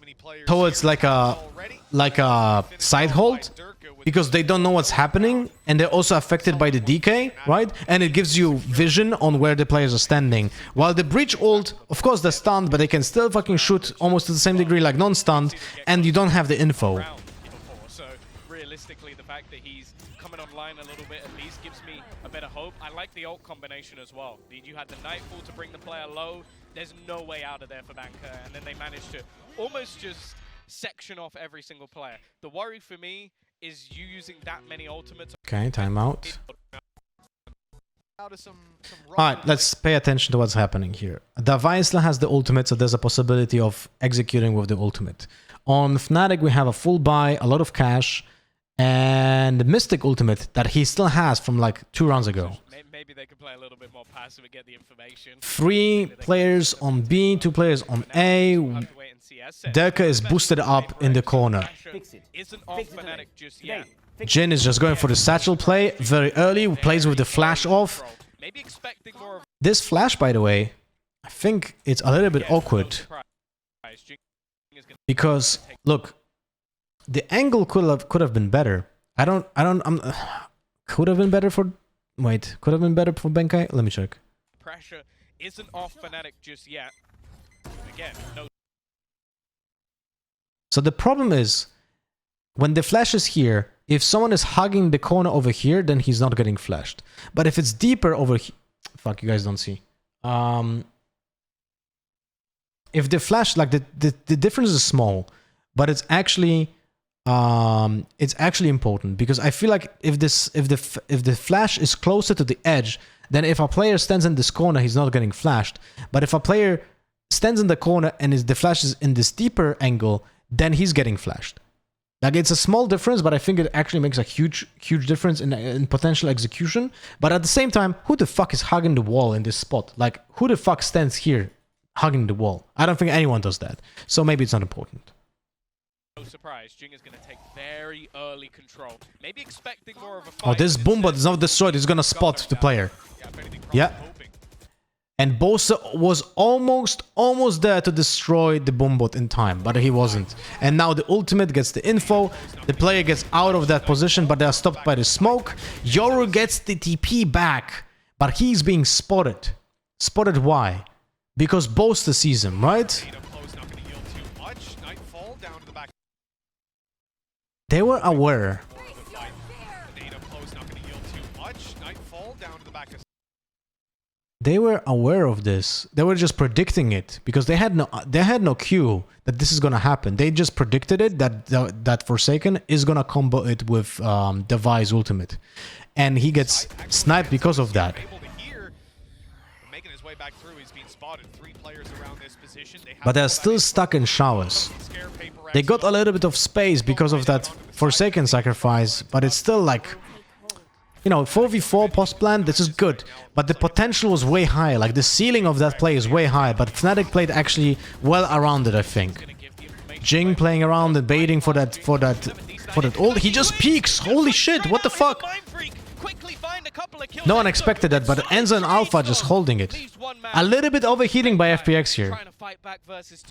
like a side hold, because they don't know what's happening and they're also affected by the DK, right? And it gives you vision on where the players are standing. While the breach ult, of course they're stunned, but they can still fucking shoot almost to the same degree like non-stunned, and you don't have the info. So realistically, the fact that he's coming online a little bit at least gives me a bit of hope. I like the ult combination as well. You had the Nightfall to bring the player low. There's no way out of there for Banker, and then they managed to almost just section off every single player. The worry for me is you using that many ultimates. Okay, timeout. Alright, let's pay attention to what's happening here. Davai still has the ultimate, so there's a possibility of executing with the ultimate. On Fnatic, we have a full buy, a lot of cash, and the Mystic ultimate that he still has from like 2 rounds ago. Maybe they can play a little bit more passive and get the information. 3 players on B, 2 players on A. Derka is boosted up in the corner. Jin is just going for the satchel play very early, plays with the flash off. This flash, by the way, I think it's a little bit awkward. Because, look, the angle could have been better. Could have been better for... Wait, could have been better for Benkai? Let me check. Pressure isn't off Fnatic just yet. Again, no. So the problem is, when the flash is here, if someone is hugging the corner over here, then he's not getting flashed. But if it's deeper over here... Fuck, you guys don't see. If the flash, like the difference is small, but it's actually important, because I feel like if the flash is closer to the edge, then if a player stands in this corner, he's not getting flashed. But if a player stands in the corner and the flash is in this deeper angle, then he's getting flashed. Like, it's a small difference, but I think it actually makes a huge difference in potential execution. But at the same time, who the fuck is hugging the wall in this spot? Like, who the fuck stands here hugging the wall? I don't think anyone does that. So maybe it's not important. No surprise, Jing is going to take very early control. Maybe expecting more of a fight. Oh, this Boombot is not destroyed. He's going to spot the player. Yeah. And Bosa was almost there to destroy the Boombot in time, but he wasn't. And now the ultimate gets the info. The player gets out of that position, but they are stopped by the smoke. Yoru gets the TP back, but he's being spotted. Spotted why? Because Bosa sees him, right? They were aware. They were aware of this. They were just predicting it because they had no cue that this is gonna happen. They just predicted it that Forsaken is gonna combo it with Davai's ultimate, and he gets sniped because of that. But they're still stuck in showers. They got a little bit of space because of that Forsaken sacrifice, but it's still like, you know, 4v4 post-plant, this is good, but the potential was way higher. Like, the ceiling of that play is way higher, but Fnatic played actually well around it, I think. Jing playing around and baiting for that ult. He just peeks. Holy shit, what the fuck? No one expected that, but Enzo and Alpha just holding it. A little bit overheating by FPX here.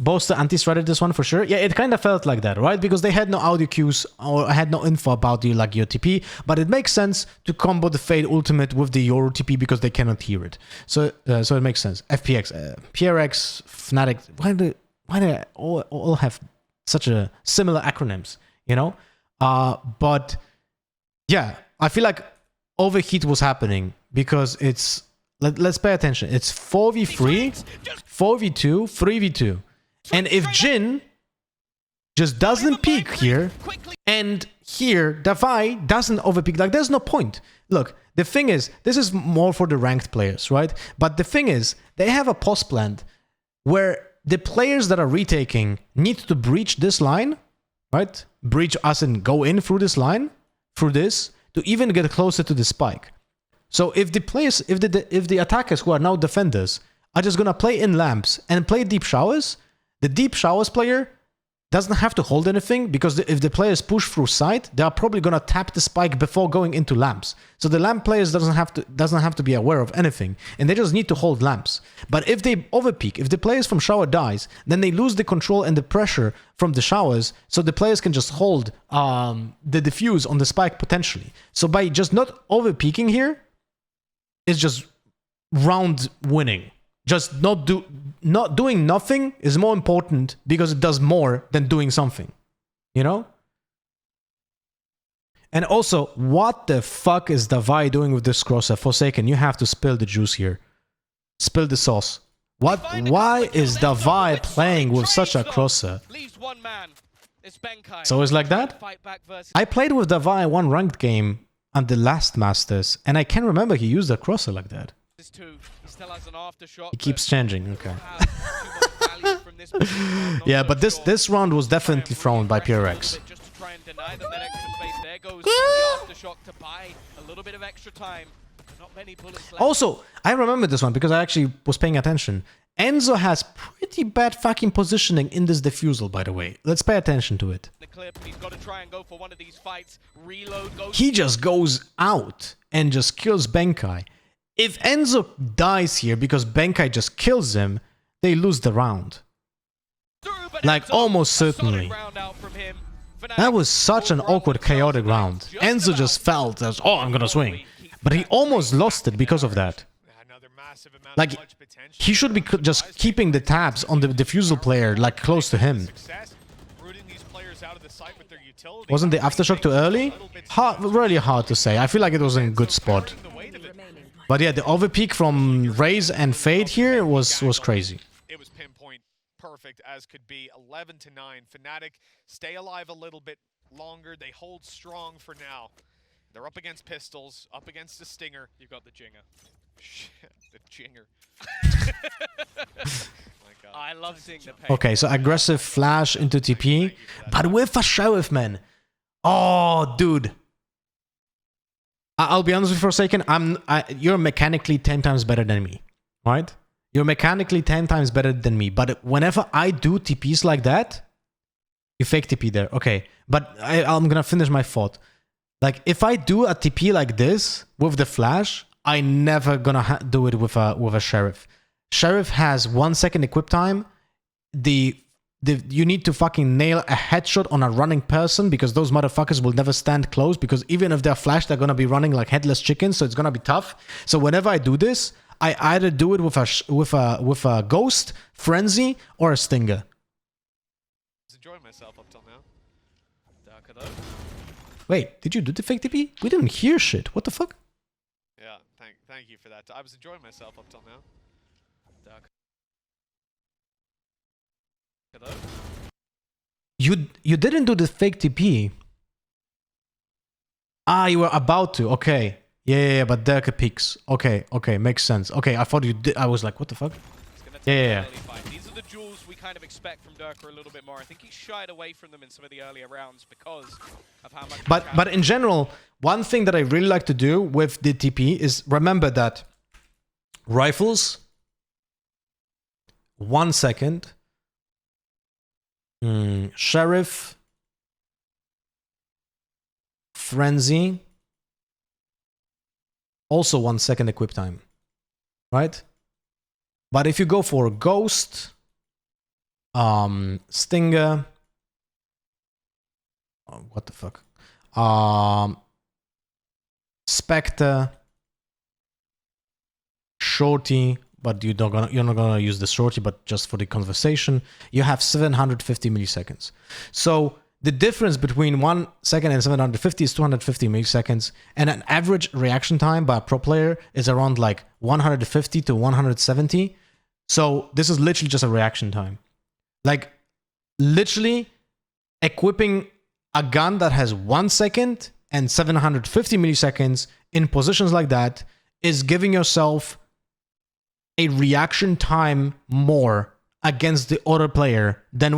Bosta anti-stratted this one for sure. Yeah, it kind of felt like that, right? Because they had no audio cues or had no info about the like your TP, but it makes sense to combo the Fade ultimate with the Yoru TP because they cannot hear it. So it makes sense. FPX, PRX, Fnatic. Why do they all have such a similar acronyms? You know, but yeah, I feel like overheat was happening because it's let's pay attention. It's 4v3, 4v2, 3v2. And if Jin just doesn't peek here And here, Davai doesn't overpeak. Like, there's no point. Look, the thing is, this is more for the ranked players, right? But the thing is, they have a post plant where the players that are retaking need to breach this line, right? Breach us and go in through this line, through this, to even get closer to the spike. So if the players, if the attackers who are now defenders are just gonna play in lamps and play deep showers, the deep showers player doesn't have to hold anything, because if the players push through side, they are probably gonna tap the spike before going into lamps. So the lamp players doesn't have to be aware of anything, and they just need to hold lamps. But if they overpeak, if the players from shower dies, then they lose the control and the pressure from the showers, so the players can just hold the diffuse on the spike potentially. So by just not overpeaking here, it's just round winning. Just not doing nothing is more important, because it does more than doing something, you know? And also, what the fuck is Davai doing with this crosser? Forsaken, you have to spill the juice here. Spill the sauce. What? Why is Davai playing with such a crosser? So it's like that? I played with Davai one ranked game at the last Masters, and I can't remember he used a crosser like that. He keeps changing, okay. Yeah, but this round was definitely thrown by PRX. Also, I remember this one because I actually was paying attention. Enzo has pretty bad fucking positioning in this defusal, by the way. Let's pay attention to it. He just goes out and just kills Benkai. If Enzo dies here because Benkai just kills him, they lose the round. Like, almost certainly. That was such an awkward, chaotic round. Enzo just felt as, oh, I'm gonna swing. But he almost lost it because of that. Like, he should be just keeping the tabs on the defusal player, like, close to him. Wasn't the aftershock too early? Really hard to say. I feel like it was in a good spot. But yeah, the overpeak from Raze and Fade here was crazy. It was pinpoint perfect as could be. 11 to 9. Fnatic stay alive a little bit longer. They hold strong for now. They're up against pistols, up against the Stinger. You've got the Jinger. Shit, the Jinger. I love seeing the pain. Okay, so aggressive flash into TP, but with a Sheriff, man. Oh, dude. I'll be honest with you for a second. You're mechanically 10 times better than me, right? You're mechanically 10 times better than me. But whenever I do TPs like that, you fake TP there. Okay, but I'm gonna finish my thought. Like, if I do a TP like this with the flash, I never gonna do it with a Sheriff. Sheriff has 1 second equip time. You need to fucking nail a headshot on a running person, because those motherfuckers will never stand close, because even if they're flashed, they're gonna be running like headless chickens, so it's gonna be tough. So whenever I do this, I either do it with a Ghost, Frenzy, or a Stinger. I was enjoying myself up till now. Darker though. Wait, did you do the fake TP? We didn't hear shit. What the fuck? Yeah, thank you for that. I was enjoying myself up till now. Darker. You didn't do the fake TP. Ah, you were about to. Okay. Yeah, but Derka peaks. Okay, makes sense. Okay, I thought you did. I was like, what the fuck? Yeah. These are the jewels we kind of expect from Durka a little bit more. I think he shied away from them in some of the earlier rounds because of how much... But in general, one thing that I really like to do with the TP is remember that rifles, 1 second, Sheriff, Frenzy, also 1 second equip time, right? But if you go for Ghost, Stinger, oh, what the fuck, Spectre, Shorty, but you're not gonna use the Shorty, but just for the conversation, you have 750 milliseconds. So the difference between 1 second and 750 is 250 milliseconds, and an average reaction time by a pro player is around like 150 to 170. So this is literally just a reaction time. Like, literally equipping a gun that has 1 second and 750 milliseconds in positions like that is giving yourself a reaction time more against the other player than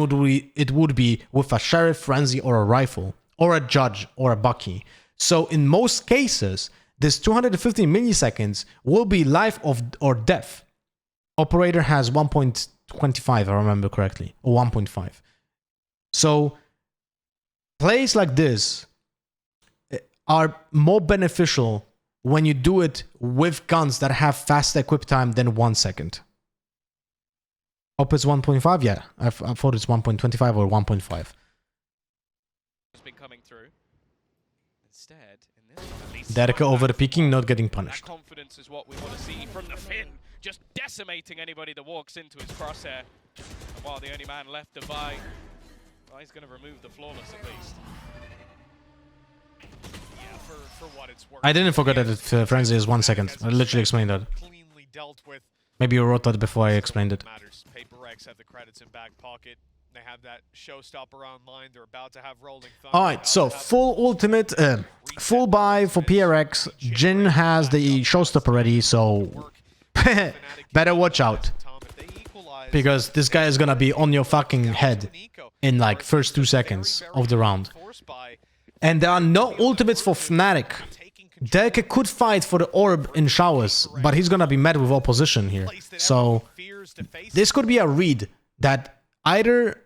it would be with a Sheriff, Frenzy, or a rifle, or a Judge, or a Bucky. So in most cases, this 250 milliseconds will be life or death. Operator has 1.25, I remember correctly, or 1.5. So plays like this are more beneficial when you do it with guns that have faster equip time than 1 second. Hope it's 1.5? Yeah, I thought it's 1.25 or 1.5. Has been coming through. Instead, in this one, at least Derka over the peaking, not getting punished. that confidence is what we want to see from the Finn, just decimating anybody that walks into his crosshair. And while the only man left to buy, well, he's going to remove the flawless at least. Yeah, for what it's worth. I didn't forget that Frenzy is 1 second. I literally explained that. Cleanly dealt with. Maybe you wrote that before I explained it. Matters. PRX have the credits in back pocket. They have that showstopper online. They're about to have rolling thunder. Alright, so full ultimate, full buy for PRX. Jin has the showstopper ready, so better watch out. Because this guy is gonna be on your fucking head in like first 2 seconds of the round. And there are no ultimates for Fnatic. Derke could fight for the orb in showers, but he's gonna be met with opposition here. So this could be a read that either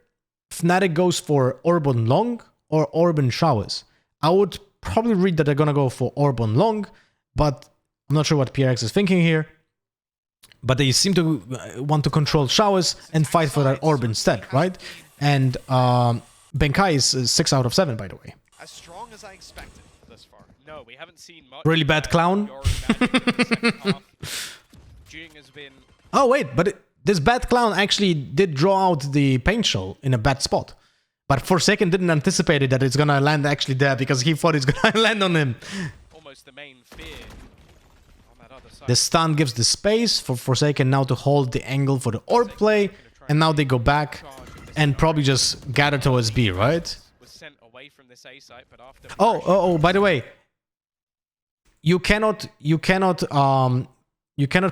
Fnatic goes for orb on long or orb in showers. I would probably read that they're gonna go for orb on long, but I'm not sure what PRX is thinking here. But they seem to want to control showers and fight for that orb instead, right? And Benkai is 6 out of 7, by the way. As strong as I expected thus far. No, we haven't seen much. Really bad clown. Has been... Oh wait, but this bad clown actually did draw out the paint shell in a bad spot. But Forsaken didn't anticipate that it's gonna land actually there because he thought it's gonna land on him. Almost the main fear on that other side. The stun gives the space for Forsaken now to hold the angle for the orb play, and now they go back and probably just gather towards B, right? Oh, by the way, you cannot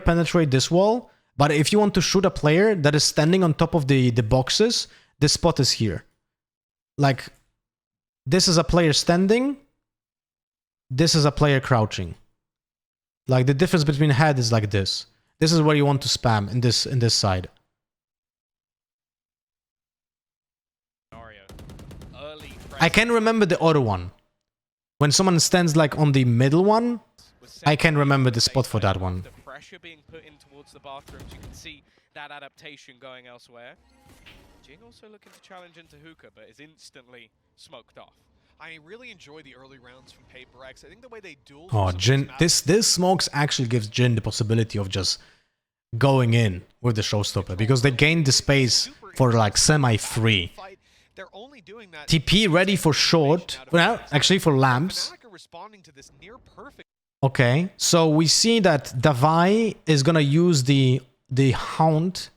penetrate this wall, but if you want to shoot a player that is standing on top of the boxes, this spot is here. Like, this is a player standing, this is a player crouching. Like, the difference between head is like this. This is where you want to spam in this side. I can remember the other one. When someone stands like on the middle one, I can remember the spot for that one. The pressure being put in towards the bathrooms, you can see that adaptation going elsewhere. Jing also looking to challenge into hookah, but is instantly smoked off. I really enjoy the early rounds from PRX. I think the way they duel. Oh, Jin, this smokes actually gives Jin the possibility of just going in with the showstopper because they gain the space for like semi-free. They're only doing that. TP ready for short. Well, actually for lamps. Okay, so we see that Davai is gonna use the Hound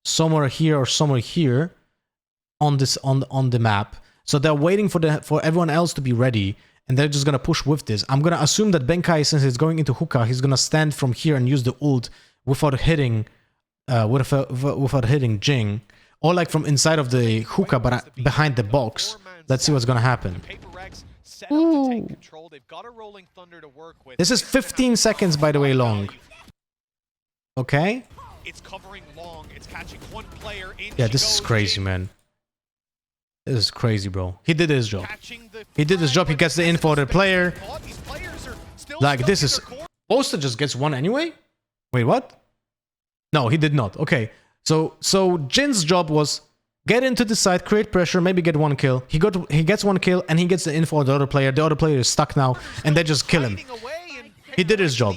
somewhere here or somewhere here on this on the map. So they're waiting for everyone else to be ready, and they're just gonna push with this. I'm gonna assume that Benkai, since he's going into hookah, he's gonna stand from here and use the ult without hitting Jing. Or like from inside of the hookah, but behind the box. Let's see what's gonna happen. Ooh. This is 15 seconds, by the way, long. Okay. It's covering long. It's catching one player in. Yeah, this is crazy, man. This is crazy, bro. He did his job. He did his job. He gets the info of the player. Like, this is... Poster just gets one anyway? Wait, what? No, he did not. Okay. So Jin's job was get into the side, create pressure, maybe get one kill. He gets one kill and he gets the info of the other player. The other player is stuck now, and they just kill him. He did his job.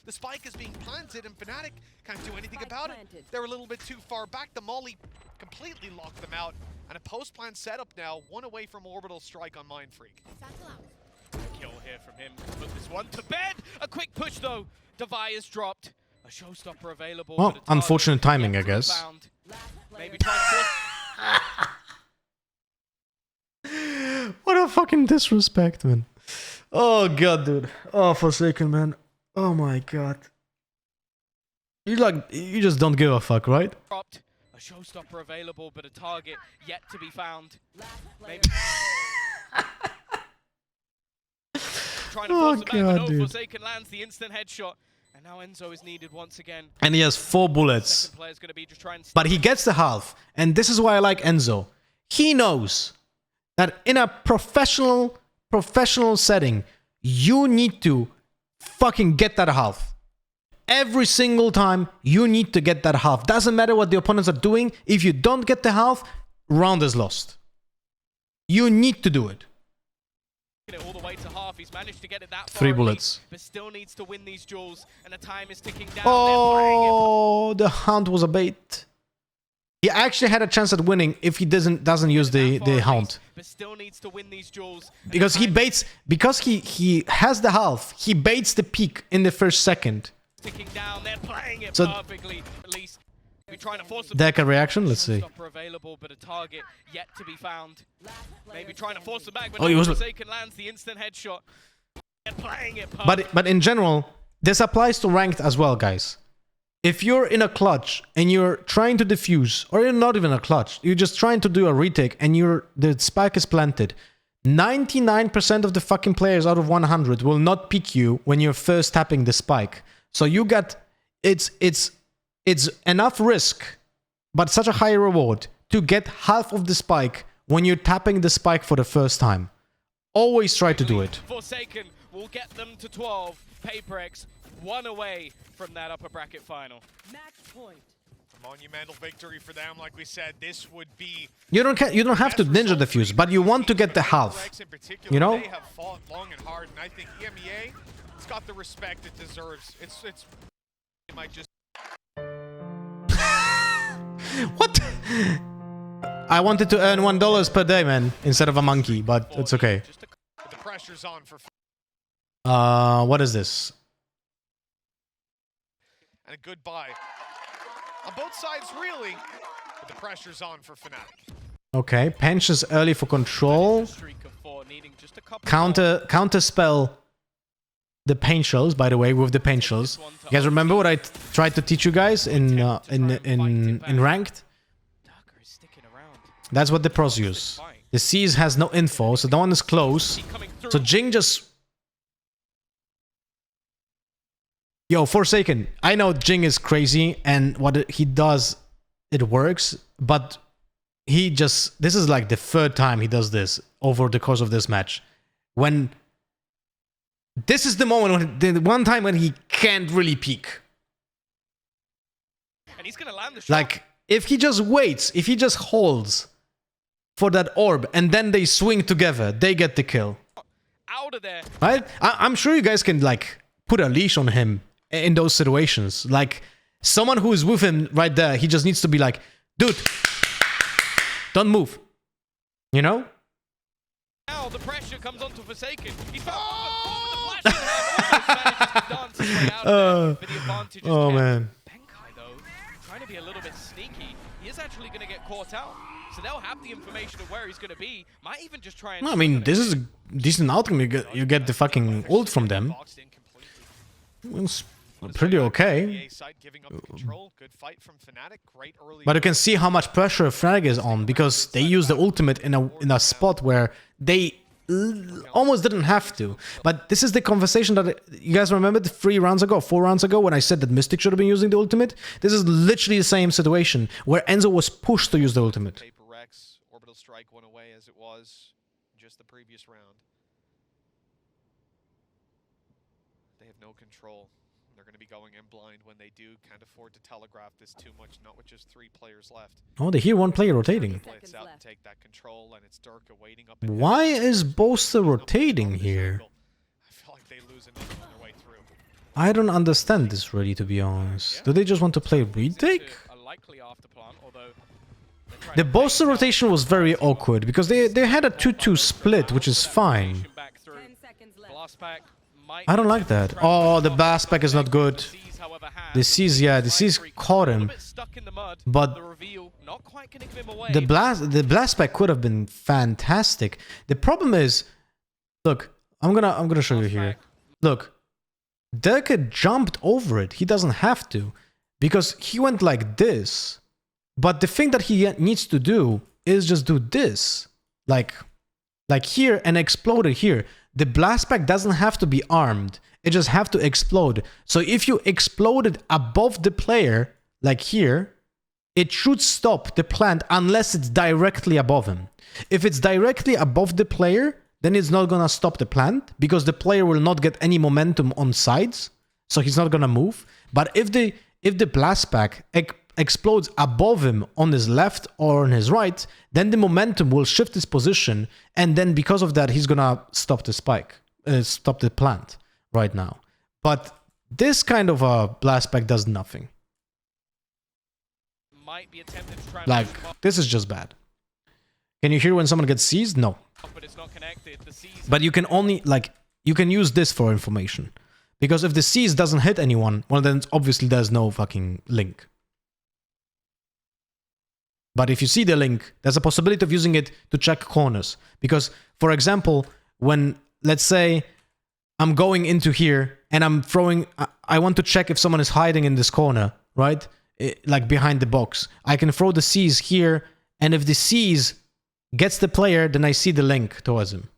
The spike is being planted, and Fnatic can't do anything about it. They're a little bit too far back. The molly completely locked them out, and a post-plant setup now, one away from orbital strike on Mindfreak. Kill here from him. Put this one to bed. A quick push though. Devi is dropped. A showstopper available. Well, unfortunate timing, I guess. Maybe trying to a fucking disrespect, man. Oh god, dude. Oh, Forsaken, man. Oh my god. You just don't give a fuck, right? Dropped. A showstopper available, but a target yet to be found. Maybe trying to force it back, but no, Forsaken lands the instant headshot. And now Enzo is needed once again. And he has 4 bullets. Second player's gonna be just trying to But he gets the half. And this is why I like Enzo. He knows that in a professional setting, you need to fucking get that half. Every single time, you need to get that half. Doesn't matter what the opponents are doing. If you don't get the half, round is lost. You need to do it. All the way to half. He's managed to get it that far 3 bullets. but still needs to win these duels, and the time is ticking down. Oh, the Hound was a bait. He actually had a chance at winning if he doesn't use the Hound. But still needs to win these duels. Because he baits, because he has the half, he baits the peak in the first second. Ticking down, they're playing it So- perfectly. At least we're trying to force them. Deca reaction, let's see. Stopper available, but a target yet to be found. Maybe trying to force them back, but Oh, he was- Forsaken lands the instant headshot. They're playing it perfectly. But in general, this applies to ranked as well, guys. If you're in a clutch and you're trying to defuse, or you're not even a clutch, you're just trying to do a retake and the spike is planted, 99% of the fucking players out of 100 will not pick you when you're first tapping the spike. So you got, it's enough risk, but such a high reward to get half of the spike when you're tapping the spike for the first time. Always try to do it. Forsaken will get them to 12. PRX 1 away from that upper bracket final. A monumental victory for them. Like we said, this would be... You don't have to ninja defuse, but you want to get the half. You know? They have fought long and hard, and I think EMEA, it's got the respect it deserves. It might just... What? I wanted to earn $1 per day, man, instead of a monkey, but it's okay. The pressure's on for... What is this? And a good buy. On both sides, really, but the pressure's on for Fnatic. Okay, Pench is early for control. Streak of 4, needing just a couple Counter spell the paint shells, by the way, with the paint shells. You guys remember what I tried to teach you guys in ranked? That's what the pros use. The C's has no info, so the one is close. So Jing just... Yo, Forsaken, I know Jing is crazy and what he does, it works, but he just... This is like the 3rd time he does this over the course of this match. When... This is the moment, when, the one time when he can't really peek. And he's gonna land the shot. Like, if he just waits, if he just holds for that orb and then they swing together, they get the kill. Out of there. Right? I'm sure you guys can, like, put a leash on him in those situations. Like, someone who is with him right there, he just needs to be like, dude, don't move. You know? Now the pressure comes onto Forsaken. He's found the flash in hand, almost manages to dance his way out of there, but the advantage is Oh, kept. man. Benkai, though, trying to be a little bit sneaky. He is actually going to get caught out. So they'll have the information of where he's going to be. Might even just try and... No, I mean, this is a decent outcome. You get the fucking ult from them. It's pretty okay. But you can see how much pressure Fnatic is on because they use the ultimate in a spot where they almost didn't have to. But this is the conversation that you guys remember 4 rounds ago when I said that Mystic should have been using the ultimate. This is literally the same situation where Enzo was pushed to use the ultimate. PRX, orbital strike went away as it was just the previous round. They have no control. They're going to be going in blind when they do. Can't afford to telegraph this too much, not with just 3 players left. Oh, they hear 1 player rotating. Blitz out and take that control, and it's Durka waiting up. Why is Boaster rotating here? I feel like they lose enough on their way through. I don't understand this really, to be honest. Do they just want to play retake? The Boaster rotation was very awkward because they had a 2-2 split, which is fine. Blast pack might I don't be like attempted that. to try and Oh, push the off blast pack is not good. The C's, however, has The C's, yeah, the C's caught a him. little bit stuck in the mud. But The reveal not quite gonna give him away. the blast pack could have been fantastic. The problem is, look, I'm gonna show you here. Look, Dirk jumped over it. He doesn't have to, because he went like this. But the thing that he needs to do is just do this, like here, and explode it here. The blast pack doesn't have to be armed. It just have to explode. So if you explode it above the player, like here, it should stop the plant unless it's directly above him. If it's directly above the player, then it's not gonna stop the plant, because the player will not get any momentum on sides, so he's not gonna move. But if the blast pack explodes above him on his left or on his right, then the momentum will shift his position, and then because of that, he's gonna stop the spike, stop the plant right now. But this kind of a blast pack does nothing. Might be attempted to try and Like, push him off, this is just bad. Can you hear when someone gets seized? No. but it's not connected. The C's But you can only, like, you can use this for information. Because if the seize doesn't hit anyone, well, then obviously there's no fucking link. But if you see the link, there's a possibility of using it to check corners. Because, for example, when, let's say, I'm going into here and I'm throwing... I want to check if someone is hiding in this corner, right? Like behind the box. I can throw the seize here, and if the seize gets the player, then I see the link towards him.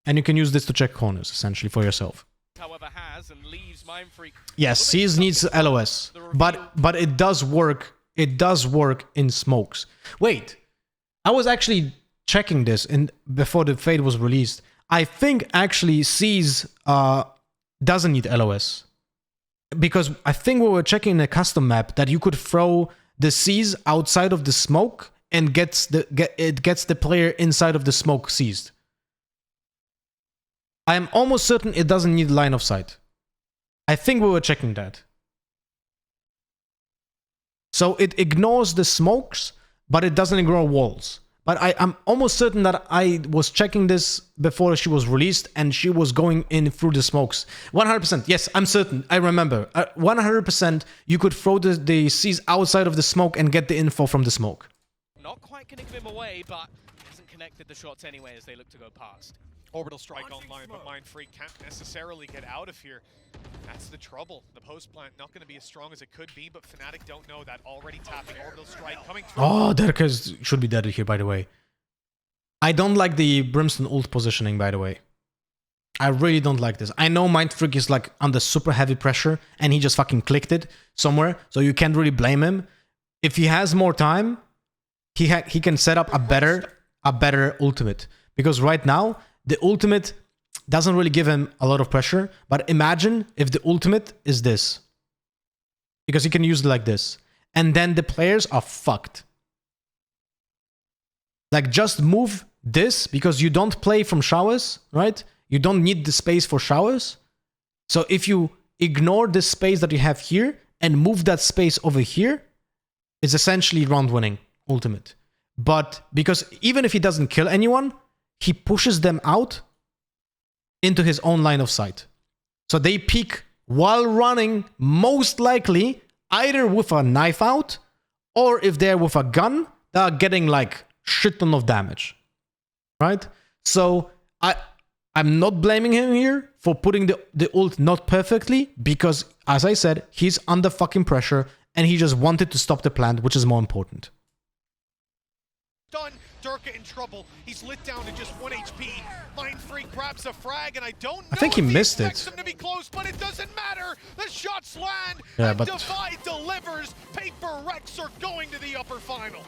And you can use this to check corners, essentially, for yourself. however has and leaves Mindfreak. Yes, seize needs LOS. But it does work. It does work in smokes. Wait, I was actually checking this before the Fade was released. I think actually seize doesn't need LOS. Because I think we were checking in a custom map that you could throw the seize outside of the smoke and it gets the player inside of the smoke seized. I am almost certain it doesn't need line of sight. I think we were checking that. So it ignores the smokes, but it doesn't ignore walls. But I'm almost certain that I was checking this before she was released and she was going in through the smokes. 100%. Yes, I'm certain. I remember. 100% you could throw the seize outside of the smoke and get the info from the smoke. Not quite going to give him away, but hasn't connected the shots anyway as they look to go past. Orbital strike online, but Mindfreak can't necessarily get out of here. That's the trouble. The post plant not going to be as strong as it could be, but Fnatic don't know that. Already tapping Orbital strike coming through. Oh, Derka should be dead here, by the way. I don't like the Brimstone ult positioning, by the way. I really don't like this. I know Mindfreak is like under super heavy pressure and he just fucking clicked it somewhere, so you can't really blame him. If he has more time, he can set up a better ultimate. Because right now, the ultimate doesn't really give him a lot of pressure, but imagine if the ultimate is this. Because he can use it like this. And then the players are fucked. Like, just move this, because you don't play from showers, right? You don't need the space for showers. So if you ignore this space that you have here and move that space over here, it's essentially round winning ultimate. But because even if he doesn't kill anyone, he pushes them out into his own line of sight. So they peek while running, most likely, either with a knife out, or if they're with a gun, they're getting like shit ton of damage. Right? So I'm not blaming him here for putting the ult not perfectly, because, as I said, he's under fucking pressure, and he just wanted to stop the plant, which is more important. Done. Durka in trouble. He's lit down to just 1 HP. Mindfreak grabs a frag, and I don't know. I think he missed it. Him to be close, but it doesn't matter. The shots land. Yeah, and but Divide delivers. PRX are going to the upper final.